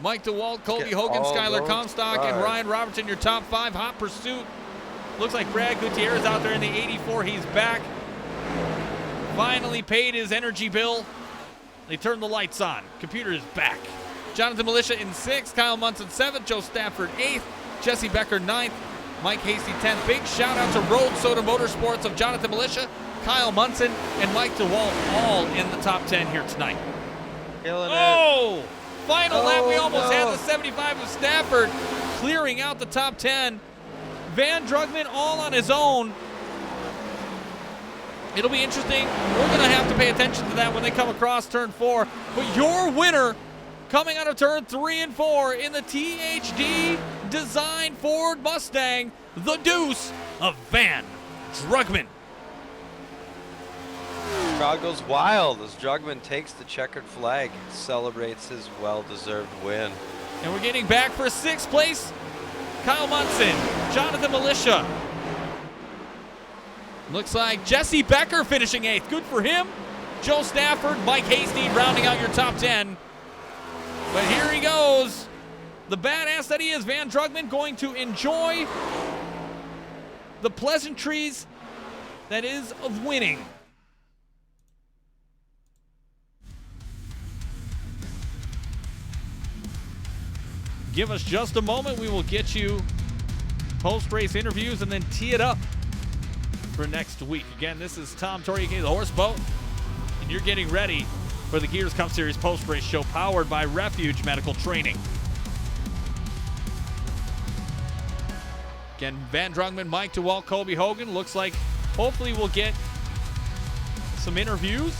Mike DeWalt, Colby Okay, Hogan, all Skylar those Comstock, and cars. Ryan Robertson, your top 5. Hot pursuit. Looks like Brad Gutierrez out there in the 84. He's back. Finally paid his energy bill. They turned the lights on. Computer is back. Jonathan Militia in 6th. Kyle Munson 7th. Joe Stafford 8th. Jesse Becker 9th. Mike Hasty 10th. Big shout out to Road Soda Motorsports of Jonathan Militia, Kyle Munson, and Mike DeWalt, all in the top 10 here tonight. Killing it. Final lap. We almost no. had the 75 of Stafford clearing out the top 10. Van Drugman all on his own. It'll be interesting. We're going to have to pay attention to that when they come across turn 4. But your winner coming out of turn 3 and 4 in the THD Design Ford Mustang, the Deuce of Van Drugman. Crowd goes wild as Drugman takes the checkered flag, celebrates his well-deserved win. And we're getting back for 6th place. Kyle Munson, Jonathan Militia. Looks like Jesse Becker finishing 8th. Good for him. Joe Stafford, Mike Hasty rounding out your top 10. But here he goes. The badass that he is, Van Drugman, going to enjoy the pleasantries that is of winning. Give us just a moment. We will get you post-race interviews and then tee it up for next week. Again, this is Tom Torrey, the Horse Boat, and you're getting ready for the Gears Cup Series post-race show powered by Refuge Medical Training. Again, Van Drugman, Mike DeWalt, Colby Hogan. Looks like hopefully we'll get some interviews.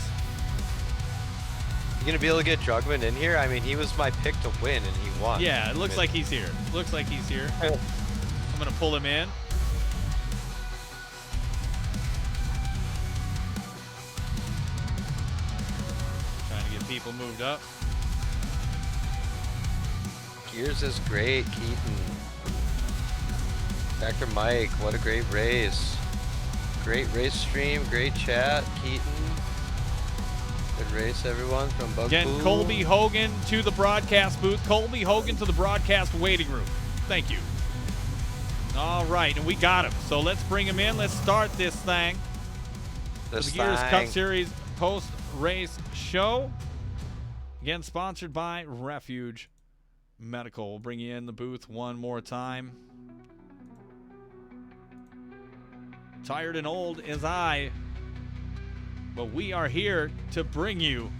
You gonna be able to get Drugman in here? I mean, he was my pick to win, and he won. Yeah, it looks like he's here. Looks like he's here. I'm gonna pull him in. Trying to get people moved up. Gears is great, Keaton. Dr. Mike, what a great race. Great race stream, great chat, Keaton. Good race, everyone, from Bugaboo. Again, Colby Hogan to the broadcast booth. Colby Hogan to the broadcast waiting room. Thank you. All right, and we got him. So let's bring him in. Let's start this thing. This the Gears thing. Cup Series post-race show. Again, sponsored by Refuge Medical. We'll bring you in the booth one more time. Tired and old as I, but we are here to bring you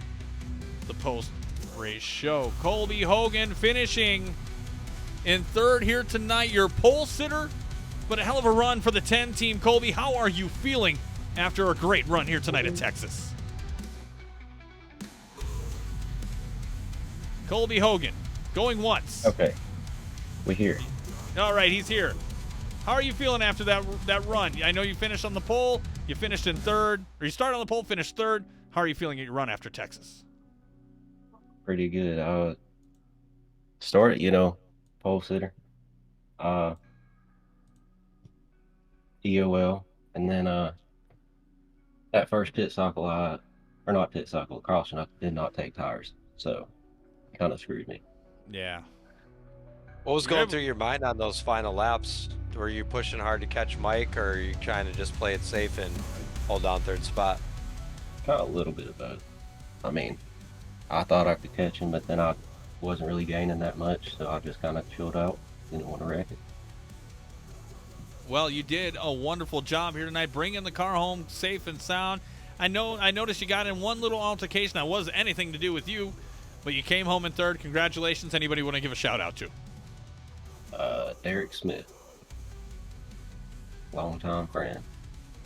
the post-race show. Colby Hogan finishing in third here tonight. Your pole sitter, but a hell of a run for the 10 team. Colby, how are you feeling after a great run here tonight at Texas? Colby Hogan, going once. Okay, we're here. All right, he's here. How are you feeling after that run? I know you finished on the pole. You finished in third, or you started on the pole, finished third. How are you feeling at your run after Texas? Pretty good. Started, pole sitter. EOL, and then that first caution, I did not take tires, so it kind of screwed me. Yeah. What was going through your mind on those final laps? Were you pushing hard to catch Mike, or are you trying to just play it safe and hold down third spot? Kind of a little bit of both. I mean, I thought I could catch him, but then I wasn't really gaining that much, so I just kind of chilled out. Didn't want to wreck it. Well, you did a wonderful job here tonight, bringing the car home safe and sound. I noticed you got in one little altercation that wasn't anything to do with you, but you came home in third. Congratulations. Anybody want to give a shout out to? Derek Smith. Longtime friend.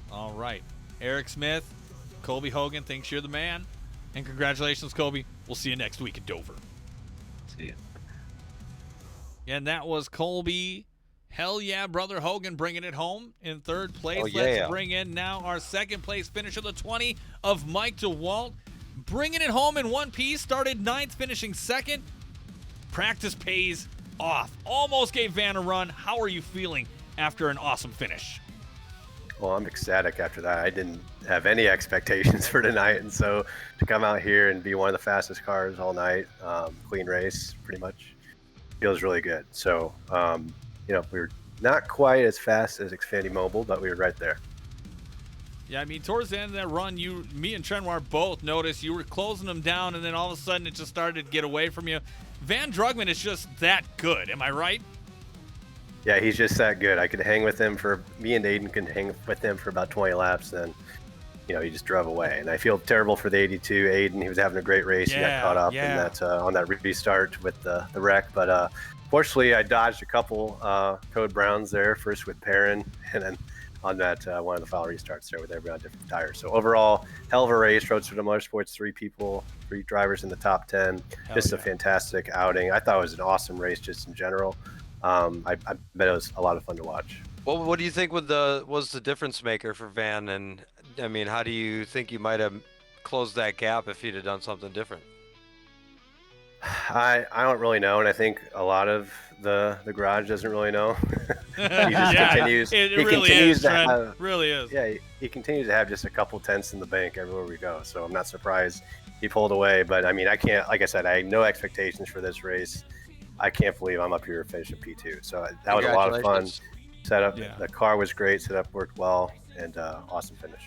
All right. Eric Smith, Colby Hogan thinks you're the man. And congratulations, Colby. We'll see you next week in Dover. See you. And that was Colby, hell yeah, brother Hogan, bringing it home in third place. Oh, yeah. Let's bring in now our second place finisher, the 20 of Mike DeWalt. Bringing it home in one piece, started ninth, finishing second. Practice pays off. Almost gave Van a run. How are you feeling after an awesome finish? Well, I'm ecstatic after that. I didn't have any expectations for tonight, and so to come out here and be one of the fastest cars all night, clean race, pretty much, feels really good. So, we were not quite as fast as Xfinity Mobile, but we were right there. Yeah, I mean, towards the end of that run, me and Trenoir both noticed you were closing them down, and then all of a sudden it just started to get away from you. Van Drugman is just that good. Am I right? Yeah, he's just that good. I could hang with him me and Aiden could hang with him for about 20 laps, and he just drove away. And I feel terrible for the 82 Aiden. He was having a great race. He got caught up in that on that restart with the wreck. But fortunately, I dodged a couple Code Browns there, first with Perrin, and then on that one of the foul restarts there with everybody on different tires. So overall, hell of a race. Roadster to Motorsports, three drivers in the top 10. Just a fantastic outing. I thought it was an awesome race just in general. I bet it was a lot of fun to watch. Well, what do you think was the difference maker for Van? And I mean, how do you think you might have closed that gap if he'd have done something different? I don't really know, and I think a lot of the garage doesn't really know. He just continues. It he really continues is, to Trent. have, really is. Yeah, he continues to have just a couple tenths in the bank everywhere we go. So I'm not surprised he pulled away. But I mean, I can't. Like I said, I had no expectations for this race. I can't believe I'm up here finishing P2. So that was a lot of fun. Setup. Yeah. The car was great. Setup worked well, and awesome finish.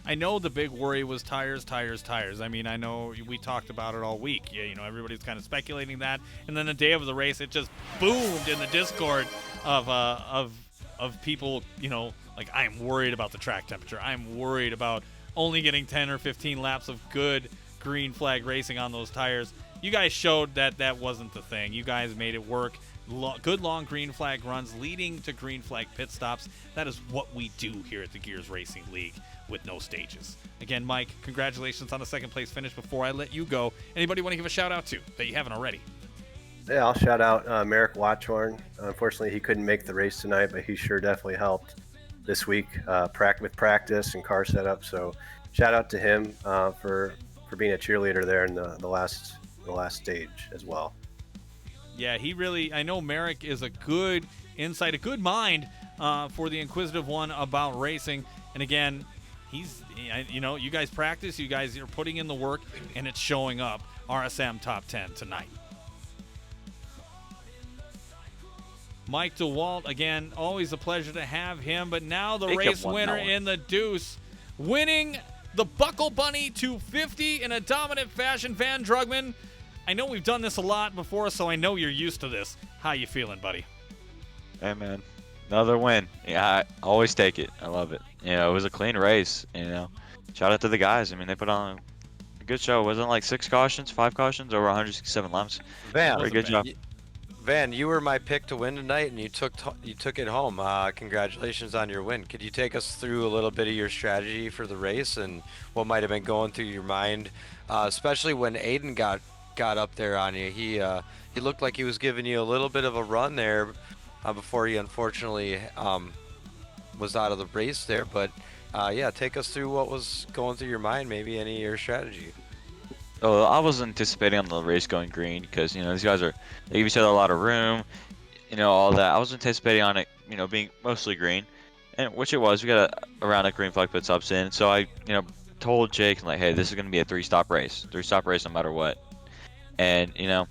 I know the big worry was tires. I mean, I know we talked about it all week. Yeah, everybody's kind of speculating that. And then the day of the race, it just boomed in the Discord of people, like, I'm worried about the track temperature. I'm worried about only getting 10 or 15 laps of good green flag racing on those tires. You guys showed that wasn't the thing. You guys made it work. Good long green flag runs leading to green flag pit stops. That is what we do here at the Gears Racing League with no stages. Again, Mike, congratulations on the second place finish. Before I let you go, anybody want to give a shout out to that you haven't already? Yeah, I'll shout out Merrick Watchorn. Unfortunately, he couldn't make the race tonight, but he sure definitely helped this week with practice and car setup. So shout out to him for being a cheerleader there in the last stage as well. Yeah, I know Merrick is a good insight, a good mind for the inquisitive one about racing. And again, you guys practice, you guys are putting in the work, and it's showing up. RSM Top 10 tonight. Mike DeWalt, again, always a pleasure to have him. But now the race winner in the deuce, winning the Buckle Bunny 250 in a dominant fashion. Van Drugman, I know we've done this a lot before, so I know you're used to this. How you feeling, buddy? Hey, man. Another win. Yeah, I always take it. I love it. You know, it was a clean race. You know, shout out to the guys. I mean, they put on a good show. Wasn't it like 5 cautions, over 167 laps? Van, very good job. Van, you were my pick to win tonight, and you took it home. Congratulations on your win. Could you take us through a little bit of your strategy for the race and what might have been going through your mind, especially when Aiden got up there on you? He looked like he was giving you a little bit of a run there before he unfortunately was out of the race there. But yeah, take us through what was going through your mind, maybe any of your strategy. Oh, I was anticipating on the race going green because, you know, these guys they give each other a lot of room, you know, all that. I was anticipating on it, you know, being mostly green, and which it was. We got a round of green flag pit stops in, so I, you know, told Jake, like, hey, this is going to be a 3-stop race no matter what. And, you know,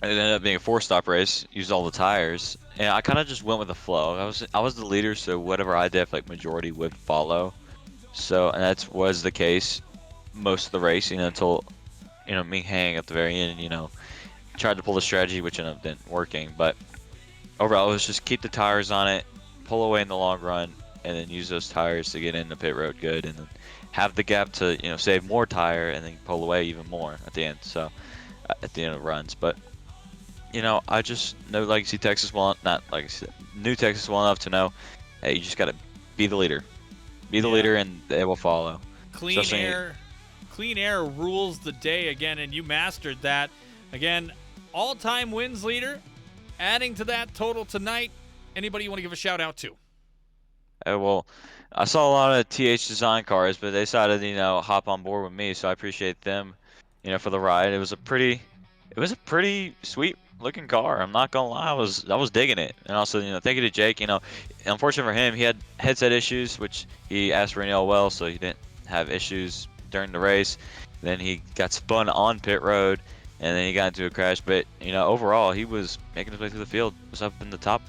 it ended up being a 4-stop race, used all the tires, and I kind of just went with the flow. I was the leader, so whatever I did, like, majority would follow. So, and that was the case most of the race, you know, until, you know, me hang at the very end, you know, tried to pull the strategy, which ended up didn't working. But overall, it was just keep the tires on it, pull away in the long run, and then use those tires to get in the pit road good, and then have the gap to, you know, save more tire and then pull away even more at the end. So at the end of runs, but you know, I just know Legacy Texas well, not Legacy, New Texas well enough to know, hey, you just got to be the leader, leader, and they will follow. Clean air rules the day again, and you mastered that. Again, all-time wins leader, adding to that total tonight. Anybody you want to give a shout-out to? Well, I saw a lot of TH Design cars, but they decided, you know, hop on board with me, so I appreciate them, you know, for the ride. It was a pretty sweet-looking car. I'm not gonna lie, I was digging it. And also, you know, thank you to Jake. You know, unfortunately for him, he had headset issues, which he asked for well, so he didn't have issues during the race. Then he got spun on pit road, and then he got into a crash. But, you know, overall, he was making his way through the field, was up in the top,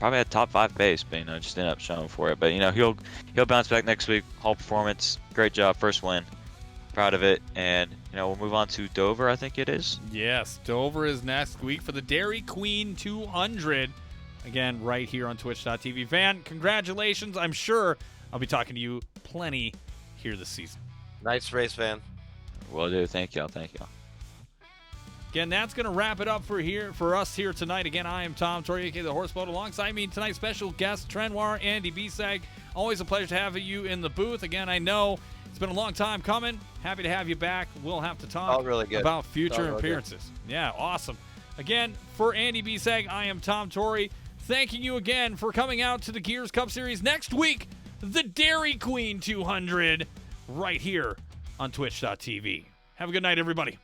probably had top 5 pace, but, you know, just ended up showing for it. But, you know, he'll bounce back next week. Whole performance, great job, first win, proud of it. And, you know, we'll move on to Dover, I think it is. Yes, Dover is next week for the Dairy Queen 200. Again, right here on Twitch.tv. Van, congratulations. I'm sure I'll be talking to you plenty here this season. Nice race, Van. Will do. Thank y'all. Again, that's going to wrap it up for us here tonight. Again, I am Tom Torrey, aka the Horseboat. Alongside me tonight, special guest Trenoir, Andy Bisag. Always a pleasure to have you in the booth. Again, I know it's been a long time coming. Happy to have you back. We'll have to talk about future appearances. Yeah, awesome. Again, for Andy Bisag, I am Tom Torrey. Thanking you again for coming out to the Gears Cup Series. Next week, the Dairy Queen 200, right here on Twitch.tv. Have a good night, everybody.